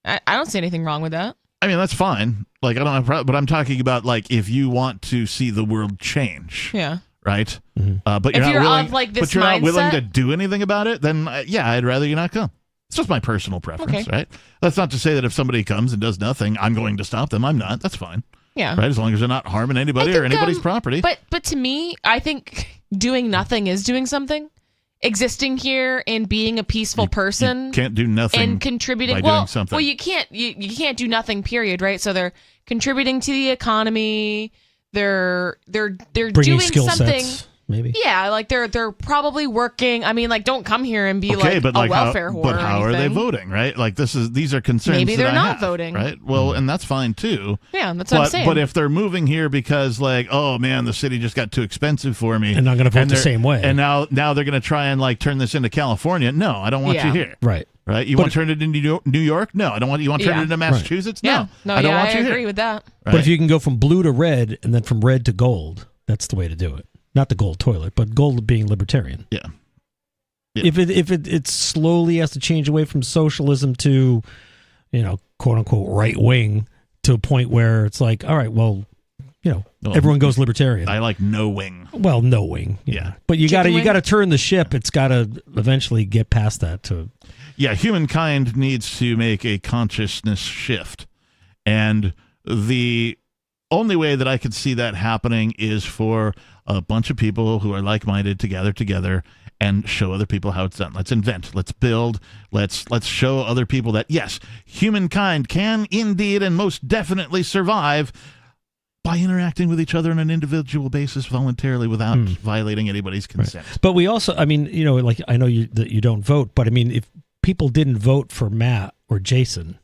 I don't see anything wrong with that. I mean, that's fine. Like I don't have a problem, but I'm talking about like if you want to see the world change. Yeah. Right. Mm-hmm. But If you're you're not willing. of, like, this but you're not willing mindset- to do anything about it. Then yeah, I'd rather you not come. It's just my personal preference, Okay. right? That's not to say that if somebody comes and does nothing, I'm going to stop them. I'm not. That's fine. Yeah. Right. As long as they're not harming anybody or think, anybody's property. But to me, I think doing nothing is doing something. Existing here and being a peaceful person Can't do nothing and contributing. by well, doing something. well, you can't do nothing. Period. Right. So they're contributing to the economy. They're Bringing doing skill something. sets, maybe. Yeah, like they're probably working. I mean, like don't come here and be Okay, like but a like welfare how, whore. but or how are they anything. voting? Right? Like these are concerns. Maybe that they're I not have, voting. Right? Well, and that's fine too. Yeah, that's what I'm saying. But if they're moving here because like, oh man, the city just got too expensive for me, And not gonna vote the they're- same way. and now they're going to try and like turn this into California. No, I don't want Yeah. you here. Right. Right? You But- want to turn it into New York? No, I don't want you. Want to turn Yeah. it into Massachusetts? Yeah. No, I don't want you agree here. with that. Right? But if you can go from blue to red and then from red to gold, that's the way to do it. Not the gold toilet, but gold being libertarian. Yeah. If it slowly has to change away from socialism to, quote unquote right wing to a point where it's like, all right, well, everyone goes libertarian. I like no wing. Well, no wing. Yeah. But you Chicken wing? got to turn the ship. It's got to eventually get past that to. Yeah, humankind needs to make a consciousness shift. And the only way that I could see that happening is for a bunch of people who are like-minded to gather together and show other people how it's done. Let's invent, let's build, let's show other people that, yes, humankind can indeed and most definitely survive by interacting with each other on an individual basis voluntarily without violating anybody's consent. But we also, I mean, like I know that you don't vote, but I mean, if people didn't vote for Matt or Jason,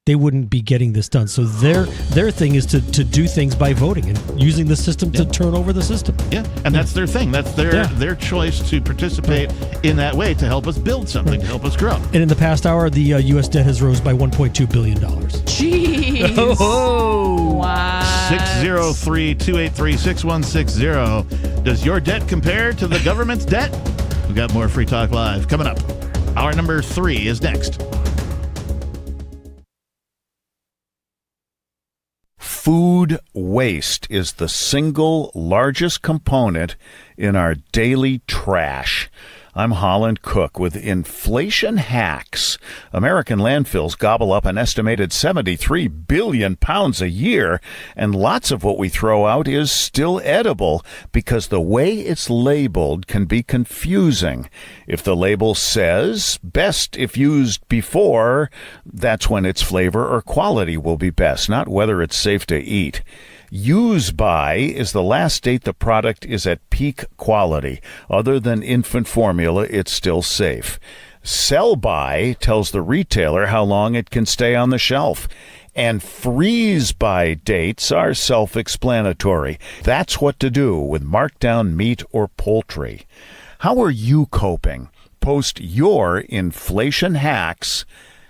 they wouldn't be getting this done. So their thing is to do things by voting and using the system to turn over the system. Yeah, and that's their thing. That's their choice to participate in that way to help us build something, to help us grow. And in the past hour, the U.S. debt has rose by $1.2 billion. Jeez. Oh, wow. 603-283-6160. Does your debt compare to the government's debt? We've got more Free Talk Live coming up. Hour number 3 is next. Food waste is the single largest component in our daily trash. I'm Holland Cook with Inflation Hacks. American landfills gobble up an estimated 73 billion pounds a year, and lots of what we throw out is still edible because the way it's labeled can be confusing. If the label says, best if used before, that's when its flavor or quality will be best, not whether it's safe to eat. Use by is the last date the product is at peak quality. Other than infant formula, it's still safe. Sell by tells the retailer how long it can stay on the shelf. And freeze by dates are self-explanatory. That's what to do with markdown meat or poultry. How are you coping? Post your inflation hacks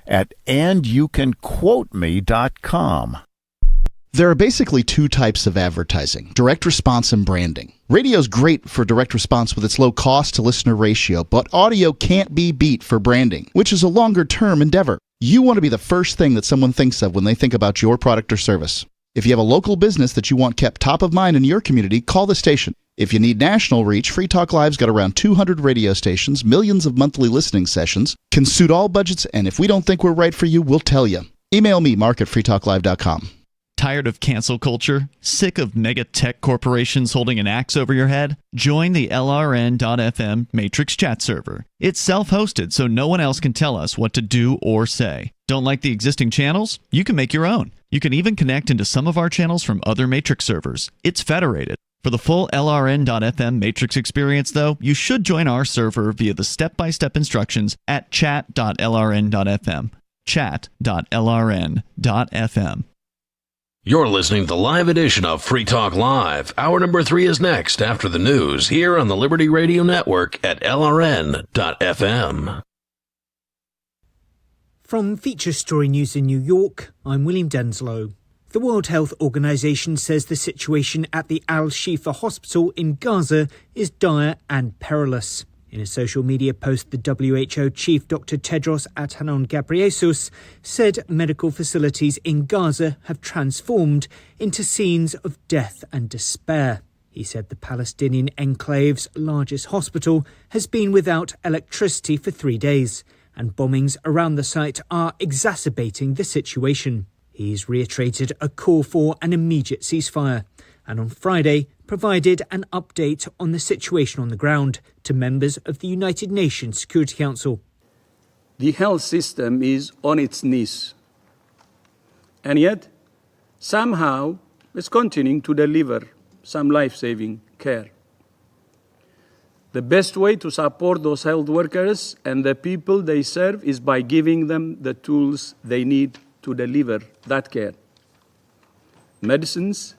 at andyoucanquoteme.com. There are basically two types of advertising, direct response and branding. Radio's great for direct response with its low cost to listener ratio, but audio can't be beat for branding, which is a longer term endeavor. You want to be the first thing that someone thinks of when they think about your product or service. If you have a local business that you want kept top of mind in your community, call the station. If you need national reach, Free Talk Live's got around 200 radio stations, millions of monthly listening sessions, can suit all budgets, and if we don't think we're right for you, we'll tell you. Email me, mark@freetalklive.com. Tired of cancel culture? Sick of mega tech corporations holding an axe over your head? Join the LRN.FM Matrix chat server. It's self-hosted, so no one else can tell us what to do or say. Don't like the existing channels? You can make your own. You can even connect into some of our channels from other Matrix servers. It's federated. For the full LRN.FM Matrix experience, though, you should join our server via the step-by-step instructions at chat.lrn.fm. Chat.lrn.fm. You're listening to the live edition of Free Talk Live. Hour number 3 is next after the news here on the Liberty Radio Network at LRN.FM. From Feature Story News in New York, I'm William Denslow. The World Health Organization says the situation at the Al-Shifa hospital in Gaza is dire and perilous. In a social media post, the WHO chief, Dr. Tedros Adhanom Ghebreyesus, said medical facilities in Gaza have transformed into scenes of death and despair. He said the Palestinian enclave's largest hospital has been without electricity for 3 days, and bombings around the site are exacerbating the situation. He's reiterated a call for an immediate ceasefire, and on Friday provided an update on the situation on the ground to members of the United Nations Security Council. The health system is on its knees, and yet somehow it's continuing to deliver some life-saving care. The best way to support those health workers and the people they serve is by giving them the tools they need to deliver that care. Medicines,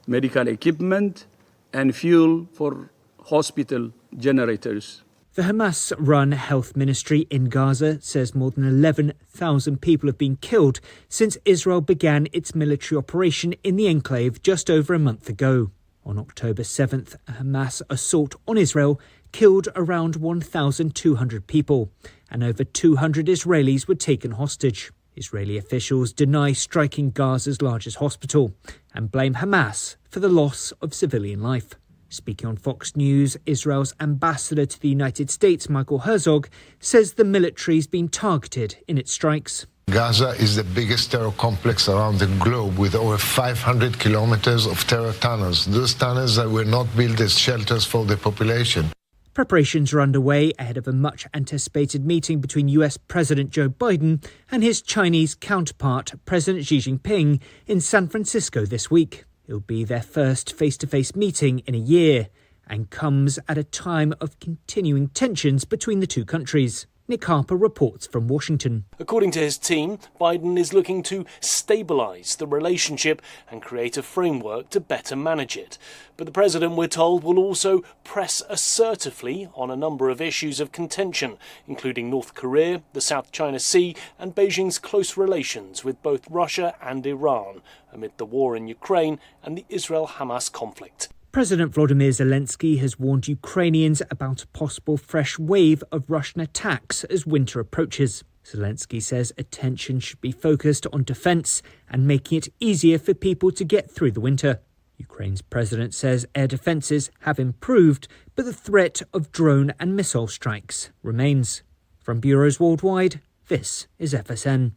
medical equipment, and fuel for hospital generators. The Hamas-run health ministry in Gaza says more than 11,000 people have been killed since Israel began its military operation in the enclave just over a month ago. On October 7th, a Hamas assault on Israel killed around 1,200 people, and over 200 Israelis were taken hostage. Israeli officials deny striking Gaza's largest hospital and blame Hamas for the loss of civilian life. Speaking on Fox News, Israel's ambassador to the United States, Michael Herzog, says the military's been targeted in its strikes. Gaza is the biggest terror complex around the globe with over 500 kilometers of terror tunnels. Those tunnels that were not built as shelters for the population. Preparations are underway ahead of a much-anticipated meeting between US President Joe Biden and his Chinese counterpart, President Xi Jinping, in San Francisco this week. It'll be their first face-to-face meeting in a year and comes at a time of continuing tensions between the two countries. Nick Harper reports from Washington. According to his team, Biden is looking to stabilise the relationship and create a framework to better manage it. But the president, we're told, will also press assertively on a number of issues of contention, including North Korea, the South China Sea, and Beijing's close relations with both Russia and Iran, amid the war in Ukraine and the Israel-Hamas conflict. President Volodymyr Zelensky has warned Ukrainians about a possible fresh wave of Russian attacks as winter approaches. Zelensky says attention should be focused on defence and making it easier for people to get through the winter. Ukraine's president says air defences have improved, but the threat of drone and missile strikes remains. From bureaus worldwide, this is FSN.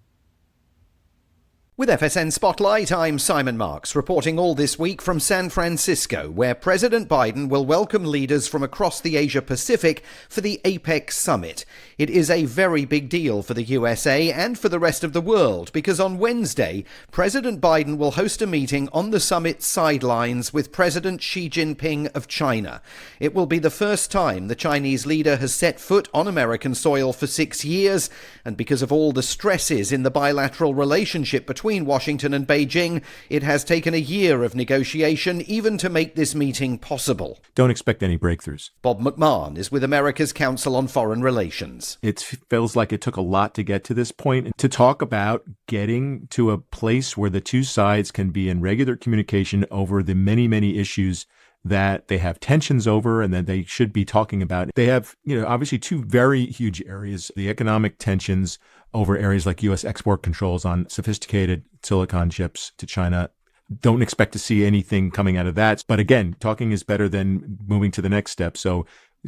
With FSN Spotlight, I'm Simon Marks, reporting all this week from San Francisco, where President Biden will welcome leaders from across the Asia-Pacific for the APEC summit. It is a very big deal for the USA and for the rest of the world, because on Wednesday, President Biden will host a meeting on the summit's sidelines with President Xi Jinping of China. It will be the first time the Chinese leader has set foot on American soil for 6 years, and because of all the stresses in the bilateral relationship between Washington and Beijing, it has taken a year of negotiation even to make this meeting possible. Don't expect any breakthroughs. Bob McMahon is with America's Council on Foreign Relations. It feels like it took a lot to get to this point. To talk about getting to a place where the two sides can be in regular communication over the many, many issues that they have tensions over and that they should be talking about. They have, obviously two very huge areas, the economic tensions over areas like U.S. export controls on sophisticated silicon chips to China. Don't expect to see anything coming out of that. But again, talking is better than moving to the next step. So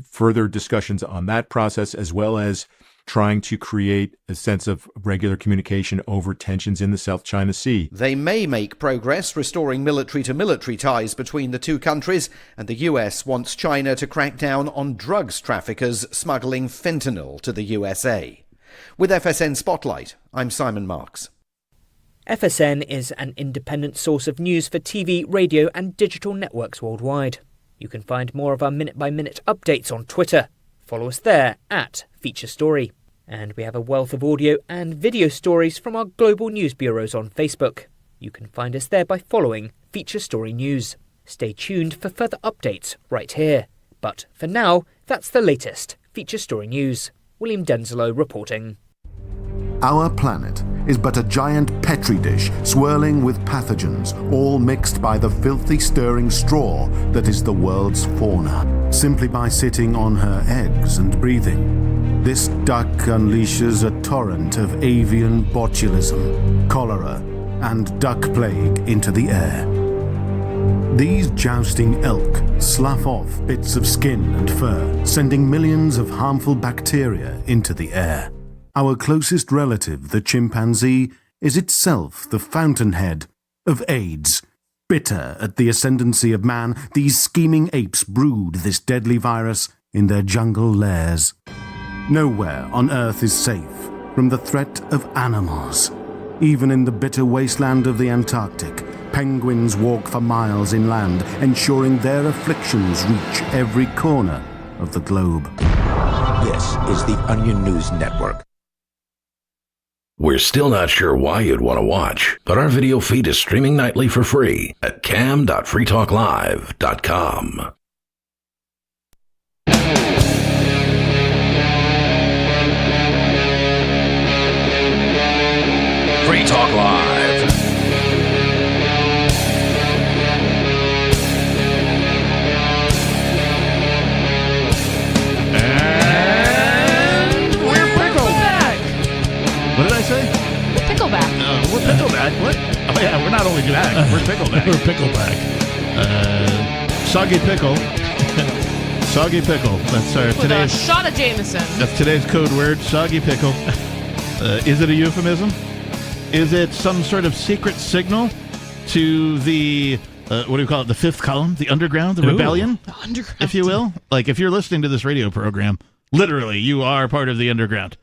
further discussions on that process, as well as trying to create a sense of regular communication over tensions in the South China Sea. They may make progress restoring military-to-military ties between the two countries, and the US wants China to crack down on drugs traffickers smuggling fentanyl to the USA. With FSN Spotlight, I'm Simon Marks. FSN is an independent source of news for TV, radio and digital networks worldwide. You can find more of our minute-by-minute updates on Twitter. Follow us there at Feature Story. And we have a wealth of audio and video stories from our global news bureaus on Facebook. You can find us there by following Feature Story News. Stay tuned for further updates right here. But for now, that's the latest Feature Story News. William Denslow reporting. Our planet is but a giant petri dish swirling with pathogens, all mixed by the filthy stirring straw that is the world's fauna. Simply by sitting on her eggs and breathing, this duck unleashes a torrent of avian botulism, cholera, and duck plague into the air. These jousting elk slough off bits of skin and fur, sending millions of harmful bacteria into the air. Our closest relative, the chimpanzee, is itself the fountainhead of AIDS. Bitter at the ascendancy of man, these scheming apes brood this deadly virus in their jungle lairs. Nowhere on Earth is safe from the threat of animals. Even in the bitter wasteland of the Antarctic, penguins walk for miles inland, ensuring their afflictions reach every corner of the globe. This is the Onion News Network. We're still not sure why you'd want to watch, but our video feed is streaming nightly for free at cam.freetalklive.com. Free Talk Live. And we're Pickleback. What did I say? Pickleback. We're Pickleback. What? Oh yeah, we're not only back, we're Pickleback. We're Pickleback. Soggy Pickle. Soggy Pickle. That's our With today's a shot of Jameson. That's today's code word, Soggy Pickle. Is it a euphemism? Is it some sort of secret signal to the, what do you call it, the fifth column, the underground, the rebellion, The underground. if you will? Like, if you're listening to this radio program, literally, you are part of the underground.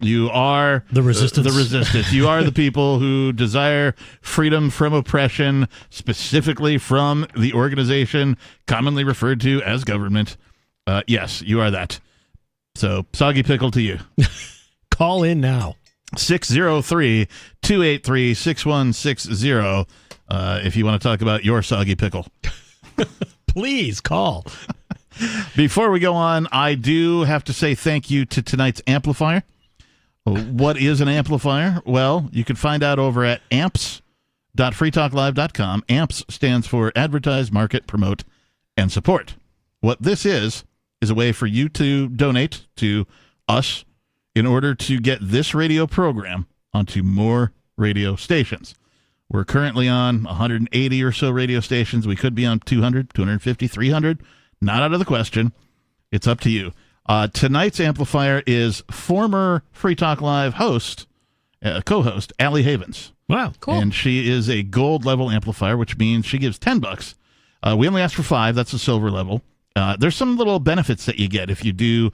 You are the resistance. The resistance. You are the people who desire freedom from oppression, specifically from the organization commonly referred to as government. Yes, you are that. So, Soggy Pickle to you. Call in now. 603-283-6160 if you want to talk about your soggy pickle. Please call. Before we go on, I do have to say thank you to tonight's amplifier. What is an amplifier? Well, you can find out over at amps.freetalklive.com. AMPS stands for Advertise, Market, Promote, and Support. What this is a way for you to donate to us in order to get this radio program onto more radio stations. We're currently on 180 or so radio stations. We could be on 200, 250, 300. Not out of the question. It's up to you. Tonight's amplifier is former Free Talk Live host, co-host, Allie Havens. Wow, cool. And she is a gold level amplifier, which means she gives $10. We only ask for 5. That's a silver level. There's some little benefits that you get if you do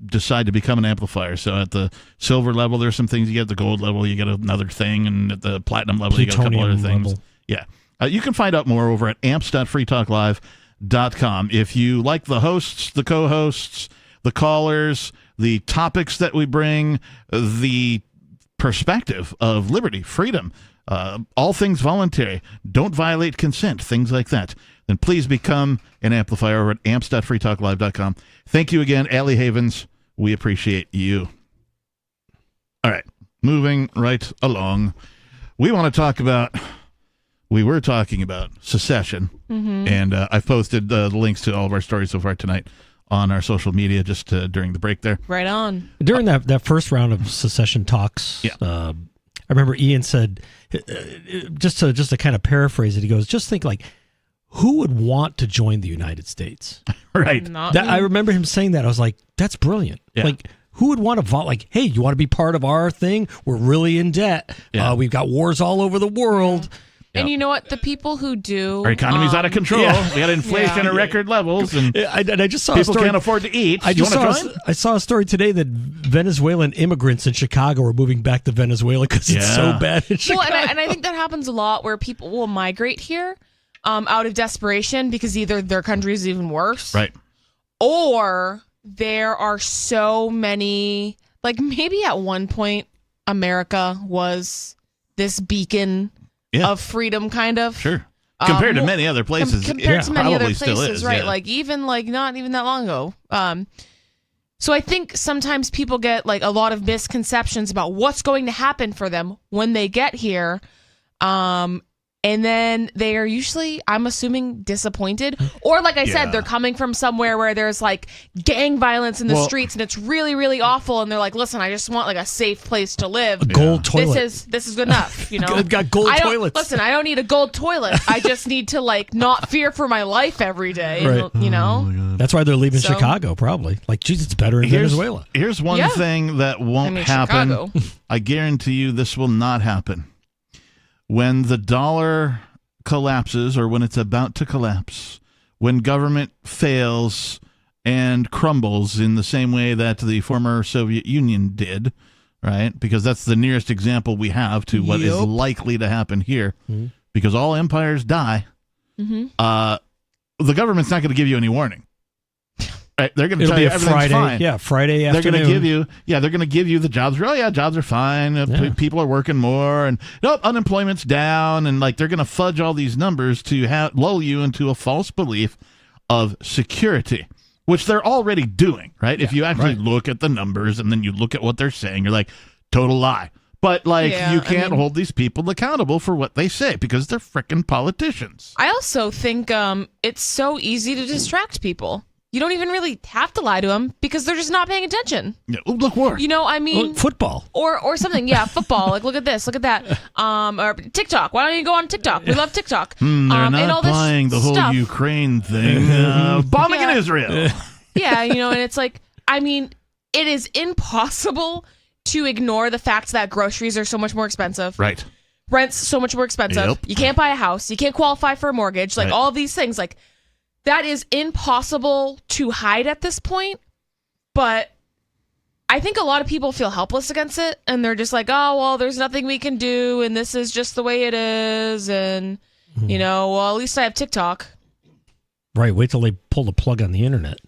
decide to become an amplifier. So at the silver level, there's some things you get. At the gold level, you get another thing. And at the platinum level, you get a couple other things. Level. Yeah. You can find out more over at amps.freetalklive.com. If you like the hosts, the co-hosts, the callers, the topics that we bring, the perspective of liberty, freedom, all things voluntary, don't violate consent, things like that, then please become an amplifier over at amps.freetalklive.com. Thank you again, Allie Havens. We appreciate you. All right, moving right along. We were talking about secession, and I've posted the links to all of our stories so far tonight on our social media just during the break there. Right on. During that first round of secession talks, I remember Ian said, just to kind of paraphrase it, he goes, just think like, who would want to join the United States? Right. I remember him saying that. I was like, that's brilliant. Yeah. Like, who would want to vote? Like, hey, you want to be part of our thing? We're really in debt. Yeah. We've got wars all over the world. And you know what? The people who do... Our economy's out of control. Yeah. We got inflation at record levels, and I just saw people a story, can't afford to eat. I saw a story today that Venezuelan immigrants in Chicago are moving back to Venezuela because it's so bad in Chicago. Well, and I think that happens a lot where people will migrate here out of desperation because either their country is even worse, right, or there are so many... Like, maybe at one point, America was this beacon of freedom, kind of. Sure. Compared to many other places, compared to many other places, is, right? yeah. Like not even that long ago. So I think sometimes people get like a lot of misconceptions about what's going to happen for them when they get here. And then they are usually, I'm assuming, disappointed. Or like I said, they're coming from somewhere where there's like gang violence in the streets and it's really, really awful. And they're like, listen, I just want like a safe place to live. A gold toilet. This is good enough, you know? Got gold toilets. Listen, I don't need a gold toilet. I just need to like not fear for my life every day, Right. you know? That's why they're leaving Chicago, probably. Like, geez, it's better in Venezuela. Here's one thing that won't happen. Chicago. I guarantee you this will not happen. When the dollar collapses, or when it's about to collapse, when government fails and crumbles in the same way that the former Soviet Union did, right? Because that's the nearest example we have to what is likely to happen here. Mm-hmm. Because all empires die. Mm-hmm. The government's not going to give you any warning. Right, they're going to tell you everything's fine. Yeah, Friday afternoon. They're going to give you the jobs. Jobs are fine. People are working more, and unemployment's down, and like they're going to fudge all these numbers to lull you into a false belief of security, which they're already doing. Right? If you actually look at the numbers and then you look at what they're saying, you're like, total lie. But like you can't hold these people accountable for what they say because they're frickin' politicians. I also think it's so easy to distract people. You don't even really have to lie to them because they're just not paying attention. Yeah, look more. You know, I mean, football or something. Yeah, football. Like, look at this, look at that. Or TikTok. Why don't you go on TikTok? We love TikTok. They're not and all this buying the whole stuff. Ukraine thing. Bombing in Israel. Yeah, you know, and it's like, I mean, it is impossible to ignore the fact that groceries are so much more expensive. Right. Rent's so much more expensive. Yep. You can't buy a house. You can't qualify for a mortgage. Like all of these things, like. That is impossible to hide at this point, but I think a lot of people feel helpless against it, and they're just like, oh, well, there's nothing we can do, and this is just the way it is, and, you know, well, at least I have TikTok. Right, wait till they pull the plug on the internet.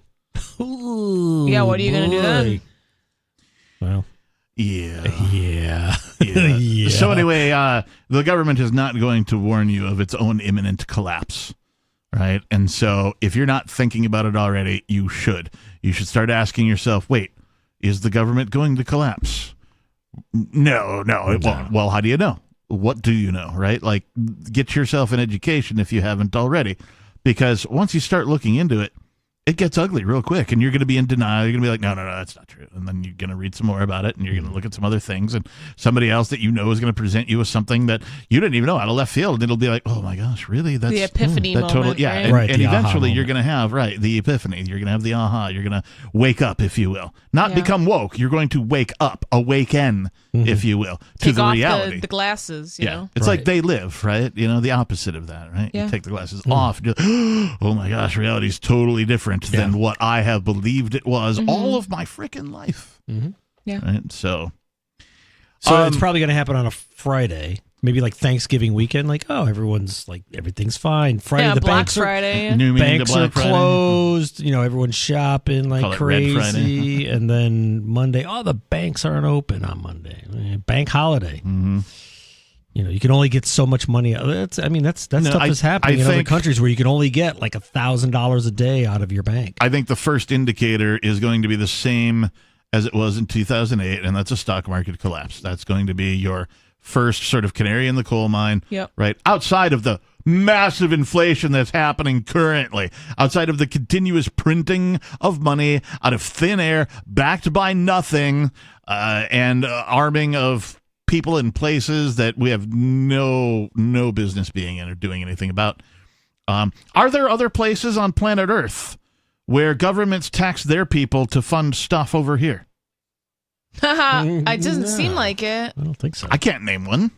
Ooh, yeah, what are you going to do then? Well, yeah. So anyway, the government is not going to warn you of its own imminent collapse. Right. And so if you're not thinking about it already, you should. You should start asking yourself, wait, is the government going to collapse? No, it won't. Well, how do you know? What do you know? Right. Like, get yourself an education if you haven't already, because once you start looking into it, it gets ugly real quick, and you're going to be in denial. You're going to be like, no, that's not true. And then you're going to read some more about it, and you're going to look at some other things, and somebody else that you know is going to present you with something that you didn't even know out of left field, and it'll be like, oh my gosh, really? That's the epiphany that moment, totally, yeah. right? And, Right, and the aha eventually you're moment. going to have, the epiphany. You're going to have the aha. You're going to wake up, if you will. Not become woke. You're going to wake up, awaken, if you will, to Take the off reality. the glasses, you know? It's like They Live, right? You know, the opposite of that, right? Yeah. You take the glasses off. And oh my gosh, reality is totally different than what I have believed it was all of my freaking life. Yeah. Right? So it's probably going to happen on a Friday, maybe like Thanksgiving weekend. Like, oh, everyone's like, everything's fine. Friday, the Black banks Friday. New meaning to banks are Black Friday. closed. You know, everyone's shopping like Call it Red crazy. And then Monday, the banks aren't open on Monday. Bank holiday. You know, you can only get so much money. That's stuff is happening in other countries where you can only get like $1,000 a day out of your bank. I think the first indicator is going to be the same as it was in 2008, and that's a stock market collapse. That's going to be your first sort of canary in the coal mine, right? Outside of the massive inflation that's happening currently, outside of the continuous printing of money out of thin air, backed by nothing, and arming of people in places that we have no business being in or doing anything about. Are there other places on planet Earth where governments tax their people to fund stuff over here? It doesn't seem like it. I don't think so. I can't name one.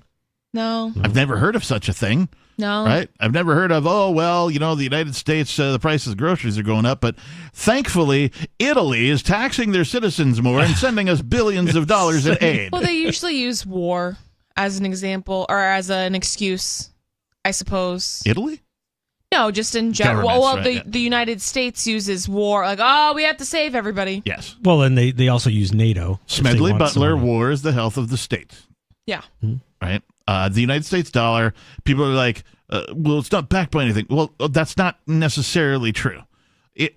No. I've never heard of such a thing. No. Right? I've never heard of, the United States, the prices of groceries are going up, but thankfully, Italy is taxing their citizens more and sending us billions of dollars in aid. Well, they usually use war as an example or as an excuse, I suppose. Italy? No, just in general. Governments, Well, right, the United States uses war, like, we have to save everybody. Yes. Well, and they also use NATO. Smedley Butler, war is the health of the state. Yeah. Right? The United States dollar, people are like, it's not backed by anything. Well, that's not necessarily true.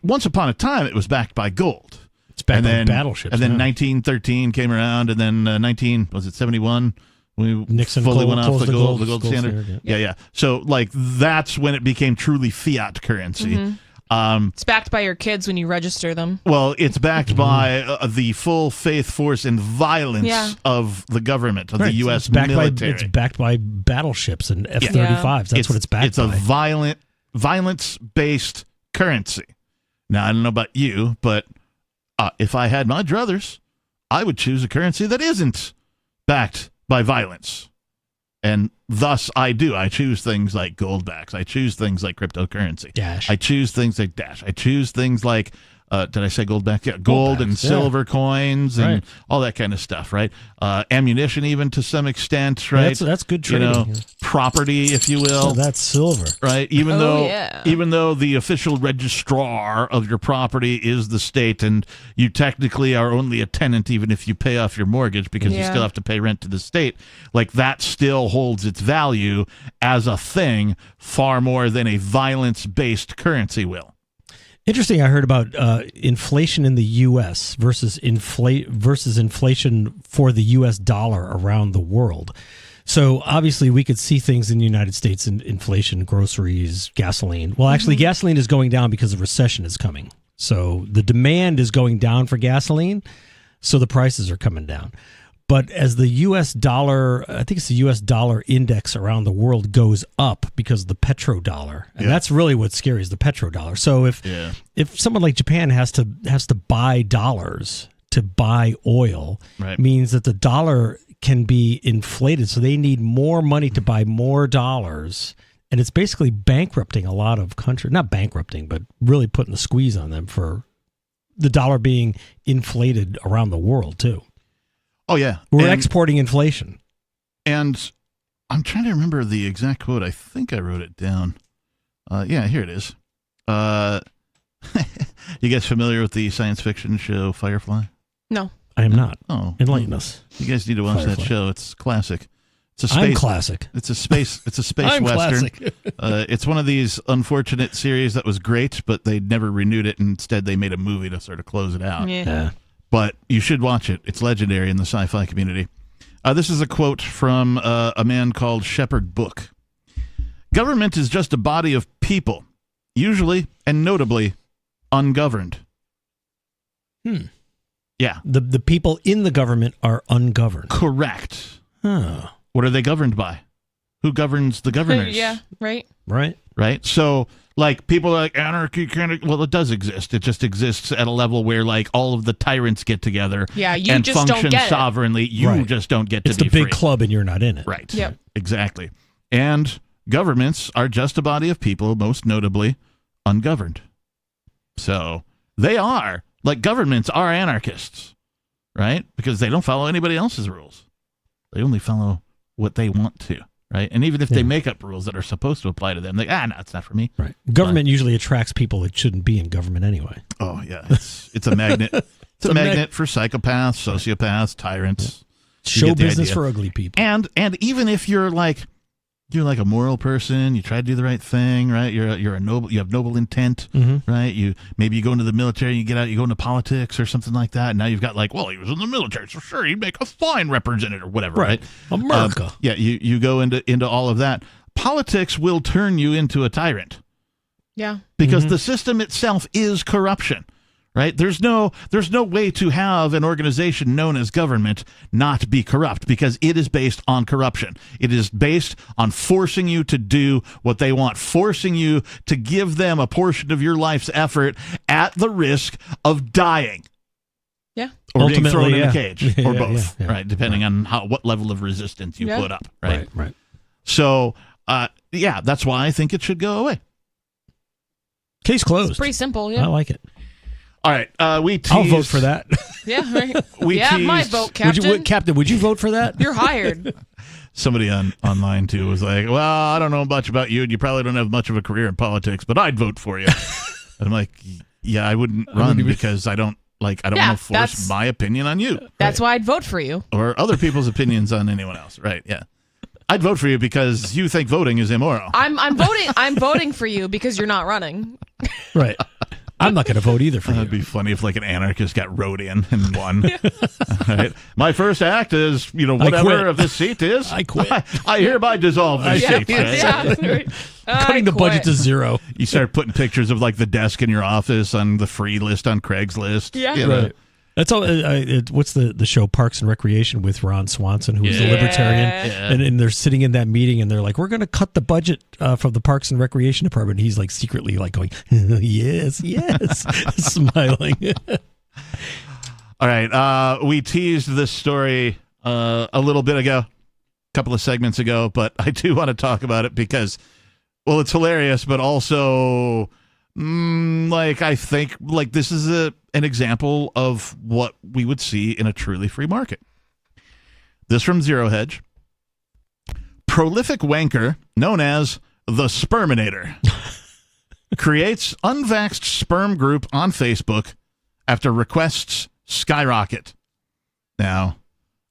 Once upon a time, it was backed by gold. It's backed by battleships. And then now. 1913 came around, and then 71? We Nixon fully went off closed the the gold gold standard. Yeah. Yeah. So, that's when it became truly fiat currency. It's backed by your kids when you register them. Well, it's backed by the full faith, force, and violence of the government, of the U.S. military. It's backed by battleships and F-35s. That's what it's backed by. It's a violence-based currency. Now, I don't know about you, but if I had my druthers, I would choose a currency that isn't backed by violence. And thus I do. I choose things like gold backs. I choose things like cryptocurrency. Dash. I choose things like Dash. I choose things like, did I say gold back? Yeah, gold and silver coins and all that kind of stuff, right? Ammunition even to some extent, right? That's good trading. Property, if you will. So that's silver. Right? Even though the official registrar of your property is the state and you technically are only a tenant even if you pay off your mortgage because you still have to pay rent to the state, like that still holds its value as a thing far more than a violence-based currency will. Interesting. I heard about inflation in the U.S. versus inflation for the U.S. dollar around the world. So obviously, we could see things in the United States in inflation, groceries, gasoline. Well, actually, gasoline is going down because a recession is coming. So the demand is going down for gasoline, so the prices are coming down. But as the U.S. dollar, I think it's the U.S. dollar index around the world goes up because of the petrodollar, and that's really what's scary is the petrodollar. So if someone like Japan has to buy dollars to buy oil, means that the dollar can be inflated, so they need more money to buy more dollars, and it's basically bankrupting a lot of countries. Not bankrupting, but really putting the squeeze on them for the dollar being inflated around the world too. Oh, yeah. We're exporting inflation. And I'm trying to remember the exact quote. I think I wrote it down. Here it is. You guys familiar with the science fiction show Firefly? No. I am not. Oh. Enlighten us. You guys need to watch Firefly. that show. It's classic. It's a space, I'm classic. It's a space I'm western. classic. It's one of these unfortunate series that was great, but they never renewed it. Instead, they made a movie to sort of close it out. Yeah. But you should watch it. It's legendary in the sci-fi community. This is a quote from a man called Shepard Book. Government is just a body of people, usually and notably ungoverned. Yeah. The people in the government are ungoverned. Correct. Huh. What are they governed by? Who governs the governors? Yeah, right. Right. So, like, people are like, anarchy well, it does exist. It just exists at a level where, like, all of the tyrants get together Yeah, you and just don't function get it. sovereignly. You Right. just don't get to It's be the big free. club and you're not in it. Right. Yep. Exactly. And governments are just a body of people, most notably ungoverned. So they are, like, governments are anarchists, right? Because they don't follow anybody else's rules. They only follow what they want to, right? And even if they make up rules that are supposed to apply to them, they no, it's not for me. Right. Government usually attracts people that shouldn't be in government anyway. Oh yeah, it's a magnet. It's a magnet for psychopaths, sociopaths, tyrants. You Show get the business idea. for ugly people. And even if you're like a moral person, you try to do the right thing, right? You're a noble, you have noble intent, right? Maybe you go into the military, you get out, you go into politics or something like that. And now you've got like, well, he was in the military, so sure, he'd make a fine representative or whatever, right? America. Yeah, you go into all of that. Politics will turn you into a tyrant. Yeah. Because the system itself is corruption, right? There's no way to have an organization known as government not be corrupt, because it is based on corruption. It is based on forcing you to do what they want, forcing you to give them a portion of your life's effort at the risk of dying. Yeah. Or being Ultimately, thrown in yeah. a cage, or Yeah, both, yeah. right? Depending on what level of resistance you put up, right? Right. So, that's why I think it should go away. Case closed. It's pretty simple, yeah. I like it. All right, we teased. I'll vote for that. Yeah, right. We yeah, my teased- vote, Captain. Captain, would you vote for that? You're hired. Somebody online too was like, "Well, I don't know much about you, and you probably don't have much of a career in politics, but I'd vote for you." And I'm like, "Yeah, I wouldn't run because I don't want to Yeah, force that's- my opinion on you That's why I'd vote for you. or other people's opinions on anyone else." Right? Yeah, I'd vote for you because you think voting is immoral. I'm voting for you because you're not running. Right. I'm not going to vote either for you. That'd be funny if like an anarchist got rode in and won. Right? My first act is, quit. whatever of this seat is. I quit. I hereby dissolve this seat. Right? Cutting the budget to zero. You start putting pictures of like the desk in your office on the free list on Craigslist. Yeah. You know. Right. That's all. What's the show Parks and Recreation with Ron Swanson, who was a libertarian, and they're sitting in that meeting and they're like, "We're going to cut the budget from the Parks and Recreation department." And he's like secretly like going, "Yes, smiling." All right, we teased this story a little bit ago, a couple of segments ago, but I do want to talk about it because, well, it's hilarious, but also, I think this is an example of what we would see in a truly free market. This from Zero Hedge. Prolific wanker known as the Sperminator creates unvaxxed sperm group on Facebook after requests skyrocket. Now,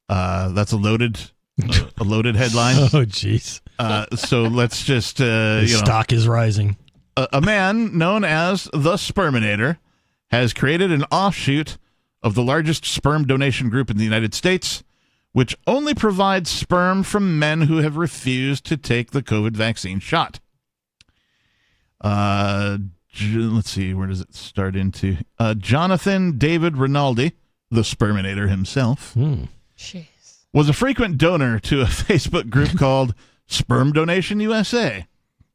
that's a loaded headline. Oh, jeez. So let's just stock is rising. A man known as the Sperminator has created an offshoot of the largest sperm donation group in the United States, which only provides sperm from men who have refused to take the COVID vaccine shot. Let's see, where does it start into? Jonathan David Rinaldi, the Sperminator himself, was a frequent donor to a Facebook group called Sperm Donation USA.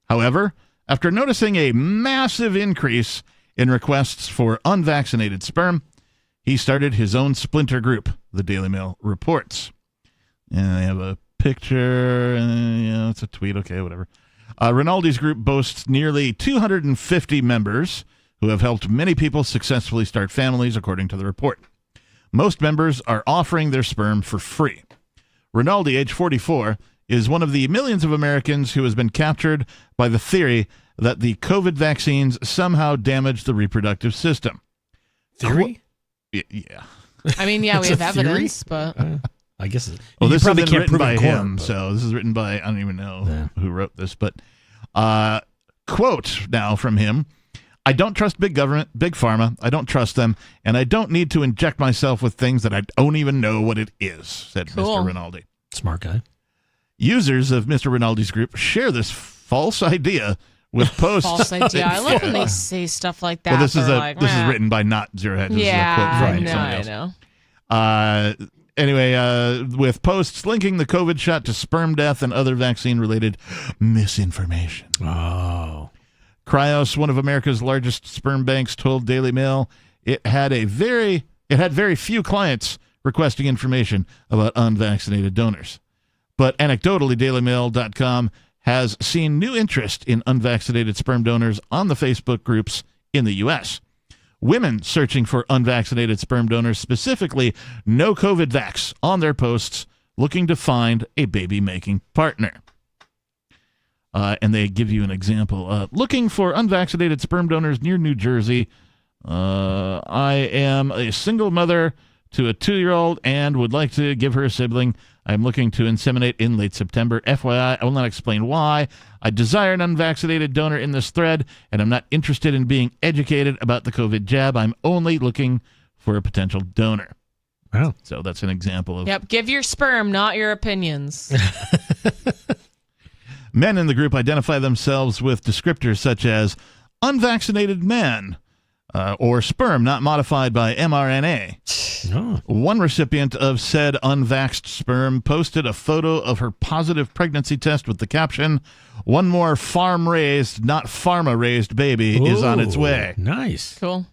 However, after noticing a massive increase in requests for unvaccinated sperm, he started his own splinter group, the Daily Mail reports. And they have a picture, it's a tweet, okay, whatever. Rinaldi's group boasts nearly 250 members who have helped many people successfully start families, according to the report. Most members are offering their sperm for free. Rinaldi, age 44, is one of the millions of Americans who has been captured by the theory that the COVID vaccines somehow damage the reproductive system. Theory? Yeah. I mean, yeah, we have evidence, but I guess. Well, you this probably isn't can't written prove it by in court, him, but- so this is written by, I don't even know who wrote this, but quote now from him: "I don't trust big government, big pharma. I don't trust them, and I don't need to inject myself with things that I don't even know what it is," said Cool. Mr. Rinaldi. Smart guy. Users of Mr. Rinaldi's group share this false idea with posts. False idea. I love when they say stuff like that. Well, this is this is written by not Zero Hedge. This is a quote from somebody else. I know. Anyway, with posts linking the COVID shot to sperm death and other vaccine-related misinformation. Oh. Cryos, one of America's largest sperm banks, told Daily Mail it had very few clients requesting information about unvaccinated donors. But anecdotally, DailyMail.com has seen new interest in unvaccinated sperm donors on the Facebook groups in the U.S. Women searching for unvaccinated sperm donors, specifically no COVID vax, on their posts looking to find a baby-making partner. And they give you an example. Looking for unvaccinated sperm donors near New Jersey. I am a single mother to a 2-year-old and would like to give her a sibling. I'm looking to inseminate in late September. FYI, I will not explain why. I desire an unvaccinated donor in this thread, and I'm not interested in being educated about the COVID jab. I'm only looking for a potential donor. Wow. So that's an example of... Yep, give your sperm, not your opinions. Men in the group identify themselves with descriptors such as unvaccinated man, or sperm not modified by mRNA. Oh. One recipient of said unvaxxed sperm posted a photo of her positive pregnancy test with the caption, "One more farm-raised, not pharma-raised baby is on its way." Nice. Cool.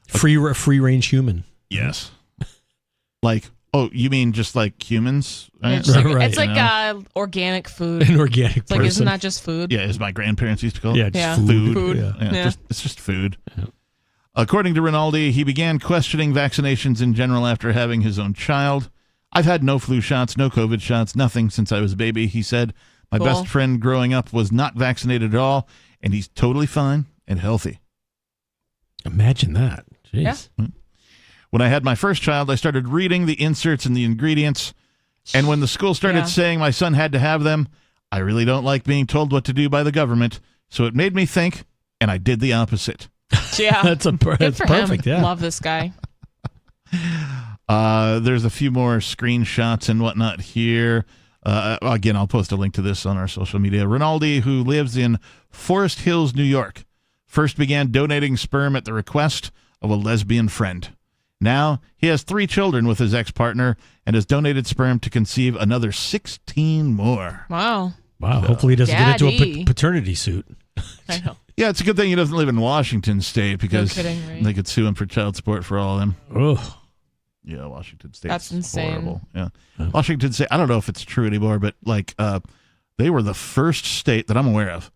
Free-range human. Yes. Like, oh, you mean just like humans? Yeah, Right? it's like, Right. it's like organic food. An organic It's like, person. isn't that just food? Yeah, as my grandparents used to call it. Yeah, just Yeah. food. Food. Yeah. Yeah. It's just food. Yeah. According to Rinaldi, he began questioning vaccinations in general after having his own child. I've had no flu shots, no COVID shots, nothing since I was a baby, he said. My Cool. best friend growing up was not vaccinated at all, and he's totally fine and healthy. Imagine that. Jeez. Yeah. When I had my first child, I started reading the inserts and the ingredients. And when the school started saying my son had to have them, I really don't like being told what to do by the government. So it made me think, and I did the opposite. Yeah. That's Good for perfect. him. Yeah. Love this guy. There's a few more screenshots and whatnot here. Again, I'll post a link to this on our social media. Rinaldi, who lives in Forest Hills, New York, first began donating sperm at the request of a lesbian friend. Now, he has 3 children with his ex-partner and has donated sperm to conceive another 16 more. Wow. Wow. Hopefully he doesn't get into a Daddy. paternity suit. I know. Yeah, it's a good thing he doesn't live in Washington State because kidding, right? they could sue him for child support for all of them. Oh. Yeah, Washington State. That's insane. Horrible. Yeah. Washington State, I don't know if it's true anymore, but they were the first state that I'm aware of.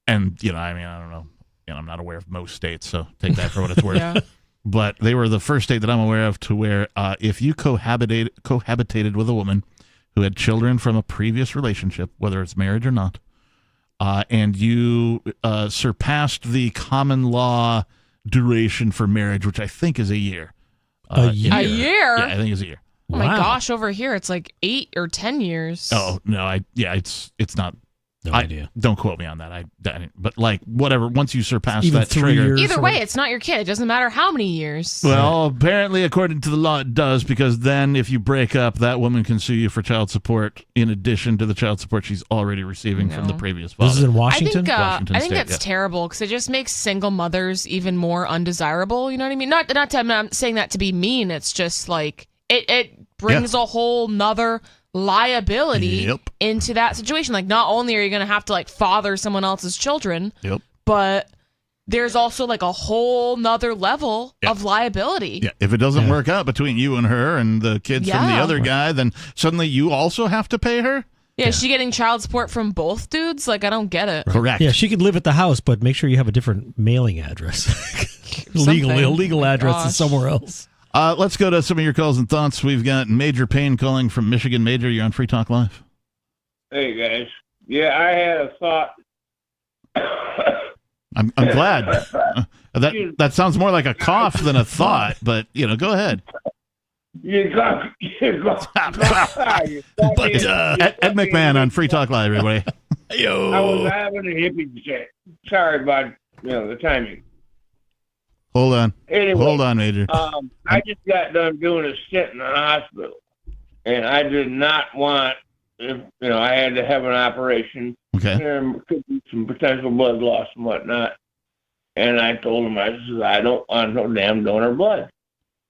And, I don't know. I'm not aware of most states, so take that for what it's worth. Yeah. But they were the first state that I'm aware of to where if you cohabitated with a woman who had children from a previous relationship, whether it's marriage or not, and you surpassed the common law duration for marriage, which I think is a year. A year? A year? Yeah, I think it's a year. Oh my gosh, over here it's like 8 or 10 years. Oh no, it's not. No idea. Don't quote me on that. But like whatever. Once you surpass Even that 3 trigger, years. Either way, it's not your kid. It doesn't matter how many years. well, apparently, according to the law, it does, because then if you break up, that woman can sue you for child support in addition to the child support she's alerady receiving from the previous father. This is in Washington? Washington I think State, that's yeah. terrible because it just makes single mothers even more undesirable. You know what I mean? I'm not saying that to be mean. It's just like it brings a whole nother liability into that situation. Like, not only are you going to have to like father someone else's children, but there's also like a whole nother level of liability. Yeah, if it doesn't work out between you and her and the kids from the Yeah. other guy, then suddenly you also have to pay her? Yeah, is she getting child support from both dudes? Like, I don't get it. Correct. Yeah, she could live at the house, but make sure you have a different mailing address. Legal address is somewhere else. Let's go to some of your calls and thoughts. We've got Major Payne calling from Michigan. Major, you're on Free Talk Live. Hey, guys. Yeah, I had a thought. I'm glad. That sounds more like a cough than a thought, but, go ahead. You got Ed McMahon on Free Talk Live, everybody. I was having a hippie check. Sorry about the timing. Hold on. Anyway, Hold on, Major. I just got done doing a stint in the hospital, and I did not want if I had to have an operation, there could be some potential blood loss and whatnot. And I told him, I don't want no damn donor blood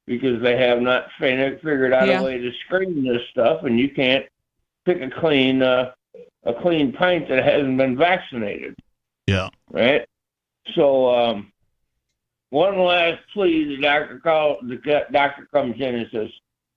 because they have not figured out a way to screen this stuff, and you can't pick a clean pint that hasn't been vaccinated. Yeah. Right. So one last plea: the doctor comes in and says,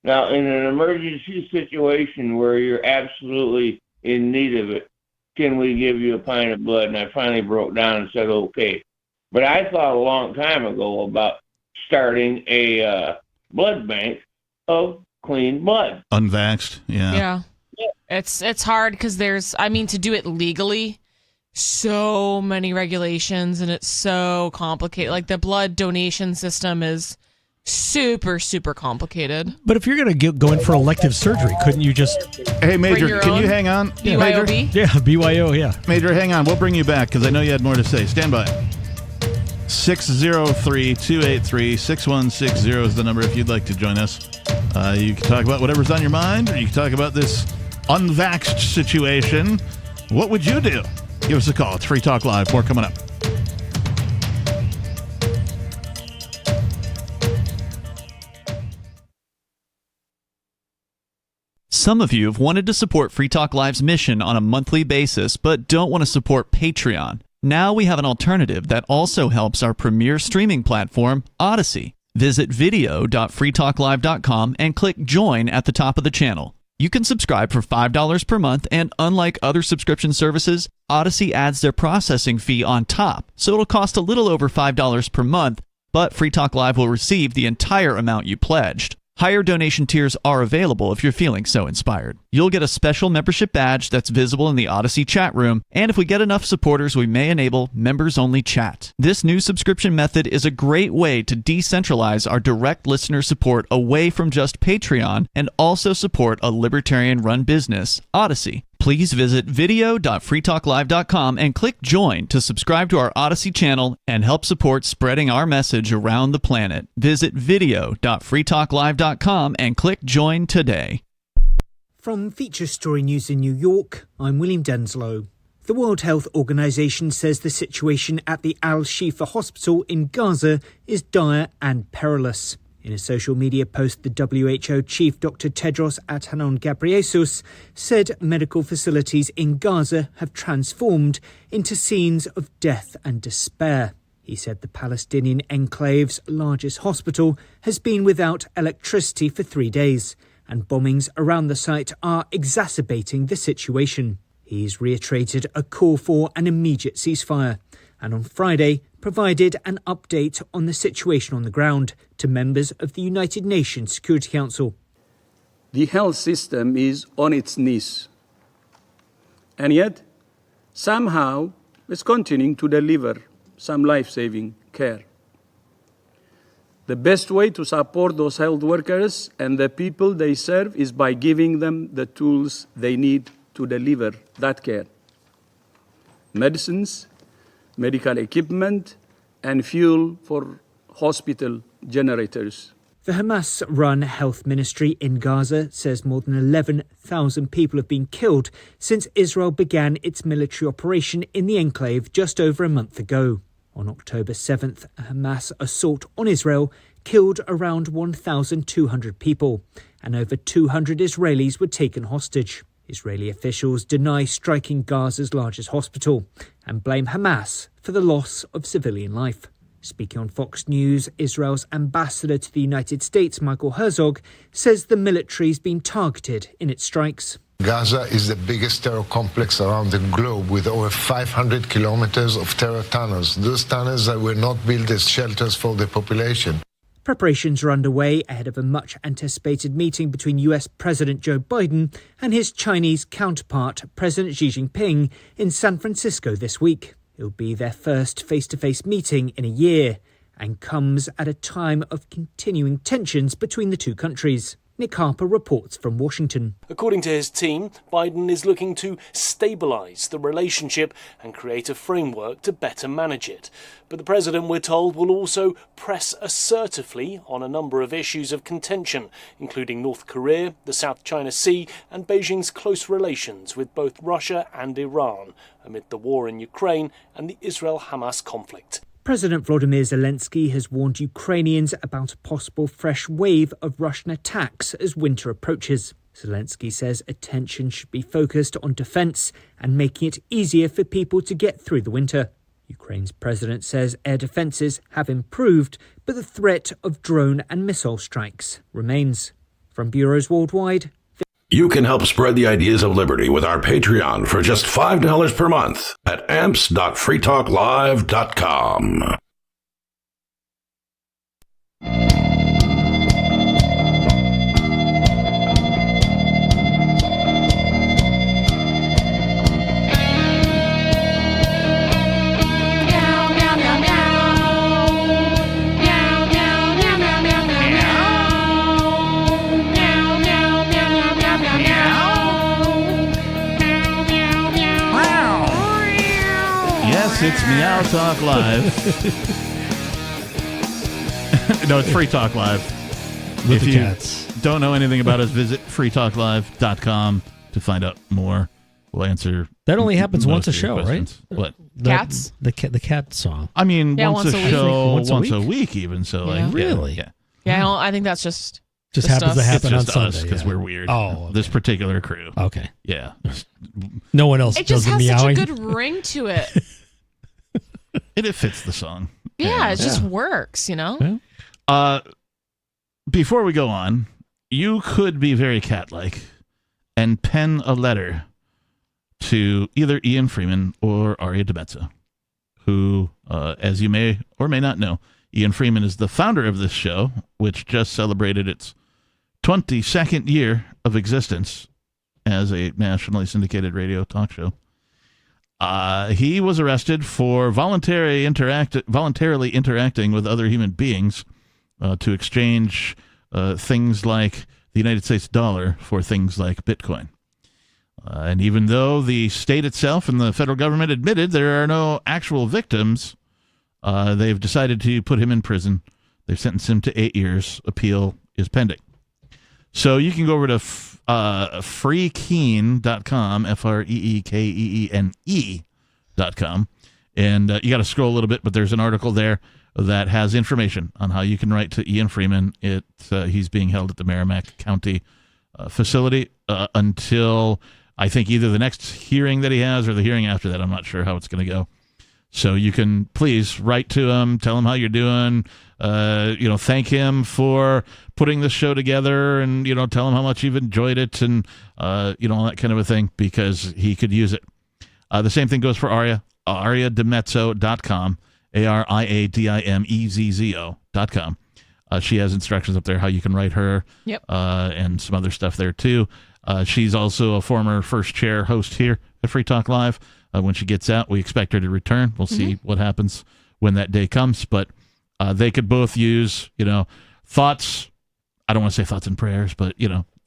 "Now, in an emergency situation where you're absolutely in need of it, can we give you a pint of blood?" And I finally broke down and said, "Okay." But I thought a long time ago about starting a blood bank of clean blood. Unvaxxed, yeah. It's hard because to do it legally, so many regulations and it's so complicated. Like the blood donation system is super, super complicated. But if you're going to go in for elective surgery, couldn't you just... Hey, Major, can you hang on? BYOB? Major? Yeah, BYO, yeah. Major, hang on. We'll bring you back because I know you had more to say. Stand by. 603-283-6160 is the number if you'd like to join us. You can talk about whatever's on your mind, or you can talk about this unvaxxed situation. What would you do? Give us a call. It's Free Talk Live. More coming up. Some of you have wanted to support Free Talk Live's mission on a monthly basis, but don't want to support Patreon. Now we have an alternative that also helps our premier streaming platform, Odyssey. Visit video.freetalklive.com and click Join at the top of the channel. You can subscribe for $5 per month, and unlike other subscription services, Odyssey adds their processing fee on top, so it'll cost a little over $5 per month, but Free Talk Live will receive the entire amount you pledged. Higher donation tiers are available if you're feeling so inspired. You'll get a special membership badge that's visible in the Odyssey chat room, and if we get enough supporters, we may enable members-only chat. This new subscription method is a great way to decentralize our direct listener support away from just Patreon and also support a libertarian-run business, Odyssey. Please visit video.freetalklive.com and click Join to subscribe to our Odyssey channel and help support spreading our message around the planet. Visit video.freetalklive.com and click Join today. From Feature Story News in New York, I'm William Denslow. The World Health Organization says the situation at the Al-Shifa hospital in Gaza is dire and perilous. In a social media post, the WHO chief, Dr. Tedros Adhanom Ghebreyesus, said medical facilities in Gaza have transformed into scenes of death and despair. He said the Palestinian enclave's largest hospital has been without electricity for 3 days, and bombings around the site are exacerbating the situation. He's reiterated a call for an immediate ceasefire, and on Friday provided an update on the situation on the ground to members of the United Nations Security Council. The health system is on its knees, and yet somehow it's continuing to deliver some life-saving care. The best way to support those health workers and the people they serve is by giving them the tools they need to deliver that care: medicines, medical equipment, and fuel for hospital generators. The Hamas-run health ministry in Gaza says more than 11,000 people have been killed since Israel began its military operation in the enclave just over a month ago. On October 7th, a Hamas assault on Israel killed around 1,200 people, and over 200 Israelis were taken hostage. Israeli officials deny striking Gaza's largest hospital and blame Hamas for the loss of civilian life. Speaking on Fox News, Israel's ambassador to the United States, Michael Herzog, says the military's been targeted in its strikes. Gaza is the biggest terror complex around the globe with over 500 kilometers of terror tunnels. Those tunnels that were not built as shelters for the population. Preparations are underway ahead of a much-anticipated meeting between US President Joe Biden and his Chinese counterpart, President Xi Jinping, in San Francisco this week. It will be their first face-to-face meeting in a year and comes at a time of continuing tensions between the two countries. Nick Harper reports from Washington. According to his team, Biden is looking to stabilise the relationship and create a framework to better manage it. But the president, we're told, will also press assertively on a number of issues of contention, including North Korea, the South China Sea, and Beijing's close relations with both Russia and Iran, amid the war in Ukraine and the Israel-Hamas conflict. President Volodymyr Zelensky has warned Ukrainians about a possible fresh wave of Russian attacks as winter approaches. Zelensky says attention should be focused on defence and making it easier for people to get through the winter. Ukraine's president says air defences have improved, but the threat of drone and missile strikes remains. From bureaus worldwide, You can help spread the ideas of liberty with our Patreon for just $5 per month at amps.freetalklive.com. Yes, it's Meow Talk Live. No, it's Free Talk Live. With if the you cats. don't know anything about us, visit freetalklive.com to find out more. We'll answer. That only happens most once a of your show, questions. right? What? Cats? The cat song. I mean, Yeah, once a week. show, Once a week even. So, Yeah. like, Really? Yeah. Yeah, I think that's just Happens us. to happen on It's just us Sunday. because yeah. we're weird. Oh, This particular crew. okay. Yeah. No one else It does just the has such a meowing. good ring to it. It fits the song. Yeah, it just works, you know? Before we go on, you could be very cat-like and pen a letter to either Ian Freeman or Aria DiMezzo, who, as you may or may not know, Ian Freeman is the founder of this show, which just celebrated its 22nd year of existence as a nationally syndicated radio talk show. He was arrested for voluntarily interacting with other human beings to exchange things like the United States dollar for things like Bitcoin. And even though the state itself and the federal government admitted there are no actual victims, they've decided to put him in prison. They've sentenced him to 8 years. Appeal is pending. So you can go over to freekeene.com, FREEKEENE.com, and you got to scroll a little bit, but there's an article there that has information on how you can write to Ian Freeman. He's being held at the Merrimack County facility until, I think, either the next hearing that he has or the hearing after that. I'm not sure how it's going to go. So you can please write to him, tell him how you're doing, thank him for putting this show together, and, tell him how much you've enjoyed it, and, all that kind of a thing, because he could use it. The same thing goes for Aria, ariadimezzo.com, ARIADIMEZZO.com. She has instructions up there how you can write her, and some other stuff there, too. She's also a former first chair host here at Free Talk Live. When she gets out, we expect her to return. We'll see what happens when that day comes. But they could both use, thoughts. I don't want to say thoughts and prayers, but,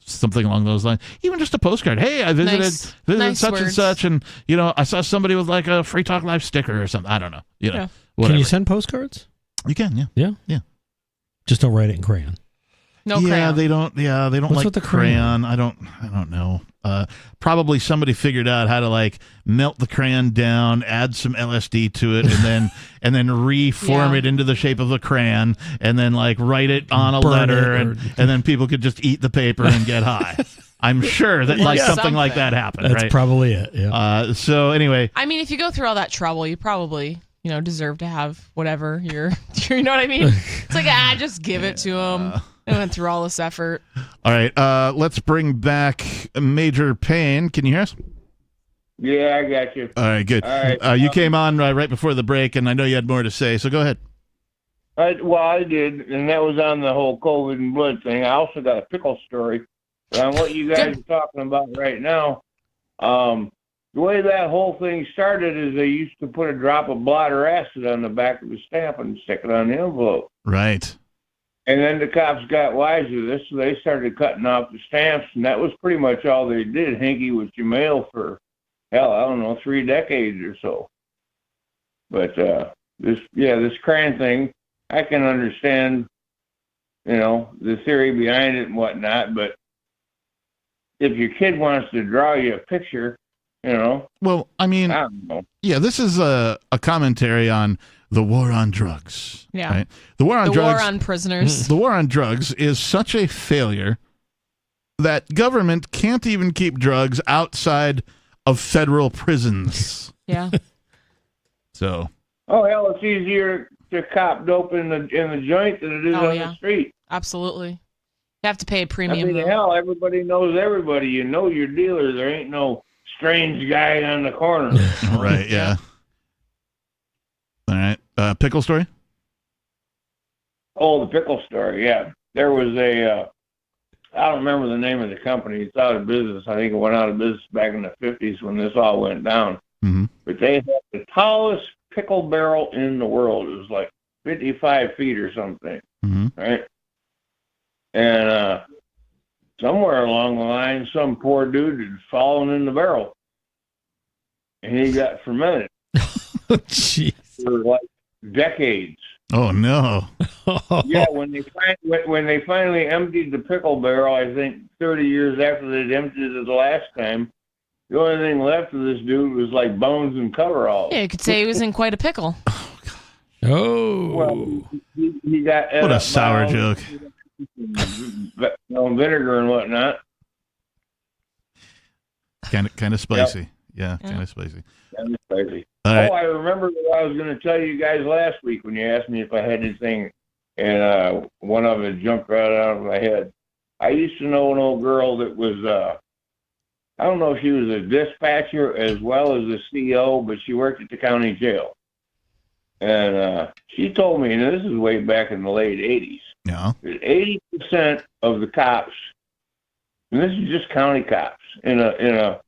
something along those lines. Even just a postcard. Hey, I visited Nice such words. and such, and, I saw somebody with like a Free Talk Live sticker or something. I don't know. Can Whatever. you send postcards? You can, yeah. Yeah? Yeah. Just don't write it in crayon. No yeah, crayon. they don't. Yeah, they don't What's like with the crayon. crayon? I don't know. Probably somebody figured out how to like melt the crayon down, add some LSD to it, and then reform Yeah. it into the shape of a crayon, and then like write it on a Burn letter, it, and then people could just eat the paper and get high. I'm sure that like Yeah. something like that happened. That's right? probably it. Yeah. So anyway, I mean, if you go through all that trouble, you probably, deserve to have whatever you're, you know what I mean? It's like, just give it to them. I went through all this effort. all right. Let's bring back Major Payne. Can you hear us? Yeah, I got you. All right, good. All right. You came on right before the break, and I know you had more to say, so go ahead. I did, and that was on the whole COVID and blood thing. I also got a pickle story. But on what you guys are talking about right now, the way that whole thing started is they used to put a drop of blotter acid on the back of the stamp and stick it on the envelope. Right. And then the cops got wise to this, so they started cutting off the stamps, and that was pretty much all they did. Hinky was your mail for, hell, I don't know, 3 decades or so. But this crayon thing, I can understand, the theory behind it and whatnot, but if your kid wants to draw you a picture, Well, I mean, I don't know. Yeah, this is a commentary on the war on drugs. Yeah. Right? The war on drugs. The war on prisoners. The war on drugs is such a failure that government can't even keep drugs outside of federal prisons. Yeah. So. Oh, hell, it's easier to cop dope in the joint than it is on the street. Absolutely. You have to pay a premium. I mean, hell, everybody knows everybody. You know your dealer. There ain't no strange guy on the corner. Right, yeah. All right. Pickle story? Oh, the pickle story, yeah. There was I don't remember the name of the company. It's out of business. I think it went out of business back in the 50s when this all went down. Mm-hmm. But they had the tallest pickle barrel in the world. It was like 55 feet or something, right? And somewhere along the line, some poor dude had fallen in the barrel, and he got fermented. Jeez. For like decades. Oh no! Yeah, when they finally emptied the pickle barrel, I think 30 years after they'd emptied it the last time, the only thing left of this dude was like bones and coveralls. Yeah, you could say he was in quite a pickle. Oh. Well, he got What a sour joke. Vinegar and whatnot. Kind of spicy. Yeah, kind of spicy. Kind of spicy. All right. Oh, I remember what I was going to tell you guys last week when you asked me if I had anything, and one of it jumped right out of my head. I used to know an old girl that was, I don't know if she was a dispatcher as well as a CO, but she worked at the county jail. And she told me, and this is way back in the late 80s, that 80% of the cops, and this is just county cops, in a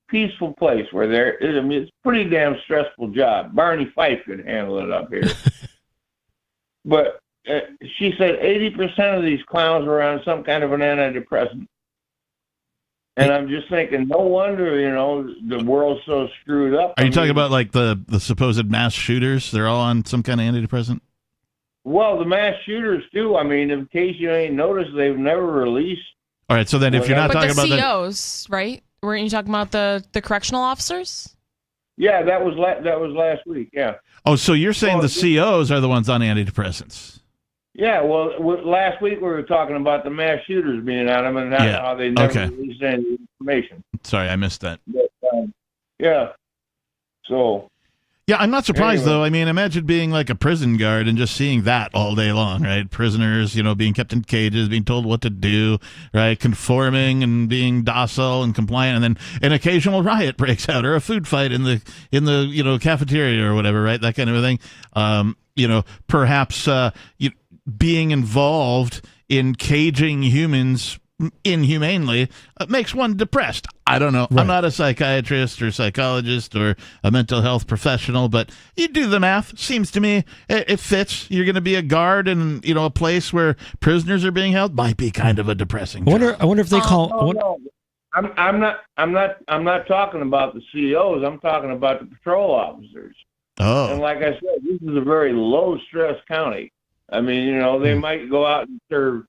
peaceful place where it's a pretty damn stressful job. Barney Fife could handle it up here. But she said 80% of these clowns were on some kind of an antidepressant. And I'm just thinking, no wonder, the world's so screwed up. Are you talking about like the supposed mass shooters? They're all on some kind of antidepressant? Well, the mass shooters too. I mean, in case you ain't noticed, they've never released. All right, so then if you're not talking about the COs, right? Weren't you talking about the correctional officers? Yeah, that was last week. Yeah. Oh, so you're saying the COs are the ones on antidepressants? Yeah. Well, last week we were talking about the mass shooters being on them and how they never released any information. Sorry, I missed that. But, yeah. So. Yeah, I'm not surprised, anyway. though. I mean, imagine being like a prison guard and just seeing that all day long, right? Prisoners, being kept in cages, being told what to do, right? Conforming and being docile and compliant, and then an occasional riot breaks out or a food fight in the cafeteria or whatever, right? That kind of a thing. Perhaps being involved in caging humans inhumanely makes one depressed. I don't know. Right. I'm not a psychiatrist or psychologist or a mental health professional, but you do the math. Seems to me it fits. You're going to be a guard in a place where prisoners are being held. Might be kind of a depressing. I wonder if they call. No. I'm not talking about the COs. I'm talking about the patrol officers. Oh. And like I said, this is a very low stress county. I mean, they might go out and serve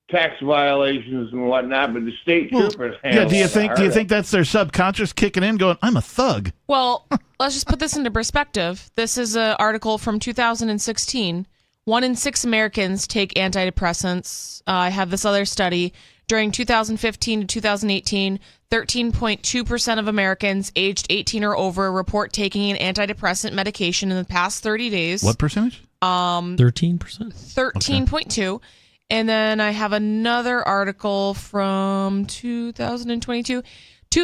tax violations and whatnot, but the state troopers handle it. Do you think that's their subconscious kicking in, going, "I'm a thug"? Well, let's just put this into perspective. This is an article from 2016. 1 in 6 Americans take antidepressants. I have this other study. During 2015 to 2018, 13.2% of Americans aged 18 or over report taking an antidepressant medication in the past 30 days. What percentage? 13%. 13.2. And then I have another article from 2022.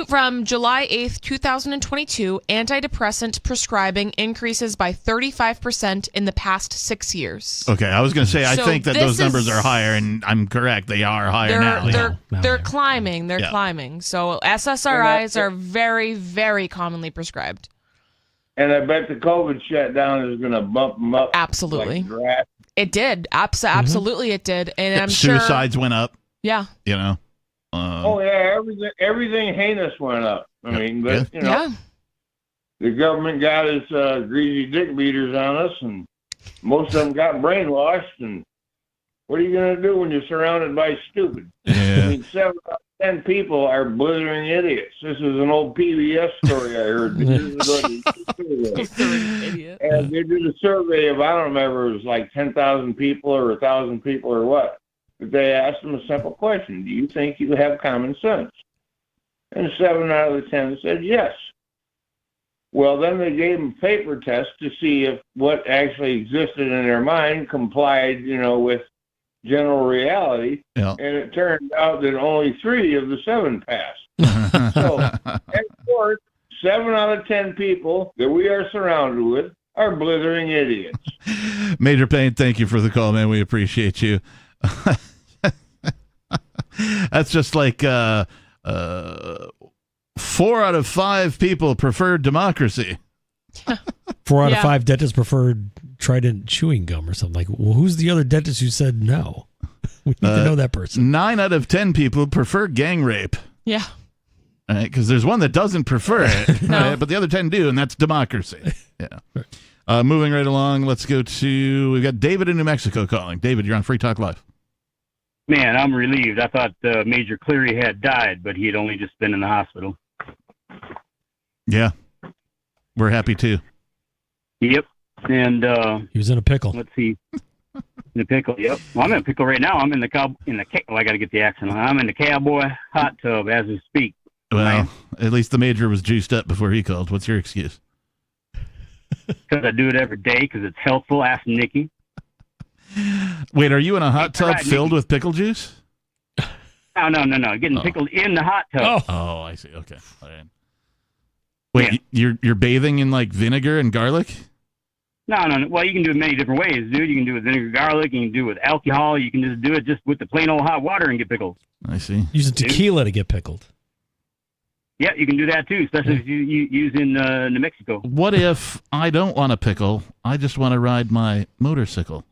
From July 8th, 2022, antidepressant prescribing increases by 35% in the past 6 years. Okay, I was going to say, I think that those numbers are higher, and I'm correct. They are higher now. They're climbing. They're climbing. So SSRIs are very, very commonly prescribed. And I bet the COVID shutdown is going to bump them up. Absolutely. It did. Absolutely it did. And I'm Suicides went up. Yeah. You know. Oh yeah, everything heinous went up. I mean, but the government got its greasy dick beaters on us, and most of them got brainwashed. And what are you going to do when you're surrounded by stupid? Yeah. I mean, 7 out of 10 people are blithering idiots. This is an old PBS story I heard. And they did a survey of, I don't remember, it was like 10,000 people or 1,000 people or what. But they asked them a simple question: do you think you have common sense? And 7 out of the 10 said yes. Well, then they gave them paper tests to see if what actually existed in their mind complied, with general reality. Yeah. And it turned out that only 3 of the 7 passed. So, in short, 7 out of 10 people that we are surrounded with are blithering idiots. Major Payne, thank you for the call, man. We appreciate you. That's just like 4 out of 5 people prefer democracy. 4 out of 5 dentists preferred Trident chewing gum or something. Like, well, who's the other dentist who said no? We need to know that person. 9 out of 10 people prefer gang rape. Yeah. All right, because there's one that doesn't prefer it, right? But the other 10 do, and that's democracy. Yeah. Moving right along, let's go to, we've got David in New Mexico calling. David, you're on Free Talk Live. Man, I'm relieved. I thought Major Cleary had died, but he had only just been in the hospital. Yeah. We're happy too. Yep. And he was in a pickle. Let's see. In a pickle, yep. Well, I'm in a pickle right now. I'm in the I got to get the accent on. I'm in the cowboy hot tub as we speak. Well, at least the Major was juiced up before he called. What's your excuse? Because I do it every day because it's healthful. Ask Nikki. Wait, are you in a hot tub filled with pickle juice? No. Getting pickled in the hot tub. Oh, I see. Okay. All right. Wait, you're bathing in like vinegar and garlic? No. Well, you can do it many different ways, dude. You can do it with vinegar, garlic. You can do it with alcohol. You can just do it just with the plain old hot water and get pickled. I see. Using tequila to get pickled. Yeah, you can do that too, especially if you use in New Mexico. What if I don't want a pickle? I just want to ride my motorcycle.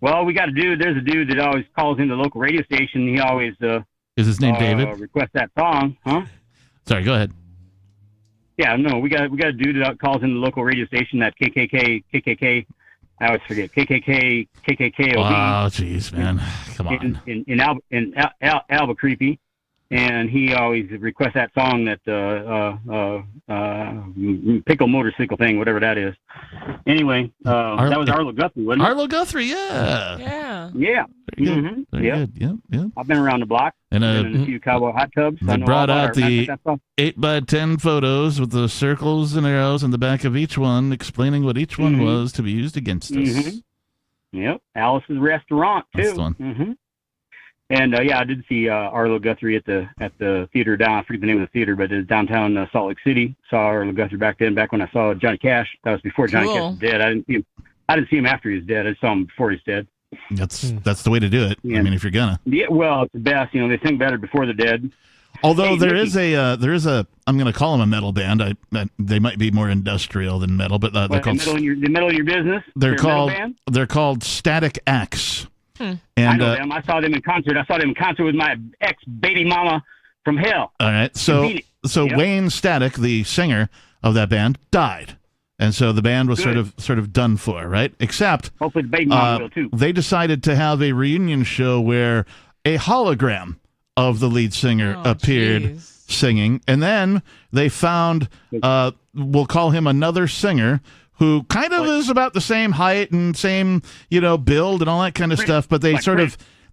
Well, we got a dude. There's a dude that always calls in the local radio station. He always is his name David? Request that song, huh? Sorry, go ahead. Yeah, no, we got a dude that calls in the local radio station. That KKK. I always forget KKK. Oh, jeez, man, come on. In Albuquerque, and he always requests that song, that pickle motorcycle thing, whatever that is. Anyway, that was Arlo Guthrie, wasn't it? Arlo Guthrie, yeah. Yeah. Very Mm-hmm. good. Yep. I've been around the block. And been in a few cowboy hot tubs. They brought out the 8x10 photos with the circles and arrows in the back of each one, explaining what each one was to be used against us. Yep. Alice's Restaurant too. That's the one. Mm-hmm. And I did see Arlo Guthrie at the theater down. I forget the name of the theater, but it's downtown Salt Lake City. Saw Arlo Guthrie back when I saw Johnny Cash. That was before Johnny Cash was dead. I didn't see him after he was dead. I saw him before he's dead. That's the way to do it. I mean, if you're gonna. Yeah, well, it's the best. They sing better before they're dead. Although there is a I'm going to call them a metal band. They might be more industrial than metal, but they're called the middle of your business. They're called Static X. And I know them. I saw them in concert. with my ex baby mama from hell. All right, so Wayne Static, the singer of that band, died. And so the band was sort of done for, right? Except hopefully the baby mama will too. They decided to have a reunion show where a hologram of the lead singer appeared singing, and then they found we'll call him another singer who kind of is about the same height and same build and all that kind of stuff, but they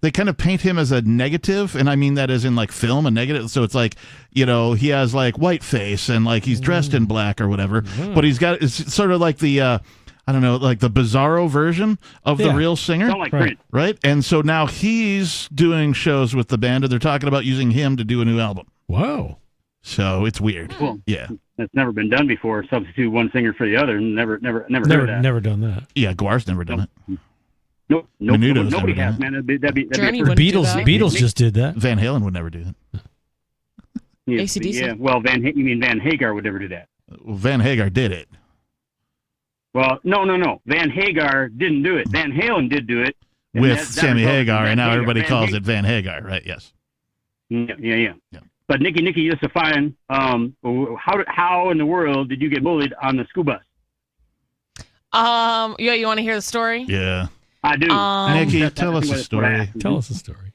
they kind of paint him as a negative, and I mean that as in like film, a negative. So it's like, he has like white face and like he's dressed in black or whatever, but it's sort of like the, I don't know, like the bizarro version of the real singer. Like right? And so now he's doing shows with the band, and they're talking about using him to do a new album. Wow. So it's weird. Cool. Yeah. That's never been done before. Substitute one singer for the other. Never heard of that. Never done that. Yeah, Guar's never done it. Nope. Nobody has, man. That'd be Beatles just did that. Van Halen would never do that. AC/DC. Yeah. Well, you mean Van Hagar would never do that? Van Hagar did it. Well, no. Van Hagar didn't do it. Van Halen did do it. And With that Sammy resulted in Hagar, Van and now Hagar. everybody Van calls Hagar. it Van Hagar, right? Yes. Yeah. But Nikki Yusufian, how in the world did you get bullied on the school bus? Yeah, you want to hear the story? Yeah. I do. Nikki, tell us a story. Tell us a story.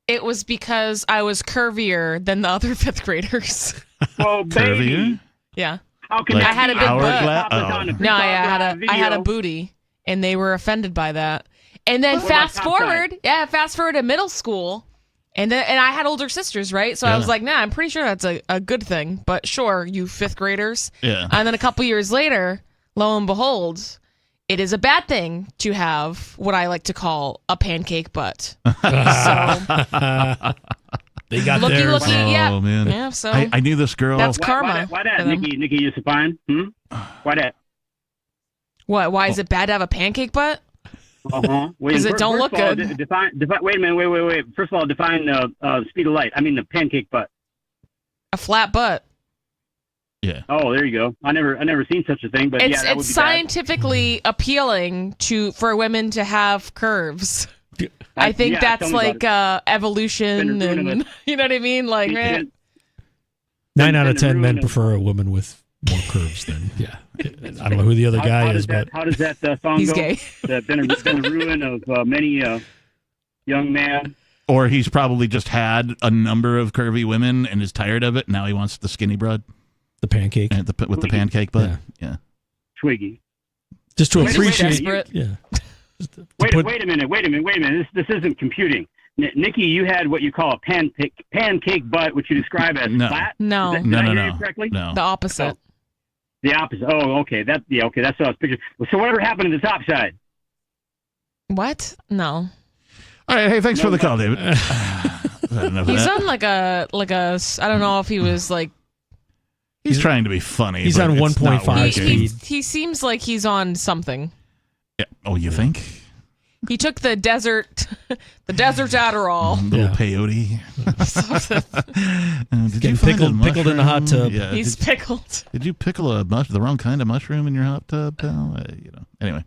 It was because I was curvier than the other fifth graders. Oh, baby. Curvier? Yeah. How can Like that I had a be? big hourglass? butt. Oh. No, I had a booty, and they were offended by that. And then What about fast forward to middle school, and I had older sisters, right? So I Yeah. was like, nah, I'm pretty sure that's a good thing. But sure, you fifth graders. Yeah. And then a couple years later, lo and behold, it is a bad thing to have what I like to call a pancake butt. So They got looky, theirs. looky, yeah. Oh, man. Yeah, so I knew this girl. that's karma. Why for that, them. Nikki Yusufian? Why that? What? Why is it bad to have a pancake butt? Uh-huh. Because it don't look good. Define, wait a minute. Wait. First of all, define the speed of light. I mean the pancake butt. A flat butt. Yeah. Oh, there you go. I never seen such a thing, but It's yeah, that would it's be bad. scientifically appealing for women to have curves. I think yeah, that's tell me about like evolution, Been ruining and it. you know what I mean. Like, He's man, been- 9 out of been 10 men ruining- prefer a woman with more curves than I don't know who the other guy is, but how does that song He's go? gay. That's been a ruin of many young man. Or he's probably just had a number of curvy women and is tired of it. Now he wants the skinny broad. the pancake. And with the pancake butt. Yeah. Twiggy. Just to Wait, appreciate. wait, Yeah. Wait a minute. This isn't computing. Nikki, you had what you call a pancake butt, which you describe as No. flat. No. Did I hear you correctly? No. the opposite. The opposite. Oh, okay. That's what I was picturing. So whatever happened to the top side? What? No. All right. Hey, thanks for the call, David. He's on like a I don't know if he was like He's trying to be funny. He's but on it's not 1.5 working. speed. he seems like he's on something. Yeah. Oh, you think? He took the desert Adderall. Little Yeah. peyote. Did Getting you find a pickled in the hot mushroom? tub. Yeah. He's pickled. Did you pickle the wrong kind of mushroom in your hot tub, pal? Anyway.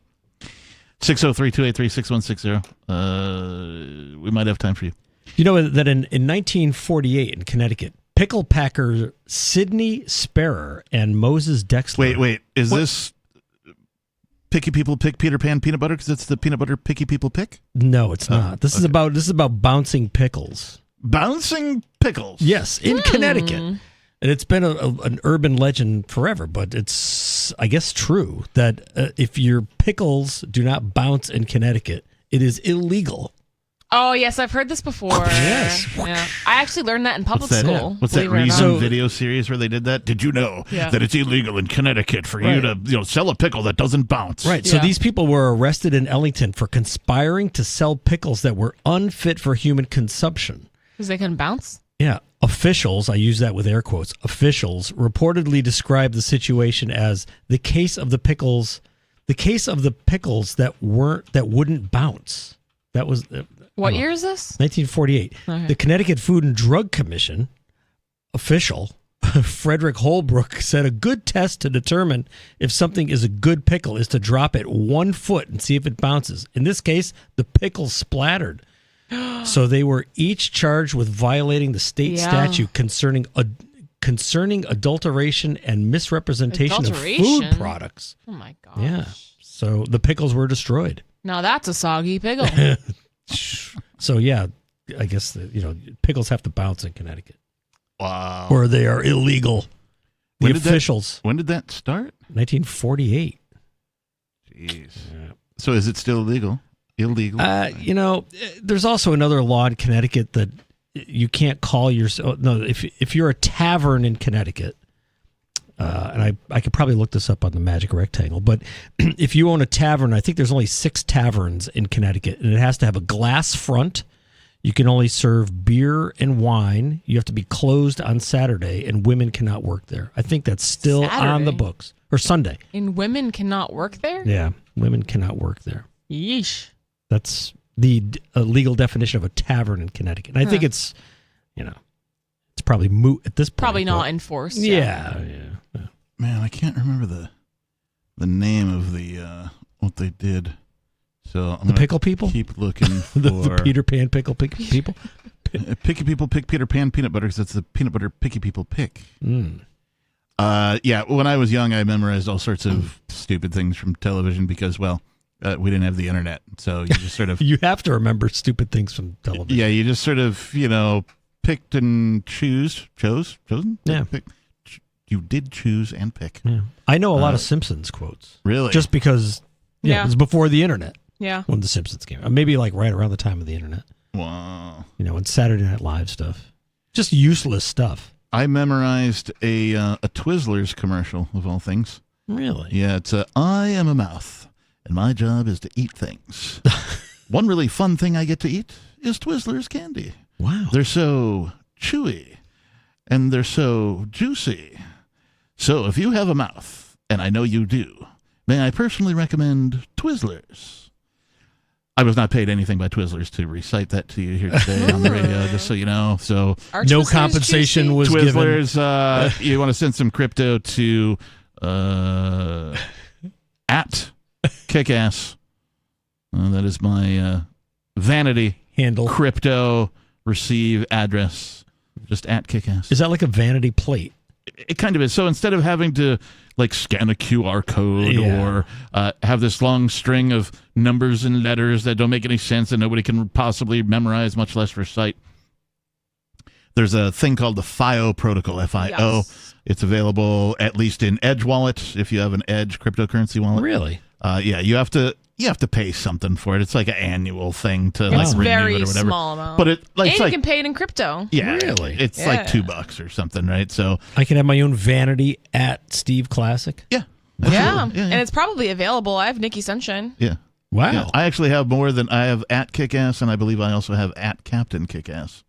603-283-6160. We might have time for you. You know that in 1948 in Connecticut, pickle packer Sidney Sparrer and Moses Dexler. Wait. Is this Picky People Pick Peter Pan peanut butter because it's the peanut butter Picky People pick? No, it's not. This is about bouncing pickles. Bouncing pickles. Yes, in Connecticut. And it's been an urban legend forever, but it's, I guess, true that if your pickles do not bounce in Connecticut, it is illegal. Oh yes, I've heard this before. Yes. Yeah. I actually learned that in public What's that? school. What's that believe it or Reason not. video series where they did that? Did you know Yeah. that it's illegal in Connecticut for you Right. to sell a pickle that doesn't bounce? Right. So these people were arrested in Ellington for conspiring to sell pickles that were unfit for human consumption. Because they couldn't bounce. Yeah. Officials, I use that with air quotes, officials reportedly described the situation as the case of the pickles that wouldn't bounce. That was What year is this? 1948. Okay. The Connecticut Food and Drug Commission official Frederick Holbrook said a good test to determine if something is a good pickle is to drop it 1 foot and see if it bounces. In this case, the pickle splattered. So they were each charged with violating the state Yeah. statute concerning adulteration and misrepresentation of food Adulteration? products. Oh my gosh. Yeah. So the pickles were destroyed. Now that's a soggy pickle. So yeah, I guess pickles have to bounce in Connecticut. Wow. Or they are illegal. The officials. When did that start? 1948. Jeez. So is it still illegal? Illegal? There's also another law in Connecticut that you can't call yourself. No, if you're a tavern in Connecticut, and I could probably look this up on the Magic Rectangle, but if you own a tavern, I think there's only 6 taverns in Connecticut, and it has to have a glass front. You can only serve beer and wine. You have to be closed on Saturday, and women cannot work there. I think that's still on the Saturday? books. Or Sunday. And women cannot work there? Yeah, women cannot work there. Yeesh. That's the legal definition of a tavern in Connecticut. And I think Huh. it's probably moot at this point. Probably not but- enforced. Yeah. Man, I can't remember the name of the what they did. So I'm the pickle people. Keep looking for the Peter Pan pickle people. Picky people pick Peter Pan peanut butter because that's the peanut butter picky people pick. Mm. Yeah, when I was young, I memorized all sorts of stupid things from television because, well, we didn't have the internet, so you just sort of you have to remember stupid things from television. Yeah, you just sort of picked and chosen. Yeah, you did choose and pick. Yeah. I know a lot of Simpsons quotes. Really, just because it was before the internet. Yeah, when the Simpsons came out, maybe like right around the time of the internet. Wow, and Saturday Night Live stuff, just useless stuff. I memorized a Twizzlers commercial of all things. Really? Yeah, it's I am a mouth, and my job is to eat things. One really fun thing I get to eat is Twizzlers candy. Wow. They're so chewy, and they're so juicy. So if you have a mouth, and I know you do, may I personally recommend Twizzlers. I was not paid anything by Twizzlers to recite that to you here today on the radio, just so you know. So no compensation was given. Twizzlers, you want to send some crypto to at Kickass. That is my vanity handle. Crypto receive address. Just at Kickass. Is that like a vanity plate? It kind of is. So instead of having to scan a QR code or have this long string of numbers and letters that don't make any sense and nobody can possibly memorize, much less recite, there's a thing called the FIO protocol, FIO. Yes. It's available at least in Edge Wallet if you have an Edge cryptocurrency wallet. Really? Yeah, you have to pay something for it. It's like an annual thing to it's renew very it or whatever. Small amount. But it and you can pay it in crypto. Yeah, really. It's like $2 or something, right? So I can have my own vanity at Steve Classic. Yeah. Yeah. And it's probably available. I have Nikki Sunshine. Yeah. Wow. Yeah. I actually have more than I have at Kickass, and I believe I also have at Captain Kickass.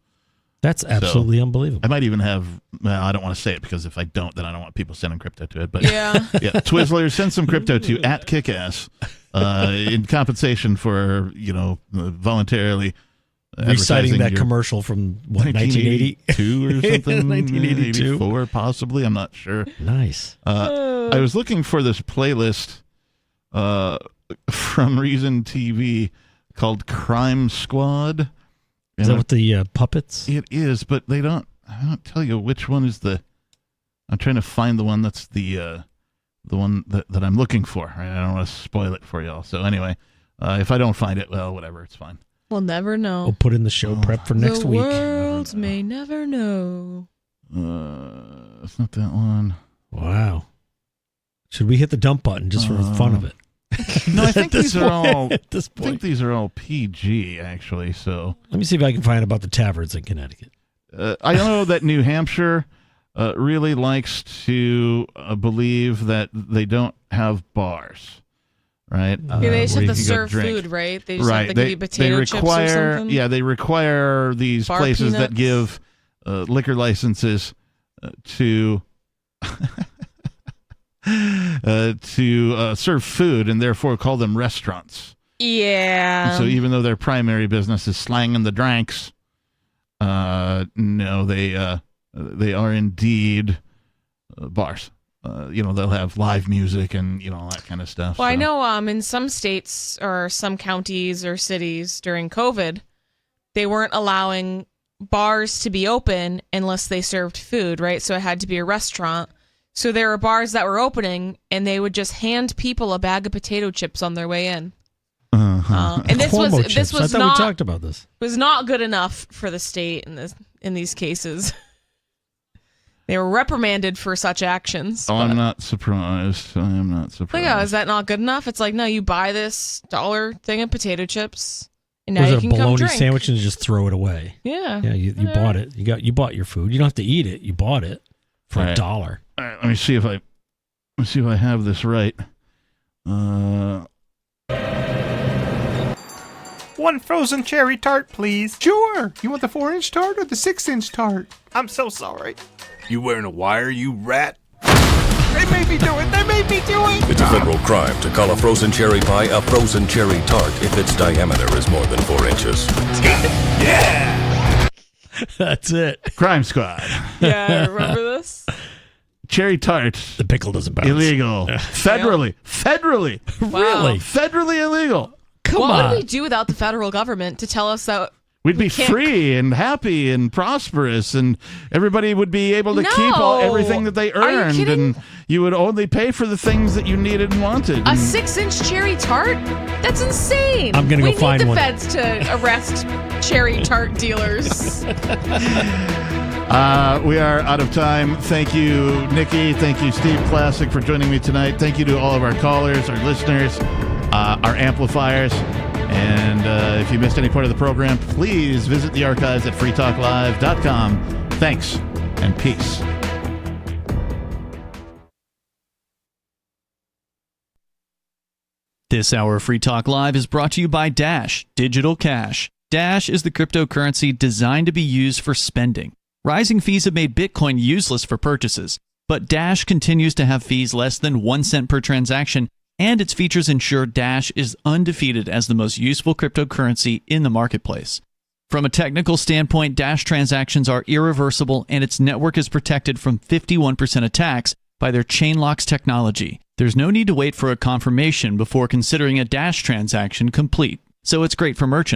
That's absolutely unbelievable. I might even have. Well, I don't want to say it because if I don't, then I don't want people sending crypto to it. But yeah, Twizzlers, send some crypto to at Kickass in compensation for voluntarily reciting that commercial from 1982 or something, 1982, 84 possibly. I'm not sure. Nice. I was looking for this playlist from Reason TV called Crime Squad. Is that with the puppets? It is, but I don't tell you which one is the. I'm trying to find the one that's the one that I'm looking for. I don't want to spoil it for y'all. So anyway, if I don't find it, well, whatever, it's fine. We'll never know. We'll put in the show prep for next week. The world may never know. It's not that one. Wow. Should we hit the dump button just for the fun of it? No, I think these are all. At this point. I think these are all PG actually. So let me see if I can find about the taverns in Connecticut. I know that New Hampshire really likes to believe that they don't have bars, right? Yeah, they just have to serve food, right? They just have to give you potato chips or something. Yeah, they require these bar places peanuts. that give liquor licenses to. To serve food and therefore call them restaurants. Yeah. So even though their primary business is slanging the drinks, no, they are indeed bars. They'll have live music and all that kind of stuff. Well, I know in some states or some counties or cities during COVID, they weren't allowing bars to be open unless they served food, right? So it had to be a restaurant. So there were bars that were opening, and they would just hand people a bag of potato chips on their way in. And this was I thought not we talked about this. Was not good enough for the state in these cases. They were reprimanded for such actions. Oh, I'm not surprised. I am not surprised. Like, is that not good enough? It's like, no, you buy this $1 thing of potato chips, and now Was you it can a come bologna drink. sandwich and just throw it away? Yeah. Yeah, you bought it. You bought your food. You don't have to eat it. You bought it for $1. All right, let me see if I have this right. 1 frozen cherry tart, please. Sure. You want the 4-inch tart or the 6-inch tart? I'm so sorry. You wearing a wire, you rat? They made me do it. They made me do it. It's a federal crime to call a frozen cherry pie a frozen cherry tart if its diameter is more than 4 inches. Yeah. That's it. Crime Squad. Yeah, remember this? cherry tart. The pickle doesn't bounce. Illegal. Federally. Wow. Federally illegal. What would we do without the federal government to tell us that we'd be free and happy and prosperous, and everybody would be able to keep everything that they earned, and you would only pay for the things that you needed and wanted. A 6-inch cherry tart? That's insane. I'm going to go find one. We need the feds to arrest cherry tart dealers. We are out of time. Thank you, Nikki. Thank you, Steve Classic, for joining me tonight. Thank you to all of our callers, our listeners, our amplifiers. And if you missed any part of the program, please visit the archives at freetalklive.com. Thanks and peace. This hour of Free Talk Live is brought to you by Dash Digital Cash. Dash is the cryptocurrency designed to be used for spending. Rising fees have made Bitcoin useless for purchases, but Dash continues to have fees less than 1 cent per transaction, and its features ensure Dash is undefeated as the most useful cryptocurrency in the marketplace. From a technical standpoint, Dash transactions are irreversible, and its network is protected from 51% attacks by their Chainlocks technology. There's no need to wait for a confirmation before considering a Dash transaction complete, so it's great for merchants.